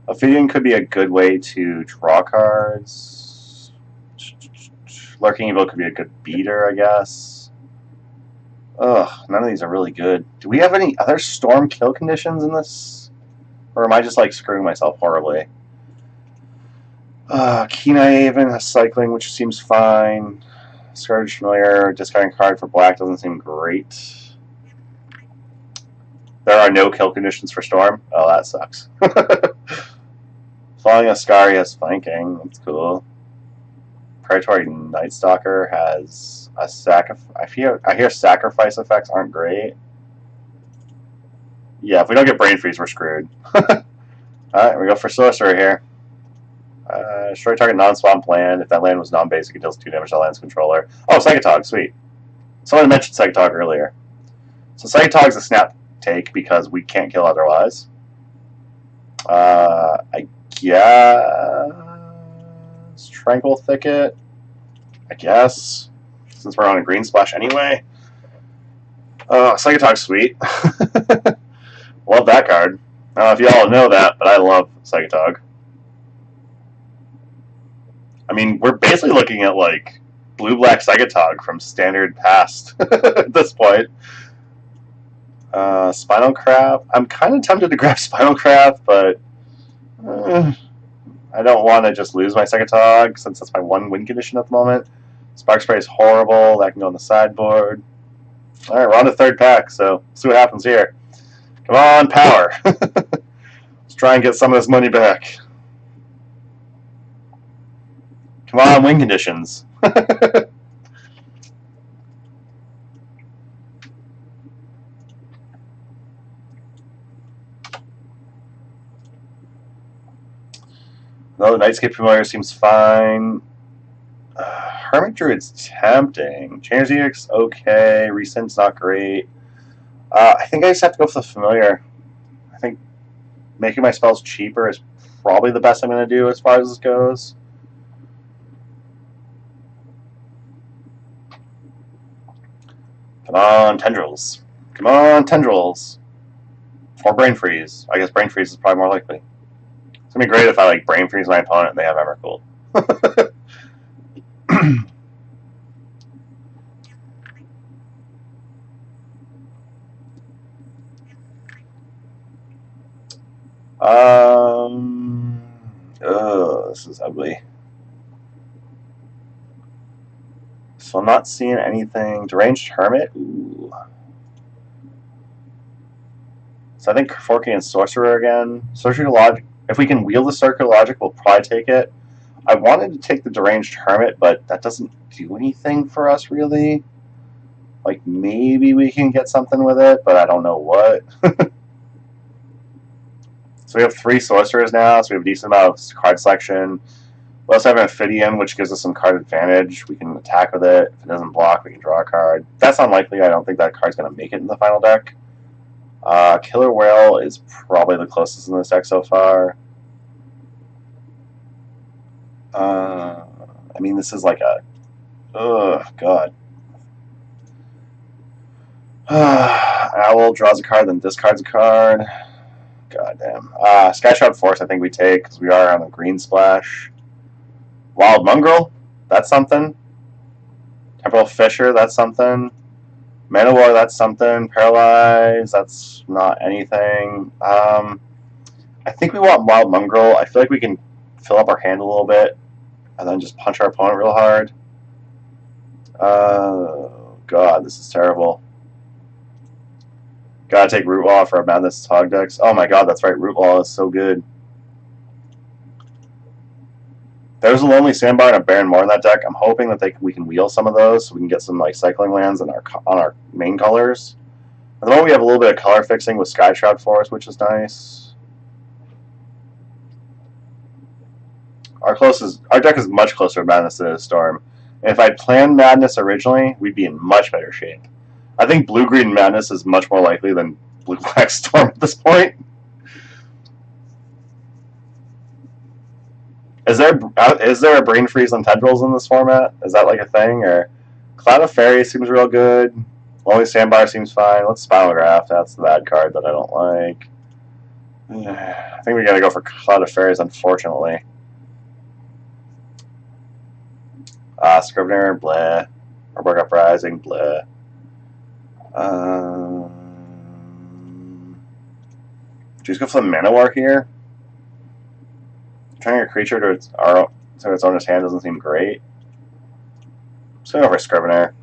Ophidian could be a good way to draw cards. Lurking Evil could be a good beater, I guess. Ugh, none of these are really good. Do we have any other storm kill conditions in this? Or am I just like screwing myself horribly? Kenai Haven has cycling, which seems fine. Scourge Familiar, discarding card for black doesn't seem great. There are no kill conditions for Storm. Oh, that sucks. Falling Ascari has flanking. That's cool. Predatory Night Stalker has a sacrifice. I hear sacrifice effects aren't great. Yeah, if we don't get Brain Freeze, we're screwed. Alright, we go for Sorcerer here. Destroy target non-swamp land. If that land was non-basic, it deals 2 damage to the land's controller. Oh, Psychotog, sweet. Someone mentioned Psychotog earlier. So Psychotog's a snap take because we can't kill otherwise. I guess Tranquil Thicket. I guess since we're on a green splash anyway. Psychotog's sweet. Love that card. I don't know if you all know that, but I love Psychotog. I mean, we're basically looking at like blue-black Psychotog from Standard past at this point. Spinal Craft. I'm kind of tempted to grab Spinal Craft, but I don't want to just lose my Psychotog since that's my one win condition at the moment. Spark Spray is horrible. That can go on the sideboard. Alright, we're on the third pack, so see what happens here. Come on, power. Let's try and get some of this money back. Come on, win conditions. No, the Nightscape Familiar seems fine. Hermit Druid's tempting. Chainer's Edict's okay. Rescind's not great. I think I just have to go for the Familiar. I think making my spells cheaper is probably the best I'm going to do as far as this goes. Come on, Tendrils. Come on, Tendrils. Or Brain Freeze. I guess Brain Freeze is probably more likely. It's going to be great if I like Brain Freeze my opponent and they have Emrakul. This is ugly. So I'm not seeing anything. Deranged Hermit? Ooh. So I think Forky and Sorcerer again. Surgical Logic. If we can wield the Circular Logic, we'll probably take it. I wanted to take the Deranged Hermit, but that doesn't do anything for us, really. Like, maybe we can get something with it, but I don't know what. So we have 3 Sorcerers now, so we have a decent amount of card selection. We also have an Ophidian, which gives us some card advantage. We can attack with it. If it doesn't block, we can draw a card. That's unlikely. I don't think that card's going to make it in the final deck. Killer Whale is probably the closest in this deck so far. I mean, this is like a... Ugh, God. Owl draws a card, then discards a card. God damn. Skyshroud Force I think we take, because we are on a green splash. Wild Mongrel, that's something. Temporal Fissure, that's something. Mana War, that's something. Paralyze, that's not anything. I think we want Wild Mongrel. I feel like we can fill up our hand a little bit and then just punch our opponent real hard. God, this is terrible. Gotta take Root Wall for our Madness Hog decks. Oh my god, that's right, Root Wall is so good. There's a Lonely Sandbar and a Baron Moor in that deck. I'm hoping that we can wheel some of those so we can get some like cycling lands on our main colors. At the moment we have a little bit of color fixing with Skyshroud Force, which is nice. Our deck is much closer to Madness than Storm. And if I'd planned Madness originally, we'd be in much better shape. I think Blue-Green Madness is much more likely than Blue-Black Storm at this point. Is there a brain freeze on tendrils in this format? Is that like a thing? Or Cloud of Fairy seems real good. Lonely Sandbar seems fine. Let's Spinograph. That's the bad card that I don't like. I think we gotta go for Cloud of Fairies, unfortunately. Scrivener, bleh. Urborg Uprising, bleh. Just go for the Mana War here. Turning a creature to its owner's hand doesn't seem great. Just gonna go for Scrivener.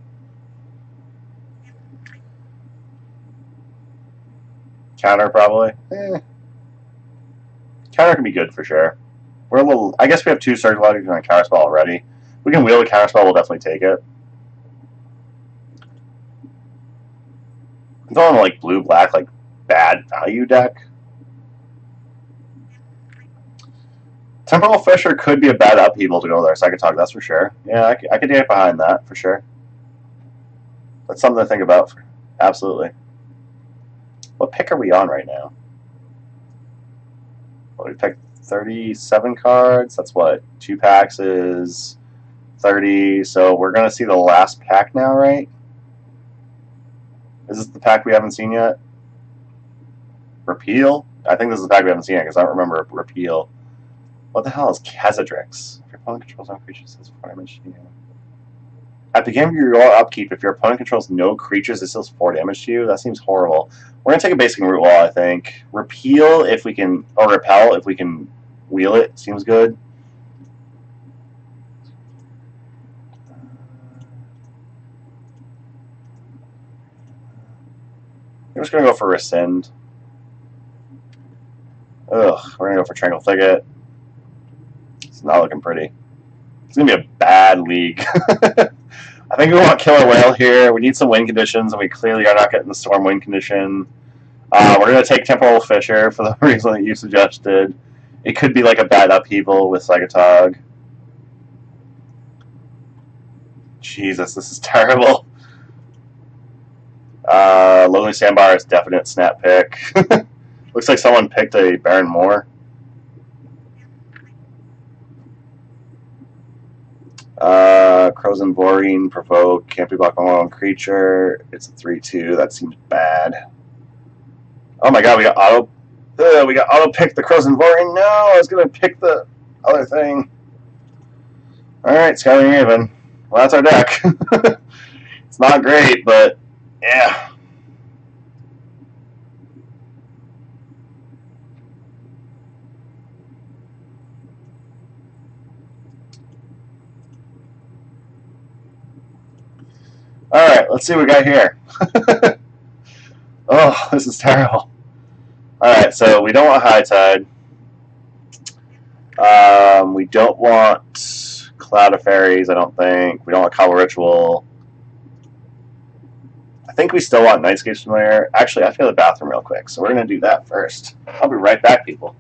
Counter probably. Counter can be good for sure. We're a little. I guess we have 2 Surge Logic and a Counter Spell already. If we can wield a Counter Spell, we'll definitely take it. I'm going like blue-black, like bad value deck. Temporal Fissure could be a bad upheaval to go there. Psychotog, that's for sure. Yeah, I could get behind that for sure. That's something to think about. Absolutely. What pick are we on right now? Well, we picked 37 cards. That's what? 2 packs is 30. So we're going to see the last pack now, right? Is this the pack we haven't seen yet? Repeal? I think this is the pack we haven't seen yet because I don't remember Repeal. What the hell is Khazadrix? If your opponent controls no creatures, it says 4 damage to you. At the beginning of your upkeep, if your opponent controls no creatures, it deals 4 damage to you. That seems horrible. We're going to take a basic Root Wall, I think. Repeal if we can, or Repel if we can wheel it. Seems good. We're just going to go for Rescind. Ugh, we're going to go for Tranquil Thicket. It's not looking pretty. It's going to be a bad league. I think we want Killer Whale here. We need some win conditions, and we clearly are not getting the Storm win condition. We're going to take Temporal Fissure for the reason that you suggested. It could be like a bad upheaval with Psychotog. Jesus, this is terrible. Lonely Sandbar is definite snap pick. Looks like someone picked a Baron Moore. Crows and Vorine, provoke, can't be blocked by one creature. It's a 3/2. That seems bad. Oh my god, we got auto pick the Crows and Vorine. No, I was gonna pick the other thing. Alright, Skyling Raven. Well, that's our deck. It's not great, but yeah. Alright, let's see what we got here. Oh, this is terrible. Alright, so we don't want High Tide. We don't want Cloud of Fairies, I don't think. We don't want Cobble Ritual. I think we still want Nightscape Familiar. Actually, I have to go to the bathroom real quick, so we're going to do that first. I'll be right back, people.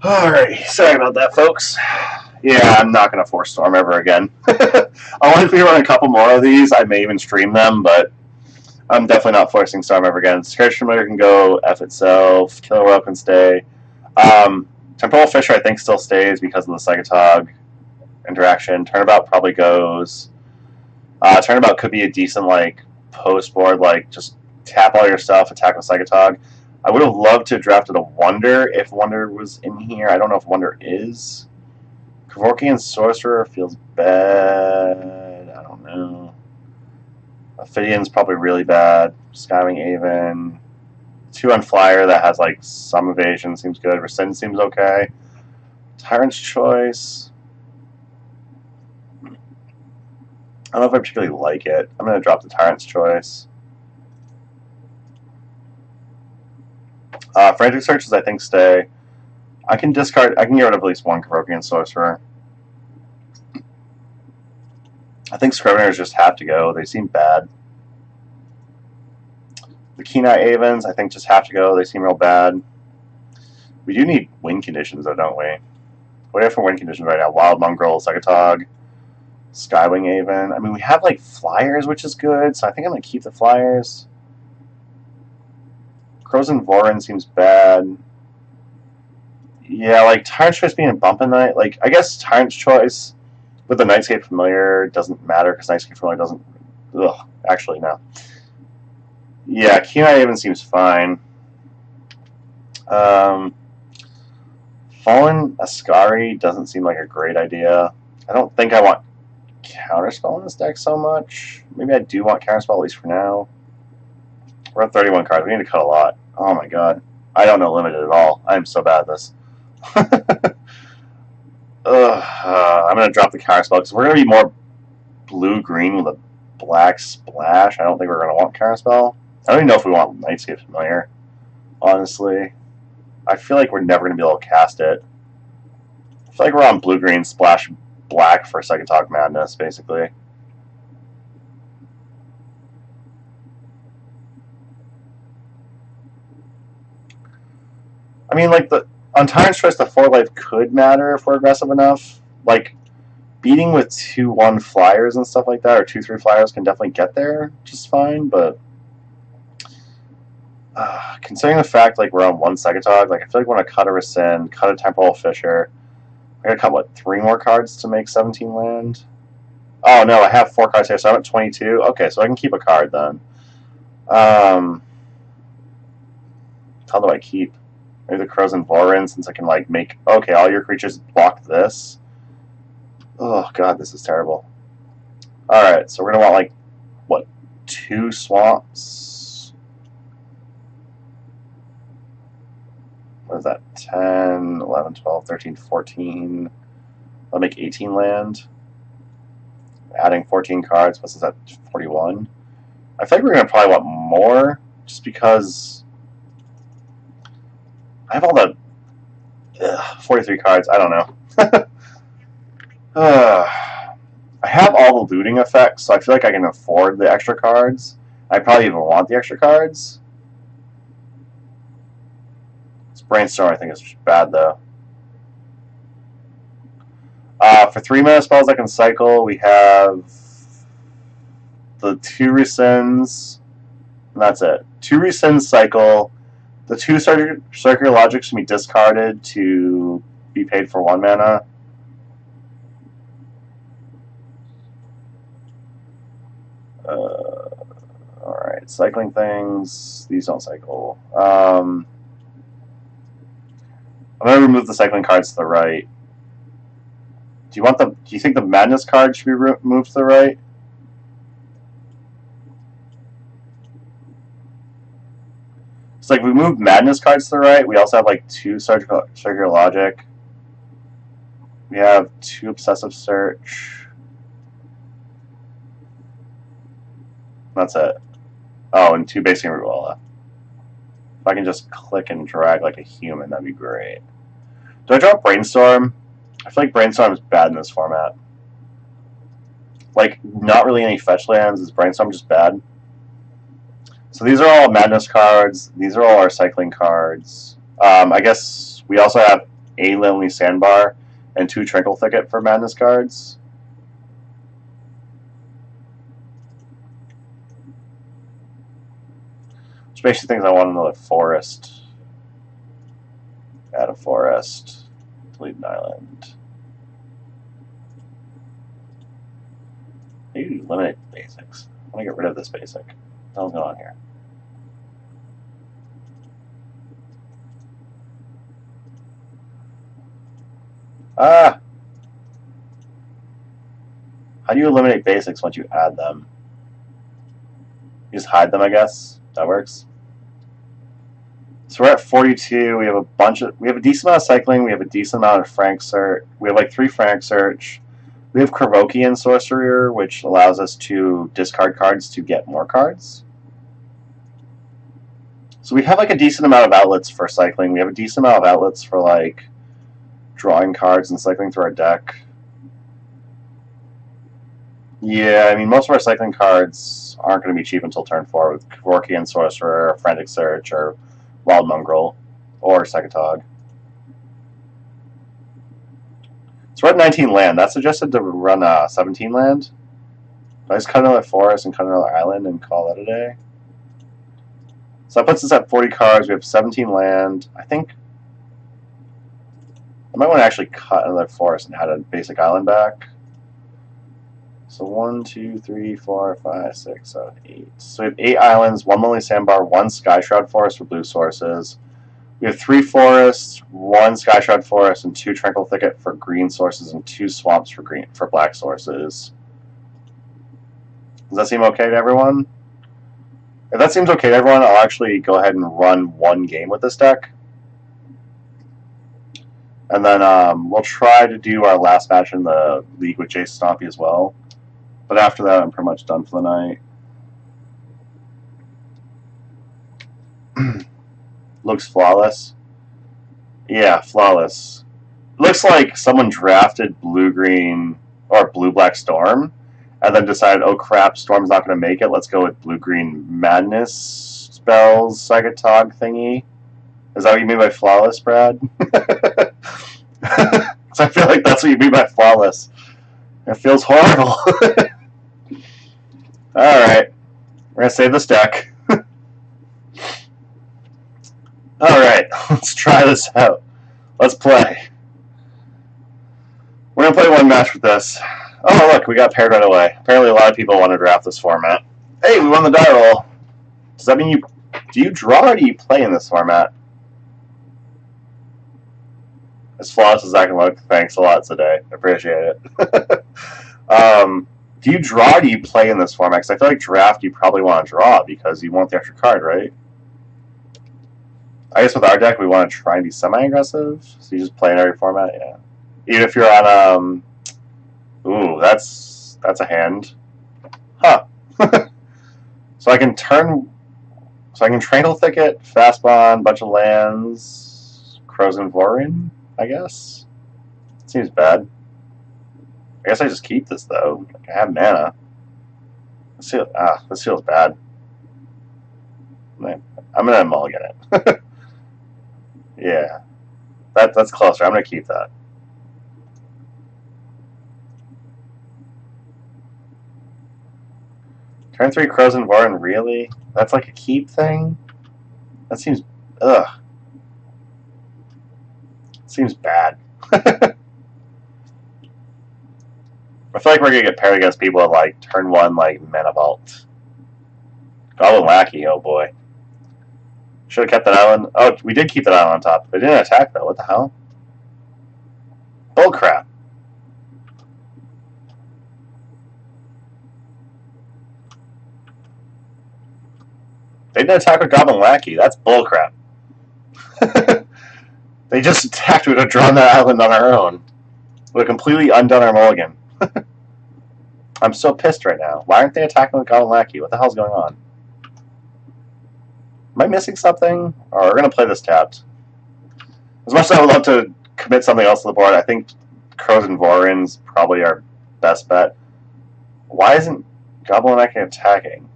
Alrighty, sorry about that, folks. Yeah, I'm not going to force Storm ever again. Only if we run a couple more of these, I may even stream them, but I'm definitely not forcing Storm ever again. Scourge Familiar can go F itself. Killer Whale can stay. Temporal Fissure, I think, still stays because of the Psychotog interaction. Turnabout probably goes. Turnabout could be a decent, like, post board, like, just tap all your stuff, attack with Psychotog. I would have loved to have drafted a Wonder if Wonder was in here. I don't know if Wonder is. Kevorkian Sorcerer feels bad. I don't know. A Ophidian's probably really bad. Skywing Aven. 2 on Flyer that has like some evasion seems good. Rescind seems okay. Tyrant's Choice. I don't know if I particularly like it. I'm going to drop the Tyrant's Choice. Frantic Searches, I think, stay. I can discard. I can get rid of at least one Keropian Sorcerer. I think Scriveners just have to go. They seem bad. The Keen-Eye Avens, I think, just have to go. They seem real bad. We do need win conditions, though, don't we? What do we have for win conditions right now? Wild Mongrel, Psychotog, Skywing Aven. I mean, we have, like, Flyers, which is good, so I think I'm going to keep the Flyers. Crows and Vorin seems bad. Yeah, like, Tyrant's Choice being a bump in night. Like, I guess Tyrant's Choice with the Nightscape Familiar doesn't matter, because Nightscape Familiar doesn't... Ugh, actually, no. Yeah, Keen-Eye Aven seems fine. Fallen Ascari doesn't seem like a great idea. I don't think I want Counterspell in this deck so much. Maybe I do want Counterspell, at least for now. We're at 31 cards. We need to cut a lot. Oh my god. I don't know Limited at all. I am so bad at this. I'm going to drop the Counterspell, because we're going to be more blue-green with a black splash. I don't think we're going to want Counterspell. I don't even know if we want Nightscape Familiar, honestly. I feel like we're never going to be able to cast it. I feel like we're on blue-green splash black for Psychotog Madness, basically. I mean, like, on Tyrant's Choice, the 4-life could matter if we're aggressive enough. Like, beating with 2-1 Flyers and stuff like that, or 2-3 Flyers can definitely get there just fine, but... considering the fact, like, we're on 1 Psychotog, like, I feel like we want to cut a Rescind, cut a Temporal Fissure. I gotta cut, what, 3 more cards to make 17 land? Oh, no, I have 4 cards here, so I'm at 22. Okay, so I can keep a card, then. How do I keep? Maybe the Crows and Vorin, since I can, like, make... Okay, all your creatures block this. Oh, God, this is terrible. Alright, so we're gonna want, like, what, 2 Swamps? What is that? 10, 11, 12, 13, 14. That'll make 18 land. Adding 14 cards. What's that? 41? I feel like we're going to probably want more, just because I have all the 43 cards. I don't know. I have all the looting effects, so I feel like I can afford the extra cards. I probably even want the extra cards. Brainstorm, I think, is bad, though. For 3-mana spells I can cycle, we have the 2 Rescinds, and that's it. 2 Rescinds cycle. The 2 Circular Logics can be discarded to be paid for 1 mana. Alright, cycling things. These don't cycle. I'm going to remove the cycling cards to the right. Do you think the Madness card should be moved to the right? It's like we move Madness cards to the right. We also have like 2 Circular Logic. We have 2 Obsessive Search. That's it. Oh, and 2 Basic Ruella. If I can just click and drag like a human, that'd be great. Do I drop Brainstorm? I feel like Brainstorm is bad in this format. Like, not really any fetch lands. Is Brainstorm just bad? So these are all Madness cards. These are all our cycling cards. I guess we also have a Lonely Sandbar and 2 Tranquil Thicket for Madness cards. Which makes you think I want another forest. Add a forest. Delete an island. Maybe eliminate basics. I want to get rid of this basic. What the hell's going on here? Ah! How do you eliminate basics once you add them? Just hide them, I guess. That works. So we're at 42. We have a decent amount of cycling. We have a decent amount of Frank Search. We have like 3 Frank Search. We have Krovokian Sorcerer, which allows us to discard cards to get more cards. So we have like a decent amount of outlets for cycling. We have a decent amount of outlets for like drawing cards and cycling through our deck. Yeah, I mean, most of our cycling cards aren't going to be cheap until turn 4 with Krovokian Sorcerer, Frantic Search, or Wild Mongrel, or Sekatog. So we're at 19 land. That suggested to run 17 land. I just cut another forest and cut another island and call that a day. So that puts us at 40 cards. We have 17 land. I think I might want to actually cut another forest and add a basic island back. So 1, 2, 3, 4, 5, 6, 7, 8. So we have 8 islands, 1 Lonely Sandbar, 1 Sky Shroud Forest for blue sources. We have 3 forests, 1 Sky Shroud Forest, and 2 Tranquil Thicket for green sources, and 2 swamps for black sources. Does that seem okay to everyone? If that seems okay to everyone, I'll actually go ahead and run 1 game with this deck. And then we'll try to do our last match in the league with Jace Stompy as well. But after that, I'm pretty much done for the night. Looks flawless. Yeah, flawless. Looks like someone drafted blue-green or blue-black Storm and then decided, oh crap, Storm's not going to make it. Let's go with blue-green Madness spells, Sekatog thingy. Is that what you mean by flawless, Brad? So I feel like that's what you mean by flawless. It feels horrible. Alright. We're going to save this deck. Alright, let's try this out. Let's play. We're going to play 1 match with this. Oh, look, we got paired right away. Apparently a lot of people want to draft this format. Hey, we won the die roll. Does that mean do you draw or do you play in this format? As flawless as I can look, thanks a lot today. I appreciate it. Do you draw or do you play in this format? Because I feel like draft you probably want to draw because you want the extra card, right? I guess with our deck we want to try and be semi-aggressive. So you just play in every format, yeah. Even if you're on ooh, that's a hand. Huh. So I can Tranquil Thicket, Fastbond, bunch of lands, Crows and Vorin, I guess. Seems bad. I guess I just keep this though. I have mana. This feels bad. I'm gonna mulligan it. Yeah. That's closer. I'm gonna keep that. Turn 3 Crows and Vorin, really? That's like a keep thing? That seems ugh. Seems bad. I feel like we're gonna get paired against people at like turn 1 like Mana Vault. Goblin Lackey, oh boy. Should have kept that island. Oh, we did keep that island on top. They didn't attack though, what the hell? Bullcrap. They didn't attack with Goblin Lackey, that's bullcrap. They just attacked, we would have drawn that island on our own. We would have completely undone our mulligan. I'm so pissed right now. Why aren't they attacking with Goblin Lackey? What the hell's going on? Am I missing something? Or we're going to play this tapped. As much as I would love to commit something else to the board, I think Crows and Vorin's probably our best bet. Why isn't Goblin Lackey attacking?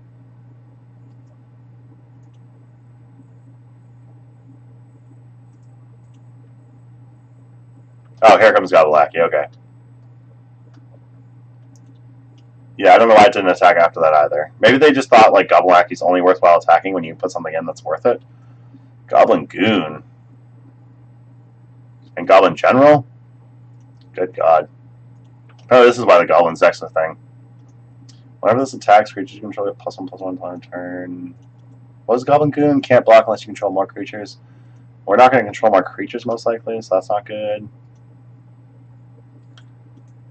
Oh, here comes Goblin Lackey, okay. Yeah, I don't know why it didn't attack after that either. Maybe they just thought like Goblin Lackey's only worthwhile attacking when you put something in that's worth it. Goblin Goon. And Goblin General? Good God. Oh, this is why the Goblin's deck's a thing. Whenever this attacks, creatures you control get +1/+1 on turn. What is Goblin Goon? Can't block unless you control more creatures. We're not going to control more creatures most likely, so that's not good.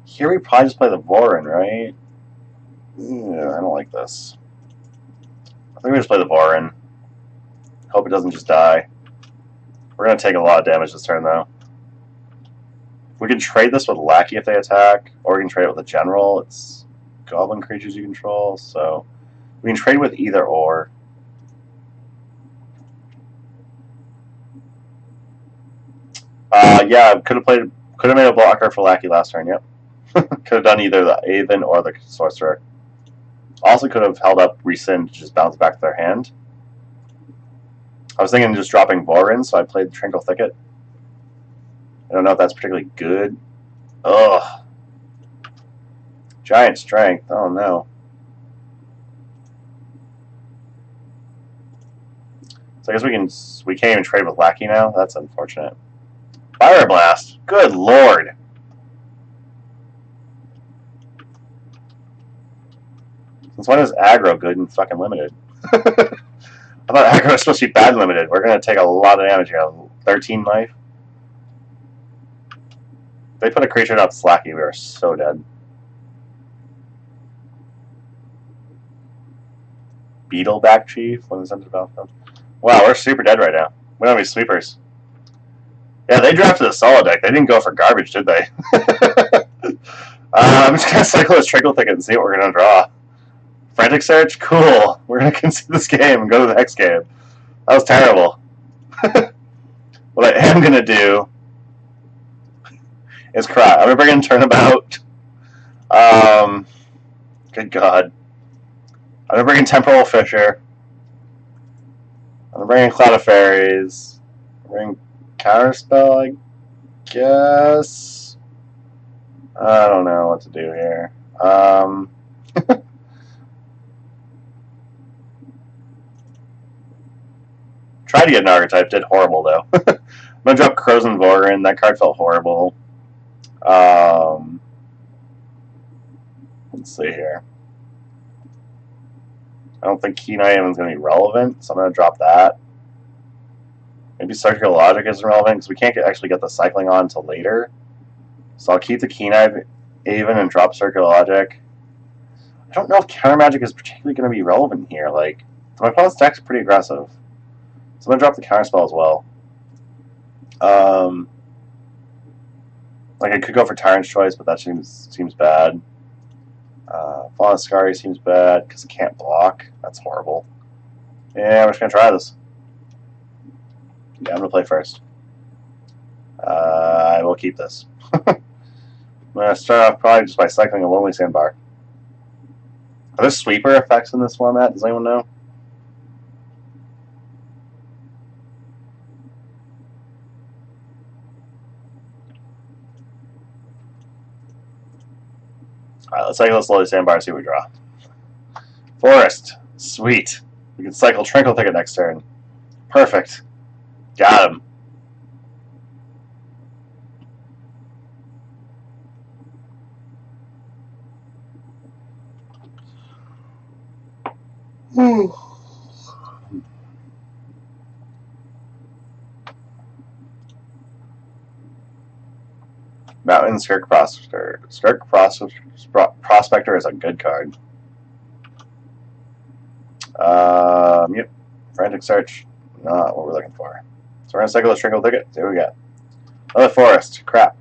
Here we probably just play the Vorin, right? Yeah, I don't like this. think we just play the Vorin. Hope it doesn't just die. We're going to take a lot of damage this turn, though. We can trade this with Lackey if they attack, or we can trade it with a General. It's Goblin creatures you control, so we can trade with either or. Yeah, could have made a blocker for Lackey last turn. Yep, could have done either the Aven or the Sorcerer. Also, could have held up Rescind to just bounce back to their hand. I was thinking just dropping Vorin, so I played Tranquil Thicket. I don't know if that's particularly good. Ugh. Giant Strength. Oh no. So I guess we can't even trade with Lackey now. That's unfortunate. Fire Blast. Good lord. Since when is aggro good and fucking limited? I thought aggro was supposed to be bad and limited. We're gonna take a lot of damage here. 13 life. If they put a creature out Slacky, we are so dead. Beetleback Chief. When is that about them? Wow, we're super dead right now. We don't have any sweepers. Yeah, they drafted a solid deck. They didn't go for garbage, did they? I'm just gonna cycle this Tranquil Thicket and see what we're gonna draw. Frantic Search? Cool. We're gonna concede this game and go to the next game. That was terrible. What I am gonna do is cry. I'm gonna bring in Turnabout. Good God. I'm gonna bring in Temporal Fissure. I'm gonna bring in Cloud of Fairies. Bring Counterspell, I guess. I don't know what to do here. Tried to get an Archetype, did horrible though. I'm gonna drop Crows and Vorin. That card felt horrible. Let's see here. I don't think Keen Eye is going to be relevant, so I'm going to drop that. Maybe Circular Logic isn't relevant because we can't actually get the cycling on until later. So I'll keep the Keen Eye Aven and drop Circular Logic. I don't know if Counter Magic is particularly going to be relevant here. Like, my opponent's deck's pretty aggressive. So I'm going to drop the Counterspell as well. Like, I could go for Tyrant's Choice, but that seems bad. Fallen Scary seems bad because it can't block. That's horrible. Yeah, we're just going to try this. Yeah, I'm going to play first. I will keep this. I'm going to start off probably just by cycling a Lonely Sandbar. Are there sweeper effects in this format? Does anyone know? Alright, let's cycle this Lonely Sandbar and see what we draw. Forest. Sweet. We can cycle Tranquil Thicket next turn. Perfect. Got him. Mountain Skirk Prospector. Skirk Prospector is a good card. Yep. Frantic Search. Not what we're looking for. So we're going to cycle the Tranquil Thicket. See what we got. Another Forest. Crap.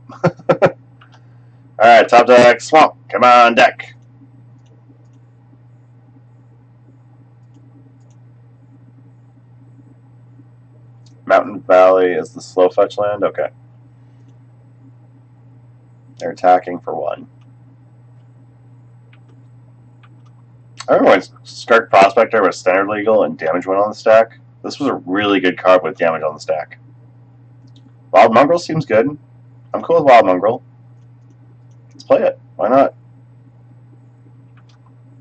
Alright, top deck. Swamp. Come on, deck. Mountain Valley is the slow fetch land? Okay. They're attacking for 1. I remember when Skirk Prospector was standard legal and damage went on the stack. This was a really good card with damage on the stack. Wild Mongrel seems good. I'm cool with Wild Mongrel. Let's play it. Why not?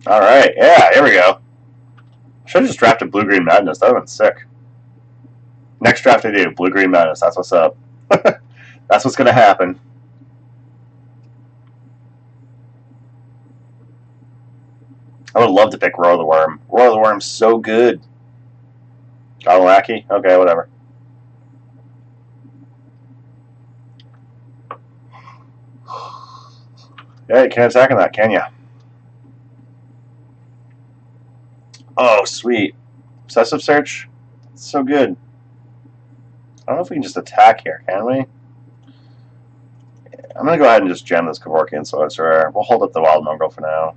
Alright, yeah, here we go. Should have just drafted Blue-Green Madness. That would have been sick. Next draft I do, Blue-Green Madness. That's what's up. That's what's going to happen. I would love to pick Roar the Worm. Roar the Worm's so good. Got a Lackey? Okay, whatever. Yeah, you can't attack on that, can you? Oh, sweet. Obsessive Search. It's so good. I don't know if we can just attack here, can we? I'm going to go ahead and just gem this Kevorkian Sorcerer. We'll hold up the Wild Mongrel for now.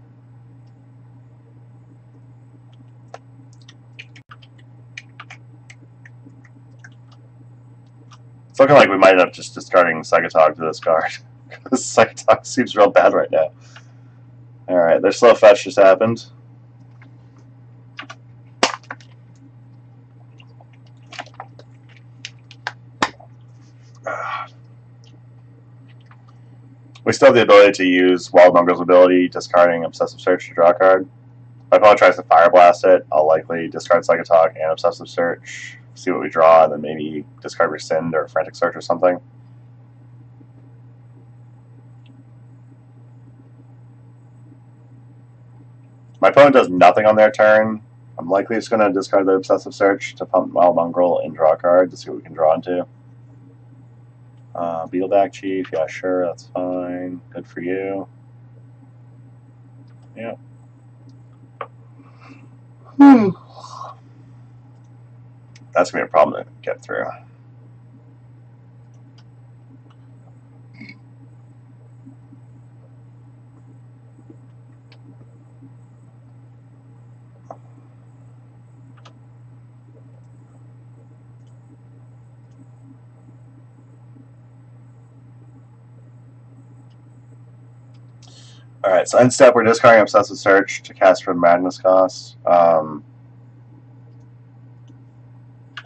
It's looking like we might end up just discarding Psychotog to this card. This Psychotog seems real bad right now. Alright, their slow fetch just happened. We still have the ability to use Wild Mongrel's ability, discarding Obsessive Search to draw a card. If my opponent tries to Fire Blast it, I'll likely discard Psychotog and Obsessive Search, see what we draw, and then maybe discard Rescind or Frantic Search or something. My opponent does nothing on their turn. I'm likely just going to discard the Obsessive Search to pump Wild Mongrel and draw a card to see what we can draw into. Beetleback Chief, yeah, sure, that's fine. Good for you. Yeah. That's going to be a problem to get through. Alright, so end step, we're discarding Obsessive Search to cast for Madness cost.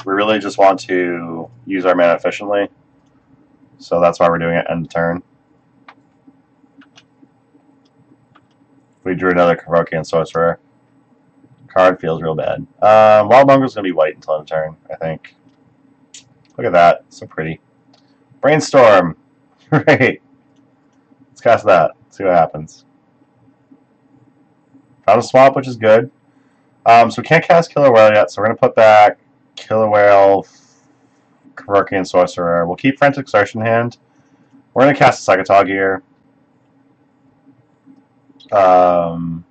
We really just want to use our mana efficiently, so that's why we're doing it end of turn. We drew another Kevorkian Sorcerer. Card feels real bad. Wild Mongrel's going to be white until end of turn, I think. Look at that, so pretty. Brainstorm! Great! Let's cast that, see what happens. Found a swamp, which is good. So we can't cast Killer Whale yet, so we're going to put back Killer Whale, Kevorkian Sorcerer. We'll keep Frantic Search in hand. We're going to cast a Psychotog here. I'm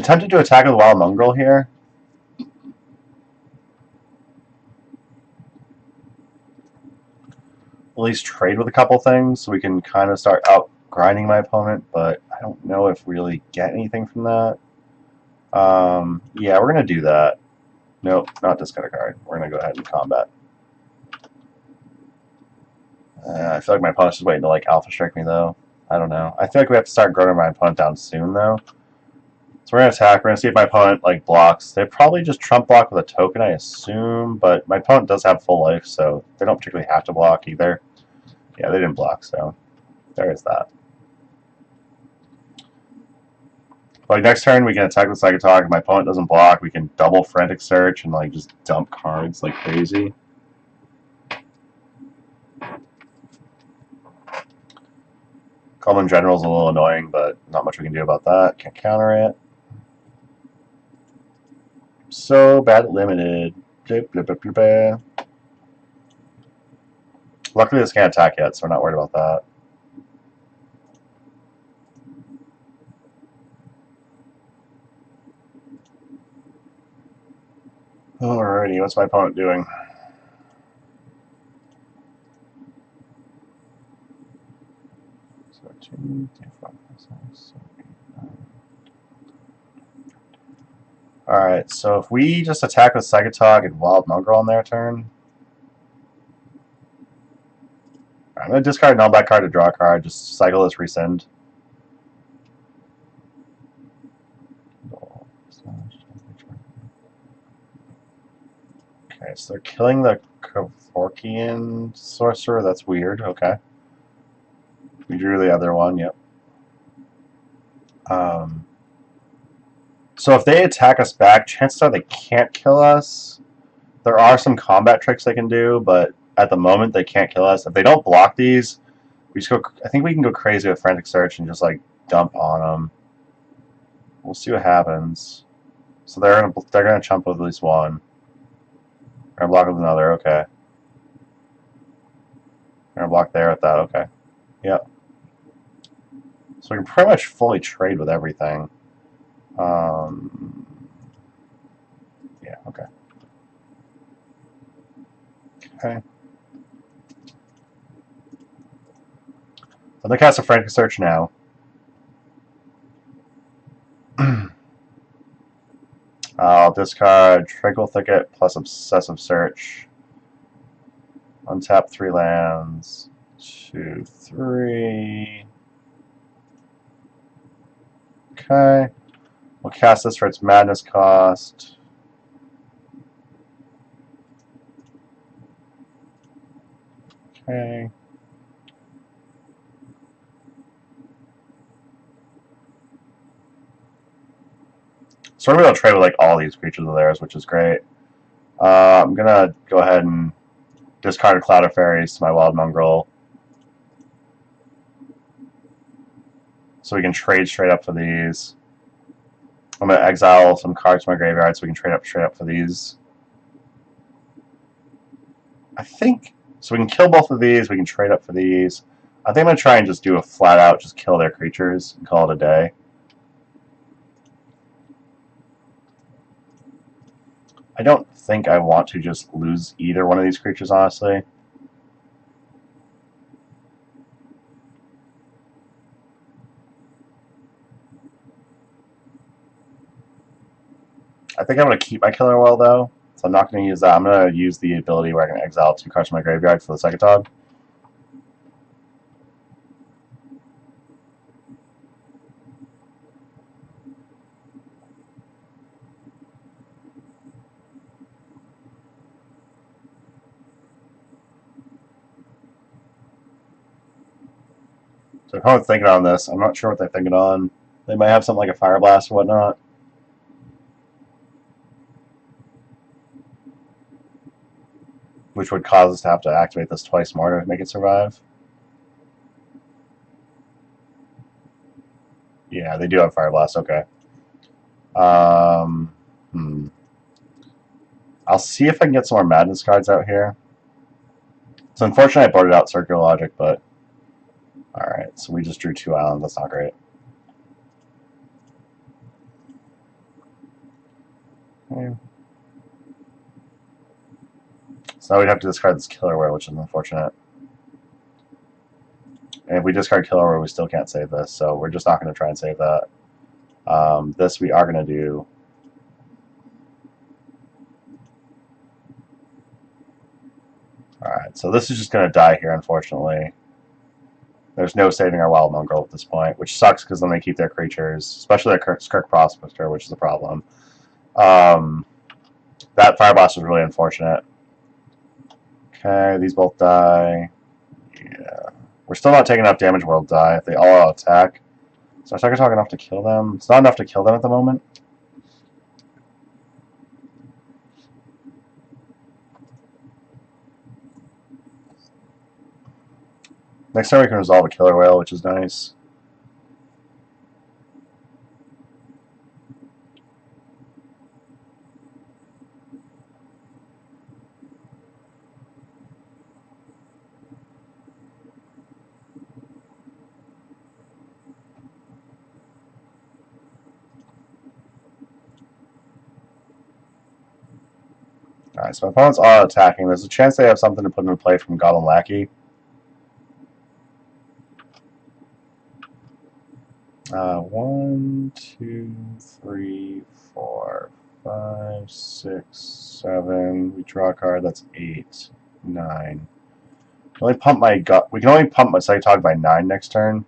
tempted to attack with Wild Mongrel here. At least trade with a couple things so we can kind of start out grinding my opponent, but I don't know if we really get anything from that. Yeah, we're going to do that. Nope, not discard a card. We're going to go ahead and combat. I feel like my opponent's just waiting to like Alpha Strike me, though. I don't know. I feel like we have to start growing my opponent down soon, though. So we're going to attack. We're going to see if my opponent like blocks. They probably just trump block with a token, I assume, but my opponent does have full life, so they don't particularly have to block either. Yeah, they didn't block, so there is that. Like next turn, we can attack with Psychotog. If my opponent doesn't block, we can double Frantic Search and like just dump cards like crazy. Common General is a little annoying, but not much we can do about that. Can't counter it. So bad at limited. Luckily, this can't attack yet, so we're not worried about that. Alrighty, what's my opponent doing? Alright, so if we just attack with Psychotog and Wild Mongrel on their turn, I'm going to discard a non-black card to draw a card, just cycle this Rescind. Okay, so they're killing the Kevorkian Sorcerer, that's weird, okay. We drew the other one, yep. So if they attack us back, chances are they can't kill us. There are some combat tricks they can do, but at the moment they can't kill us. If they don't block these, we just go. I think we can go crazy with Frantic Search and just like dump on them. We'll see what happens. So they're gonna chump with at least one. They're gonna block with another. Okay. They're gonna block there with that. Okay. Yep. So we can pretty much fully trade with everything. Okay. Okay. I'm going to cast a Frantic Search now. I'll discard Tranquil Thicket plus Obsessive Search. Untap 3 lands. 2, 3. Okay. We'll cast this for its madness cost. Okay. So we're going to trade with like all these creatures of theirs, which is great. I'm going to go ahead and discard a Cloud of Fairies to my Wild Mongrel. So we can trade straight up for these. I'm going to exile some cards to my graveyard so we can trade up straight up for these. I think, so we can kill both of these, we can trade up for these. I think I'm going to try and just do a flat out, just kill their creatures and call it a day. I don't think I want to just lose either one of these creatures, honestly. I think I'm going to keep my Killer Whale, though. So I'm not going to use that. I'm going to use the ability where I can exile 2 cards from my graveyard for the second dog. So opponent's thinking on this. I'm not sure what they're thinking on. They might have something like a Fire Blast or whatnot. Which would cause us to have to activate this twice more to make it survive. Yeah, they do have Fire Blast. Okay. I'll see if I can get some more Madness cards out here. So unfortunately I boarded out Circular Logic, but alright, so we just drew 2 islands. That's not great. Okay. So now we'd have to discard this Killer Whale, which is unfortunate. And if we discard Killer Whale, we still can't save this, so we're just not going to try and save that. This we are going to do. Alright, so this is just going to die here, unfortunately. There's no saving our Wild Mongrel at this point, which sucks because then they keep their creatures, especially their Skirk Prospector, which is a problem. That Fire Blast was really unfortunate. Okay, these both die. Yeah. We're still not taking enough damage world die if they all out attack. So is Secretog enough to kill them? It's not enough to kill them at the moment. Next time we can resolve a Killer Whale, which is nice. Alright, so my opponent's all attacking. There's a chance they have something to put into play from Goblin Lackey. 1, 2, 3, 4, 5, 6, 7. We draw a card. That's 8, 9. We can only pump my Cytog by 9 next turn,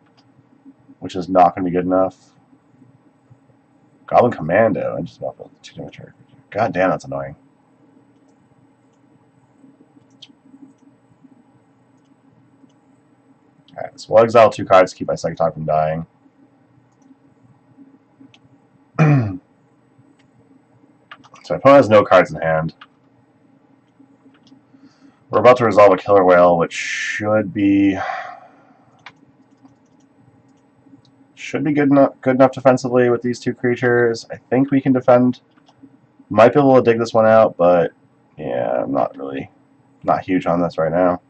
which is not going to be good enough. Goblin Commando. I just about built 2 damage. God damn, that's annoying. Alright, so we'll exile 2 cards to keep my Cytog from dying. So my opponent has no cards in hand. We're about to resolve a Killer Whale, which should be good enough defensively with these 2 creatures. I think we can defend. Might be able to dig this one out, but yeah, I'm not huge on this right now.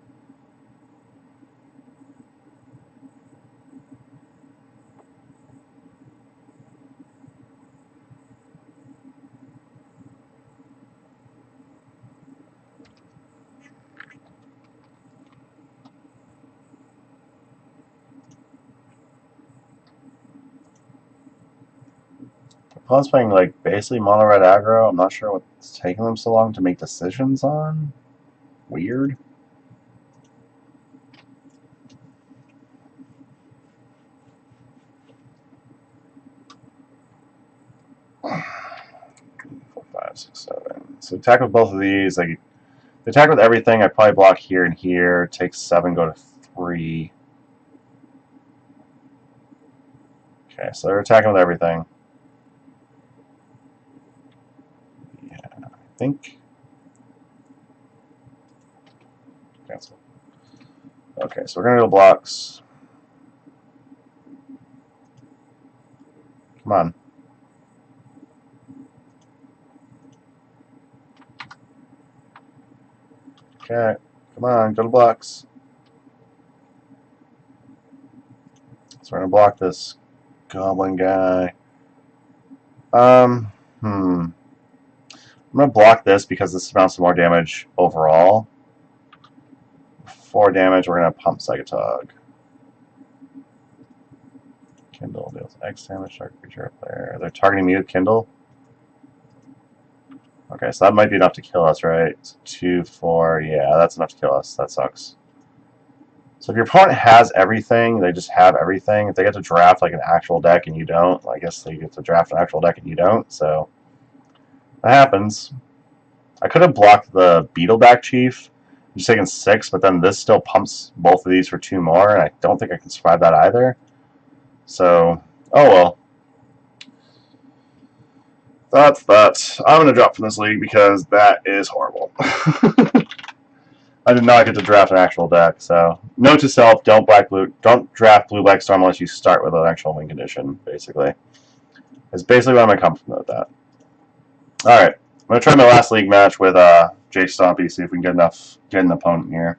opponent's playing like basically mono red aggro. I'm not sure what's taking them so long to make decisions on. Weird. Four, five, six, seven. So attack with both of these. Like, attack with everything. I probably block here and here. Take 7, go to 3. Okay, so they're attacking with everything. Yeah, I think. Cancel. Okay, so we're gonna go blocks. Come on. Okay, come on, go to blocks. So we're gonna block this goblin guy. I'm gonna block this because this amounts to more damage overall. 4 damage, we're gonna pump Psychotog. Kindle deals X damage, target creature player. They're targeting me with Kindle. Okay, so that might be enough to kill us, right? 2, 4, yeah, that's enough to kill us. That sucks. So if your opponent has everything, they just have everything. If they get to draft like an actual deck and you don't, I guess they get to draft an actual deck and you don't, so that happens. I could have blocked the Beetleback Chief, just taken 6, but then this still pumps both of these for 2 more, and I don't think I can survive that either. So, oh well. That's that. I'm going to drop from this league because that is horrible. I did not get to draft an actual deck, so note to self: don't draft blue-black storm unless you start with an actual win condition. Basically, it's basically what I'm gonna come from with that. All right, I'm gonna try my last league match with Jace Stompy, see if we can get an opponent here.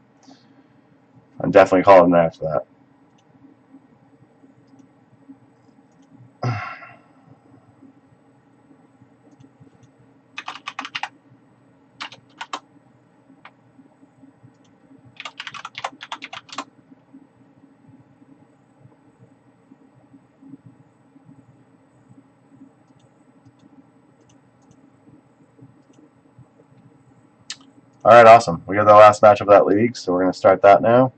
I'm definitely calling that after that. All right, awesome. We got the last match of that league, so we're going to start that now.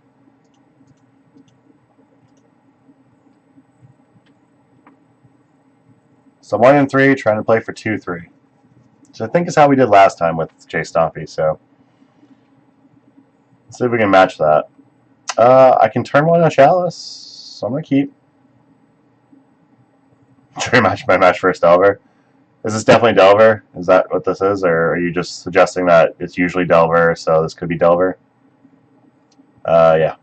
So 1 and 3, trying to play for 2-3. So I think is how we did last time with Jace Stompy. So let's see if we can match that. I can turn 1 on Chalice, so I'm going to keep. Try my match first Delver. Is this definitely Delver? Is that what this is, or are you just suggesting that it's usually Delver, so this could be Delver? Yeah.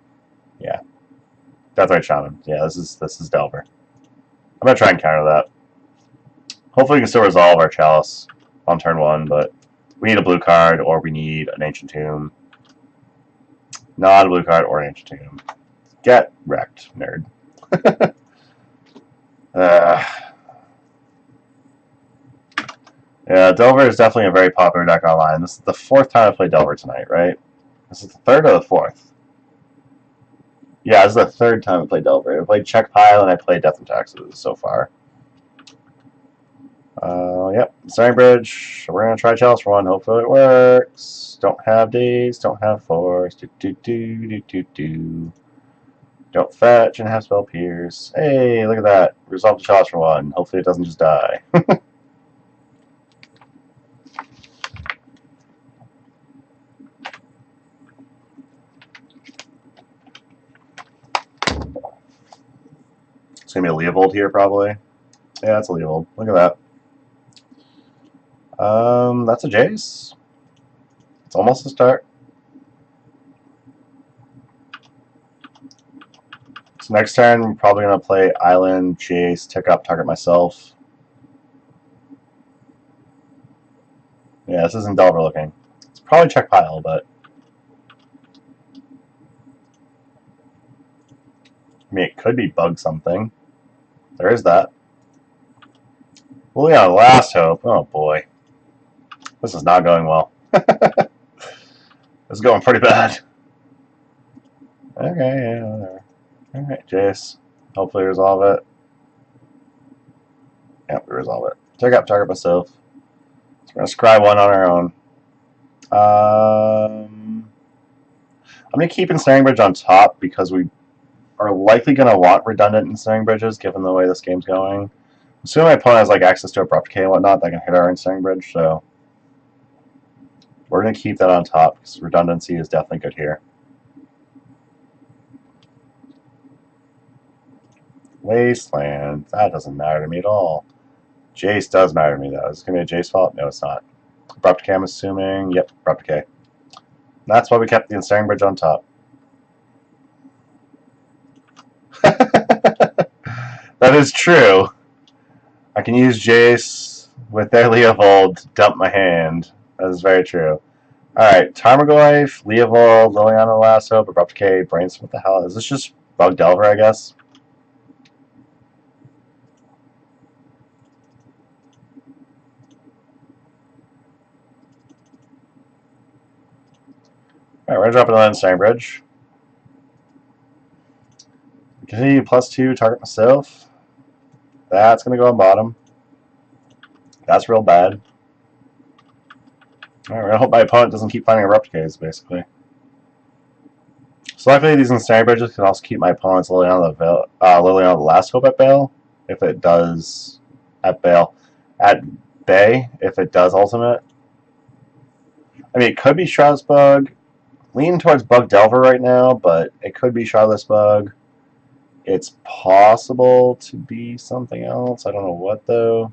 That's right, Shaman. Yeah, this is Delver. I'm gonna try and counter that. Hopefully, we can still resolve our Chalice on turn 1, but we need a blue card, or we need an Ancient Tomb. Not a blue card or an Ancient Tomb. Get wrecked, nerd. Yeah, Delver is definitely a very popular deck online. This is the 4th time I played Delver tonight, right? This is the 3rd or the 4th? Yeah, this is the 3rd time I played Delver. I played Check Pile and I played Death and Taxes so far. Yep, Starring Bridge. We're going to try Chalice for 1. Hopefully it works. Don't have days, don't have force. Don't fetch and have spell pierce. Hey, look at that. Resolve the Chalice for 1. Hopefully it doesn't just die. It's going to be a Leovold here, probably. Yeah, it's a Leovold. Look at that. That's a Jace. It's almost a start. So next turn, I'm probably going to play Island, Jace, tick up, target myself. Yeah, this isn't Delver looking. It's probably Check Pile, but... I mean, it could be Bug something. There is that. Well, yeah, Last Hope. Oh, boy. This is not going well. This is going pretty bad. Okay, yeah, whatever. Alright, Jace. Hopefully resolve it. Yep, we resolve it. Take up target myself. So we're going to scry one on our own. I'm going to keep Ensnaring Bridge on top because we are likely going to want redundant Ensnaring Bridges given the way this game's going. Assuming my opponent has like access to Abrupt Decay and whatnot, that can hit our Ensnaring Bridge, so we're going to keep that on top because redundancy is definitely good here. Wasteland. That doesn't matter to me at all. Jace does matter to me, though. Is this going to be a Jace fault? No, it's not. Abrupt Decay, I'm assuming. Yep, Abrupt Decay. That's why we kept the Ensnaring Bridge on top. That is true. I can use Jace with their Leovold to dump my hand. That is very true. Alright, Tarmogoyf, Leovold, Liliana Last Hope, Abrupt Decay, Brainstorm. What the hell? Is this just Bug Delver, I guess? Alright, we're going to drop another Ensnaring Bridge. Continue +2, target myself. That's going to go on bottom. That's real bad. Alright, we're going to hope my opponent doesn't keep finding Abrupt Decays, basically. So luckily these Ensnaring Bridges can also keep my opponent's Liliana the Last Hope at bail. If it does... at bail. At bay, if it does ultimate. I mean, it could be Shroudless Bug. Leaning towards Bug Delver right now, but it could be Shroudless Bug. It's possible to be something else. I don't know what, though.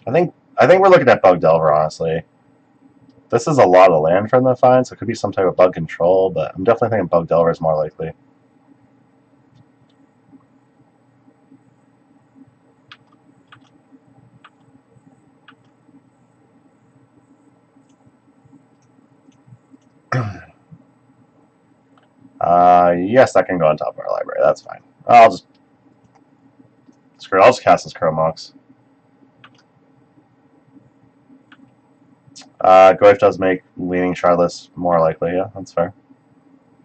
I think we're looking at Bug Delver, honestly. This is a lot of land for them to find, so it could be some type of bug control, but I'm definitely thinking Bug Delver is more likely. Yes, that can go on top of our library. That's fine. I'll just... screw it. I'll just cast this Chromox. Goyf does make Leaning Shardless more likely. Yeah, that's fair.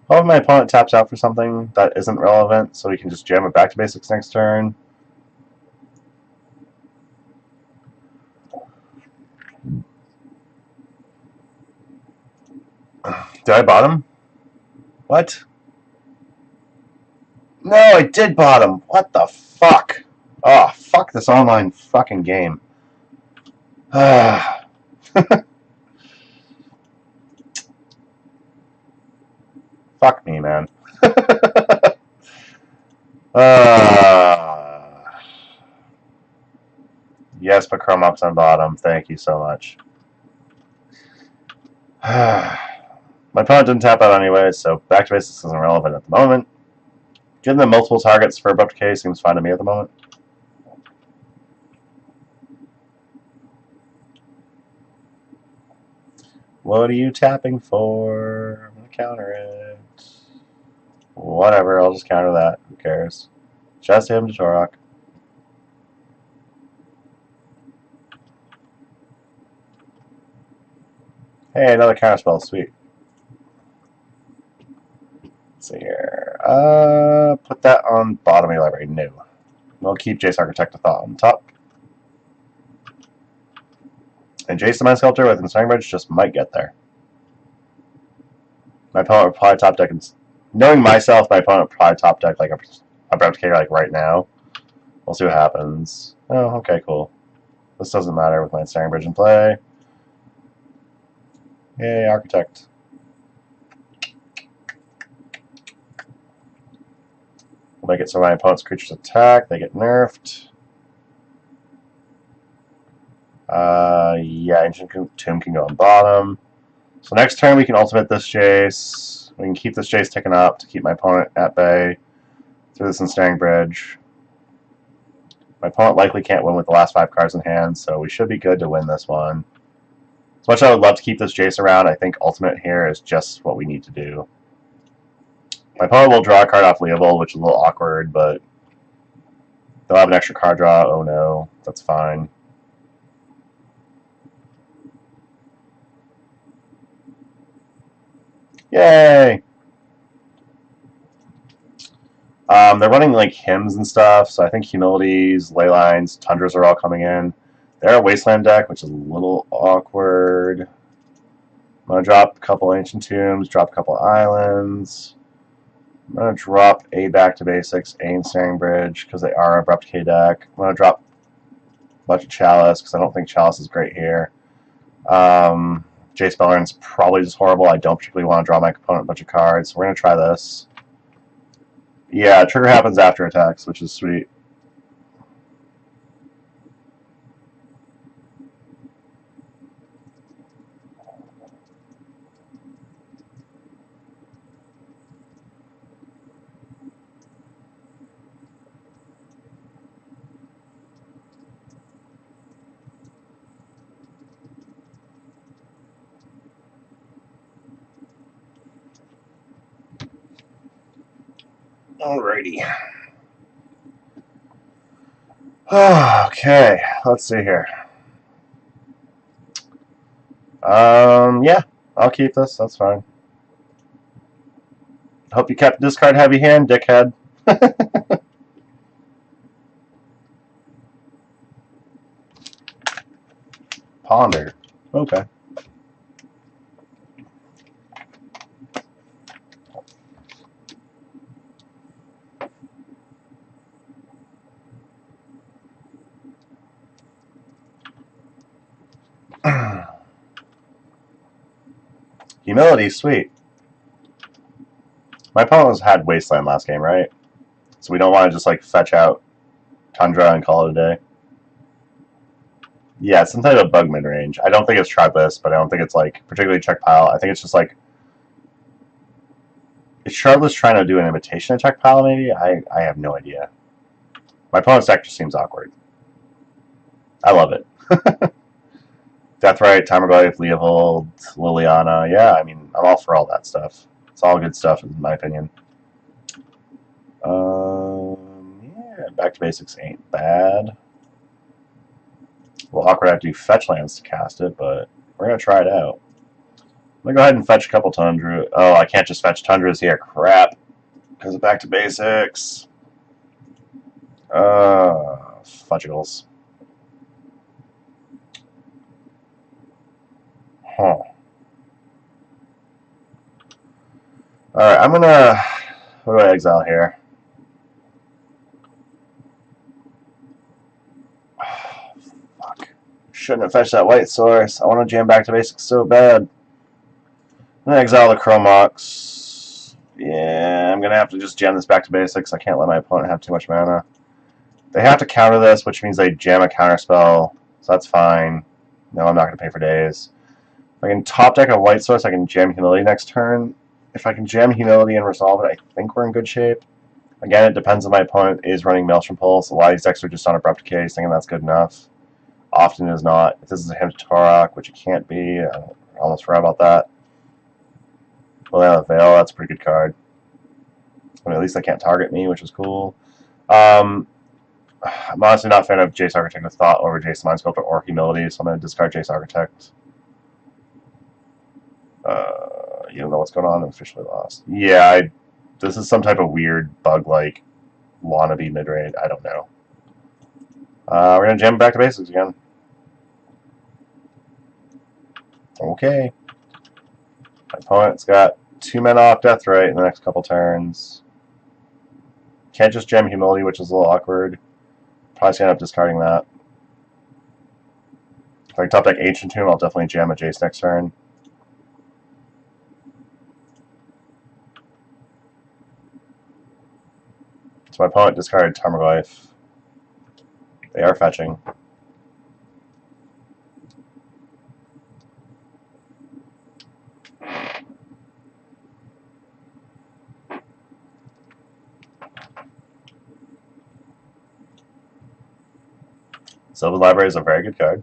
However, my opponent taps out for something that isn't relevant, so we can just jam it back to basics next turn. Did I bottom? What? No, I did bottom. What the fuck? Oh, fuck this online fucking game. Fuck me, man. Yes, but Chromox on bottom. Thank you so much. My opponent didn't tap out anyway, so back to basics isn't relevant at the moment. Giving them multiple targets for Abrupt Decay seems fine to me at the moment. What are you tapping for? I'm going to counter it. Whatever, I'll just counter that. Who cares? Just him to Torok. Hey, another counterspell. Sweet. Let's see here. Put that on bottom of your library. No. We'll keep Jace Architect of Thought on top. And Jace the Mind Sculptor with Ensnaring Bridge just might get there. My opponent would probably top deck, and knowing myself, my opponent would probably top deck like Abrupt Decay like right now. We'll see what happens. Oh, okay, cool. This doesn't matter with my Ensnaring Bridge in play. Yay, Architect. We'll make it so my opponent's creatures attack, they get nerfed. Yeah, Ancient Tomb can go on bottom. So next turn we can ultimate this Jace. We can keep this Jace ticking up to keep my opponent at bay through this Ensnaring Bridge. My opponent likely can't win with the last 5 cards in hand, so we should be good to win this one. As much as I would love to keep this Jace around, I think ultimate here is just what we need to do. My opponent will draw a card off Leovold, which is a little awkward, but they'll have an extra card draw. Oh no, that's fine. Yay! They're running like hymns and stuff, so I think humilities, ley lines, tundras are all coming in. They're a Wasteland deck, which is a little awkward. I'm going to drop a couple Ancient Tombs, drop a couple Islands. I'm going to drop a Back to Basics, a Ensnaring Bridge, because they are a Abrupt K deck. I'm going to drop a bunch of Chalice, because I don't think Chalice is great here. Jace Belern's probably just horrible. I don't particularly want to draw my opponent a bunch of cards, so we're going to try this. Yeah, trigger happens after attacks, which is sweet. Alrighty. Okay, let's see here. Yeah, I'll keep this. That's fine. Hope you kept discard heavy hand, dickhead. Ponder. Okay. Humility, sweet. My opponent had Wasteland last game, right? So we don't want to just like fetch out Tundra and call it a day. Yeah, it's some type of bug mid-range. I don't think it's Shardless, but I don't think it's like particularly check pile. I think it's just like, is Shardless trying to do an imitation of check pile maybe? I have no idea. My opponent's deck just seems awkward. I love it. Deathrite, Timerglaive, Leovold, Liliana. Yeah, I mean, I'm all for all that stuff. It's all good stuff, in my opinion. Yeah, Back to Basics ain't bad. Well, awkward I have to do fetch lands to cast it, but we're going to try it out. I'm going to go ahead and fetch a couple Tundra. Oh, I can't just fetch Tundras here. Crap. Because of Back to Basics. Fudgicles. Huh. Alright, I'm going to... What do I exile here? Fuck. Shouldn't have fetched that white source. I want to jam Back to Basics so bad. I'm going to exile the Chromox. Yeah, I'm going to have to just jam this Back to Basics. I can't let my opponent have too much mana. They have to counter this, which means they jam a counterspell, so that's fine. No, I'm not going to pay for days. If I can top deck a white source, I can jam Humility next turn. If I can jam Humility and resolve it, I think we're in good shape. Again, it depends if my opponent is running Maelstrom Pulse. A lot of these decks are just on Abrupt Case, thinking that's good enough. Often it is not. If this is a Hymn to Torok, which it can't be, I almost forgot about that. Well, yeah, Veil, that's a pretty good card. I mean, at least they can't target me, which is cool. I'm honestly not a fan of Jace Architect of Thought over Jace Mind Sculptor or Humility, so I'm going to discard Jace Architect. You don't know what's going on, I'm officially lost. Yeah, this is some type of weird bug-like wannabe mid-range. I don't know. We're going to jam Back to Basics again. Okay. My opponent's got 2 men off Deathrite in the next couple turns. Can't just jam Humility, which is a little awkward. Probably going to end up discarding that. If I top deck Ancient Tomb, I'll definitely jam a Jace next turn. So my opponent discarded Tarmogoyf. They are fetching. Sylvan Library is a very good card.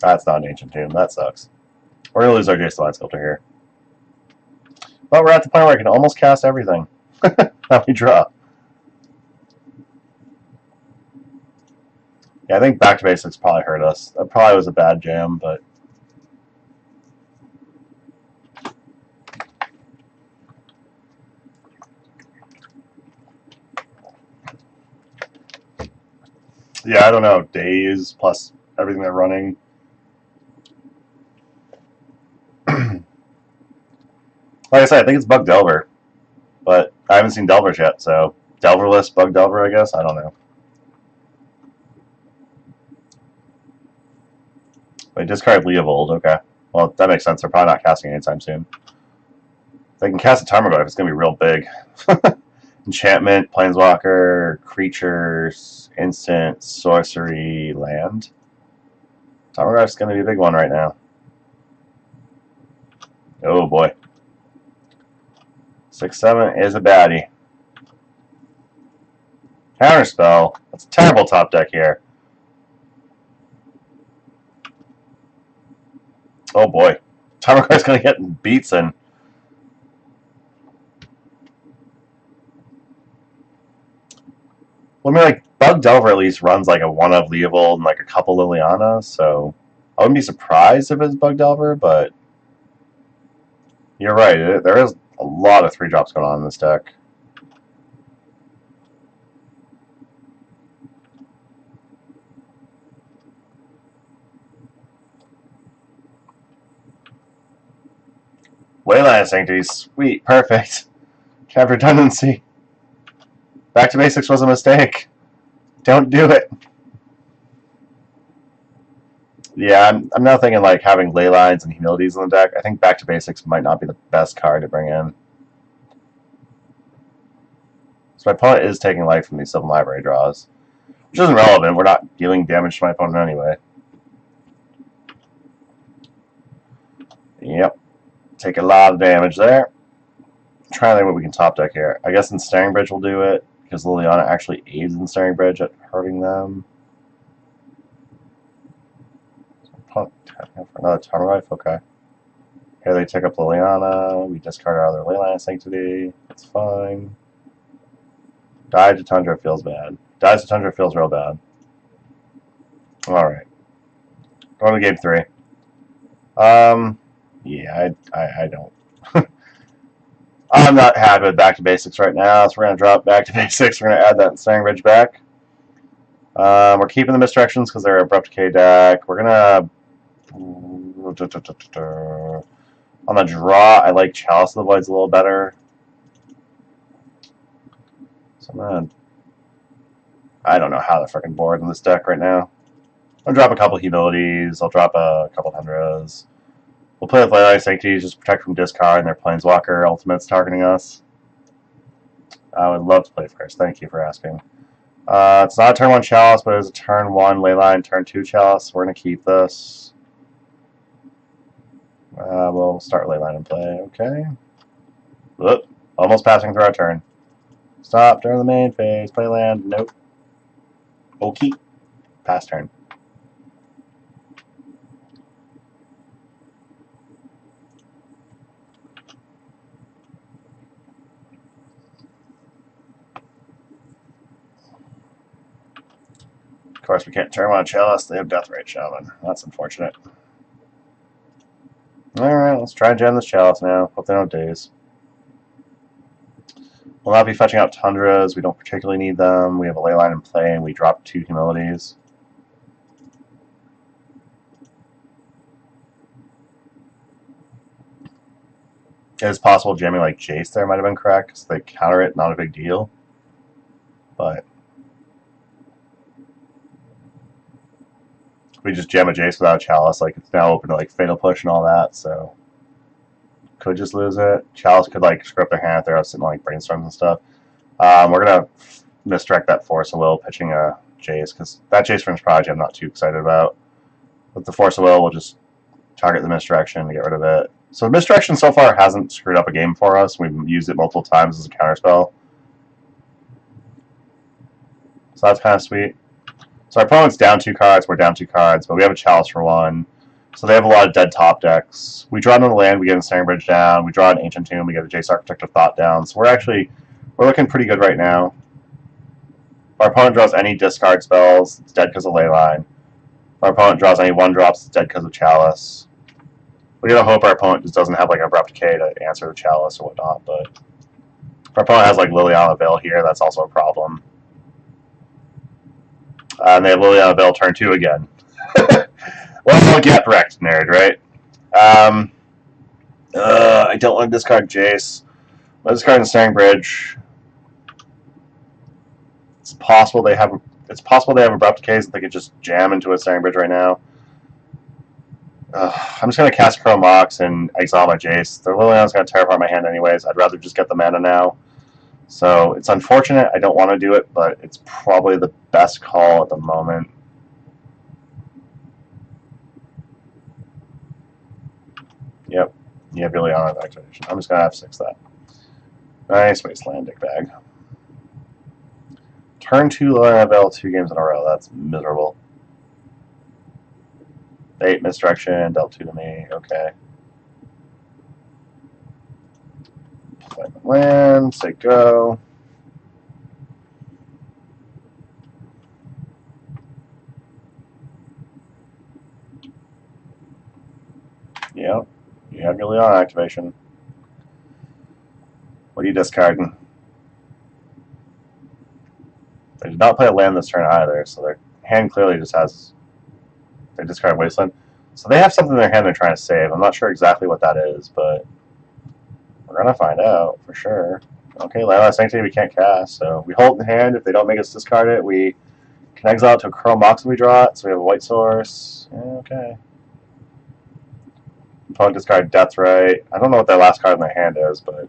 That's not an Ancient Tomb. That sucks. We're going to lose our Jace the Mind Sculptor here. But we're at the point where I can almost cast everything. Now we draw. Yeah, I think Back to Basics probably hurt us. That probably was a bad jam, but... Yeah, I don't know. Days plus everything they're running. Like I said, I think it's Bug Delver, but I haven't seen Delvers yet, so Delverless Bug Delver, I guess. I don't know. Wait, discard Leovold. Okay. Well, that makes sense. They're probably not casting anytime soon. If they can cast a Tarmogoyf, it's going to be real big. Enchantment, Planeswalker, creatures, instant, sorcery, land. Tarmogoyf's going to be a big one right now. Oh boy. 6/7 is a baddie. Counterspell. That's a terrible top deck here. Oh boy. Tarmogoyf's going to get beats in. Well, I mean, like, Bug Delver at least runs like a one of Leovold and like a couple Liliana, so I wouldn't be surprised if it's Bug Delver, but you're right. There is a lot of 3-drops going on in this deck. Leyline Sanctity, sweet, perfect. Have redundancy. Back to basics was a mistake. Don't do it. Yeah, I'm now thinking like having Leylines and Humilities in the deck. I think Back to Basics might not be the best card to bring in. So my opponent is taking life from these Sylvan Library draws, which isn't relevant. We're not dealing damage to my opponent anyway. Yep. Take a lot of damage there. Trying to think what we can top deck here. I guess Ensnaring Bridge will do it, because Liliana actually aids Ensnaring Bridge at hurting them. For another Tarmogoyf, okay. Here they take up Liliana, we discard our other Leyline Sanctity, that's fine. Die to Tundra feels bad. Dies to Tundra feels real bad. Alright. Going to game 3. Yeah, I don't. I'm not happy with Back to Basics right now, so we're going to drop Back to Basics. We're going to add that Ensnaring Bridge back. We're keeping the Misdirections because they're Abrupt Decay deck. We're going to... On the draw, I like Chalice of the Voids a little better. So I'm going to... I don't know how to freaking board in this deck right now. I'll drop a couple Humilities. I'll drop a couple Tundras. We'll play with Leyline Sanctity, just protect from discard and their Planeswalker ultimates targeting us. I would love to play first. Thank you for asking. It's not a turn 1 Chalice, but it is a turn 1 Leyline, turn 2 Chalice. We're going to keep this. We'll start Leyline and play. Okay. Whoop. Almost passing through our turn. Stop during the main phase. Play land. Nope. Okay. Pass turn. Of course, we can't turn on Chalice. They have Deathrite Shaman. That's unfortunate. Alright, let's try and jam this Chalice now. Hope they don't daze. We'll not be fetching out Tundras. We don't particularly need them. We have a Leyline in play, and we drop 2 Humilities. It is possible jamming like Jace there might have been correct, because they counter it, not a big deal. But we just jam a Jace without Chalice, like it's now open to like Fatal Push and all that, so could just lose it. Chalice could like screw up their hand if they're out sitting like Brainstorms and stuff. We're gonna misdirect that Force of Will, pitching a Jace, because that Jace Fringe Prodigy I'm not too excited about. With the Force of Will, we'll just target the misdirection to get rid of it. So the misdirection so far hasn't screwed up a game for us. We've used it multiple times as a counterspell. So that's kind of sweet. So our opponent's down 2 cards, we're down 2 cards, but we have a Chalice for 1. So they have a lot of dead top decks. We draw another land, we get a Ensnaring Bridge down. We draw an Ancient Tomb, we get a Jace Architect of Thought down. So we're looking pretty good right now. If our opponent draws any discard spells, it's dead because of Leyline. If our opponent draws any 1-drops, it's dead because of Chalice. We gotta hope our opponent just doesn't have like Abrupt Decay to answer the Chalice or whatnot, but if our opponent has like Liliana Veil here, that's also a problem. And they have Liliana Bell turn 2 again. Well, get wrecked, nerd, right? I don't want to discard Jace. Let's discard Ensnaring Bridge. It's possible they have Abrupt Case and they could just jam into a Ensnaring Bridge right now. I'm just going to cast Chrome Mox and exile my Jace. Their Liliana's going to tear apart my hand anyways. I'd rather just get the mana now. So it's unfortunate. I don't want to do it, but it's probably the best call at the moment. Yep. You have Liliana activation. I'm just going to have 6 that. Nice Wasteland, dickbag. Turn 2 Liliana Bell 2 games in a row. That's miserable. 8 misdirection, dealt 2 to me. Okay. Play my land, say go. Yep. You have your Liliana activation. What are you discarding? They did not play a land this turn either, so their hand clearly just has... They discard Wasteland. So they have something in their hand they're trying to save. I'm not sure exactly what that is, but we're going to find out for sure. Okay, Landless Sanctity we can't cast, so we hold the hand. If they don't make us discard it, we can exile it to a Chrome Mox when we draw it, so we have a white source. Yeah, okay. Opponent discard Deathrite. I don't know what that last card in their hand is, but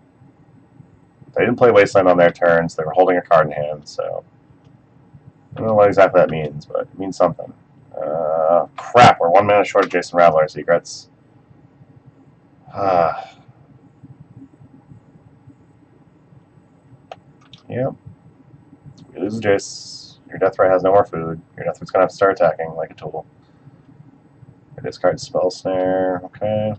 they didn't play Wasteland on their turns. They were holding a card in hand, so I don't know what exactly that means, but it means something. Crap, we're 1 mana short of Jace and Raveler Secrets. Yep. We lose Jace. Your Deathrite has no more food. Your Deathrite's going to have to start attacking like a tool. Your discard Spell Snare. Okay.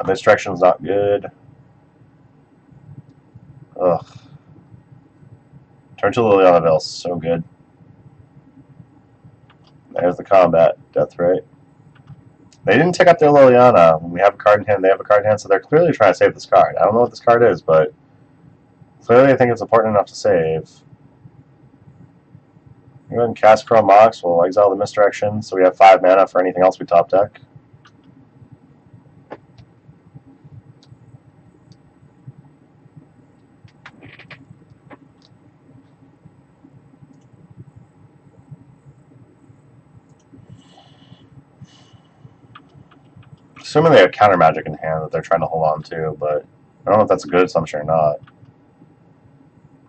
Misdirection's not good. Ugh. Turn to Liliana Bell, so good. There's the combat, Deathrite. They didn't take up their Liliana. When we have a card in hand, they have a card in hand, so they're clearly trying to save this card. I don't know what this card is, but clearly I think it's important enough to save. Go ahead and cast Chrome Mox. We'll exile the Misdirection, so we have 5 mana for anything else we top deck. Assuming they have counter magic in hand that they're trying to hold on to, but I don't know if that's a good assumption or not.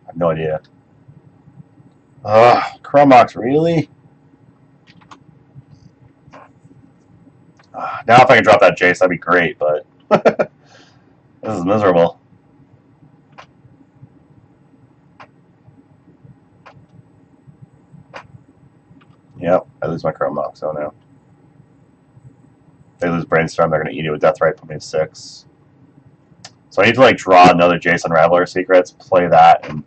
I have no idea. Ugh, Chrome Mox, really? Now if I can drop that Jace, that'd be great, but this is miserable. Yep, I lose my Chrome Mox, oh no. They lose Brainstorm, they're going to eat it with Deathrite, put me to 6. So I need to like draw another Jace Unraveler Secrets, play that, and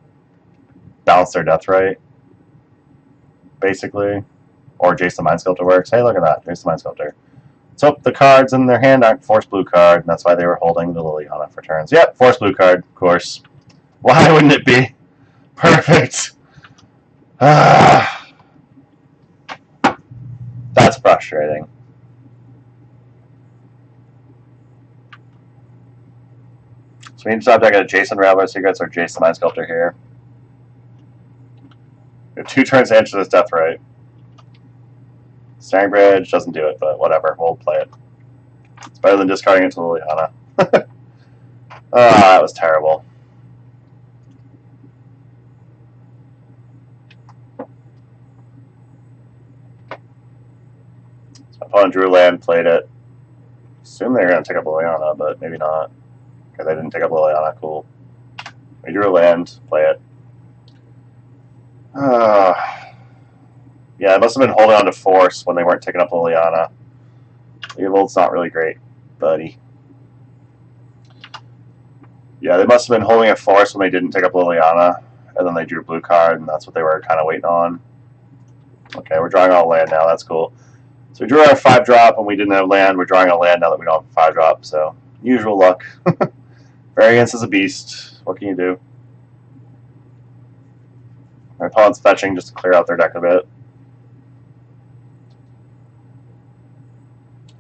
balance their Deathrite, basically. Or Jace the Mind Sculptor works. Hey, look at that, Jace the Mind Sculptor. So the cards in their hand aren't Force Blue card, and that's why they were holding the Liliana for turns. Yep, Force Blue card, of course. Why wouldn't it be? Perfect. That's frustrating. So we need to stop deck a Jace Unraveler Secrets or Jace the Mind Sculptor here. We have 2 turns to enter this Deathrite. Ensnaring Bridge doesn't do it, but whatever, we'll play it. It's better than discarding it to Liliana. That was terrible. So my opponent drew land, played it. Assume they're going to take up Liliana, but maybe not. Okay, they didn't take up Liliana, cool. We drew a land, play it. Yeah, it must have been holding on to Force when they weren't taking up Liliana. Evil's not really great, buddy. Yeah, they must have been holding a Force when they didn't take up Liliana, and then they drew a blue card, and that's what they were kind of waiting on. Okay, we're drawing all land now, that's cool. So we drew our 5-drop, and we didn't have land. We're drawing a land now that we don't have a 5-drop, so usual luck. Variance is a beast. What can you do? My opponent's fetching just to clear out their deck a bit.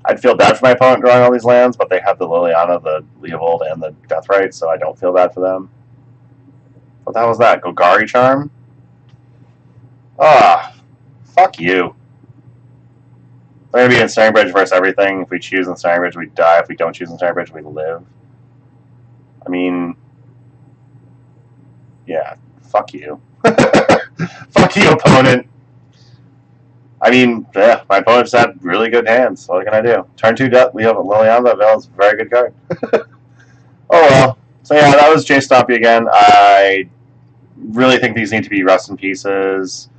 I'd feel bad for my opponent drawing all these lands, but they have the Liliana, the Leovold, and the Deathrite, so I don't feel bad for them. What the hell was that? Golgari Charm? Ah, fuck you. They're going to be Ensnaring Bridge versus everything. If we choose Ensnaring Bridge, we die. If we don't choose Ensnaring Bridge, we live. I mean, yeah, fuck you. Fuck you, opponent. I mean, yeah, my opponent just had really good hands. What can I do? Turn 2, we have Liliana. That is a very good card. Oh well. So yeah, that was Jace Stompy again. I really think these need to be rest in pieces.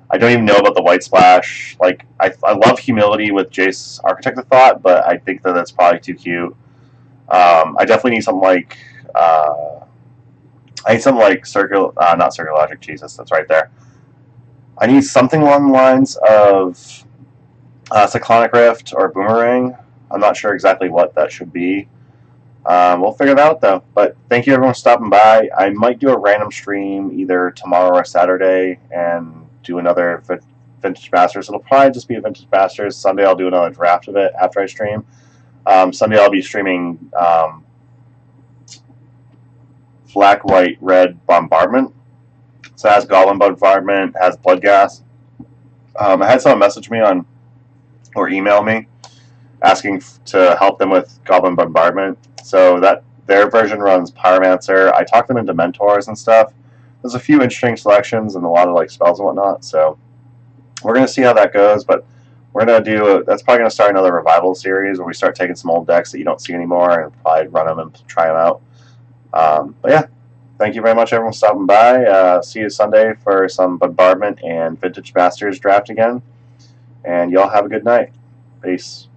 I don't even know about the White Splash. Like, I love Humility with Jace Architect of Thought, but I think that that's probably too cute. I definitely need something like not Circular Logic. Jesus, that's right there. I need something along the lines of Cyclonic Rift or Boomerang. I'm not sure exactly what that should be. We'll figure that out, though. But thank you, everyone, for stopping by. I might do a random stream either tomorrow or Saturday and do another Vintage Masters. It'll probably just be a Vintage Masters. Sunday I'll do another draft of it after I stream. Sunday I'll be streaming Black, White, Red Bombardment. So it has Goblin Bombardment, has Blood Gas. I had someone message me on or email me asking to help them with Goblin Bombardment. So that their version runs Pyromancer. I talked them into Mentors and stuff. There's a few interesting selections and a lot of like spells and whatnot. So we're gonna see how that goes, but we're gonna do that's probably gonna start another revival series where we start taking some old decks that you don't see anymore and probably run them and try them out. But yeah. Thank you very much, everyone, for stopping by. See you Sunday for some Bombardment and Vintage Masters draft again. And y'all have a good night. Peace.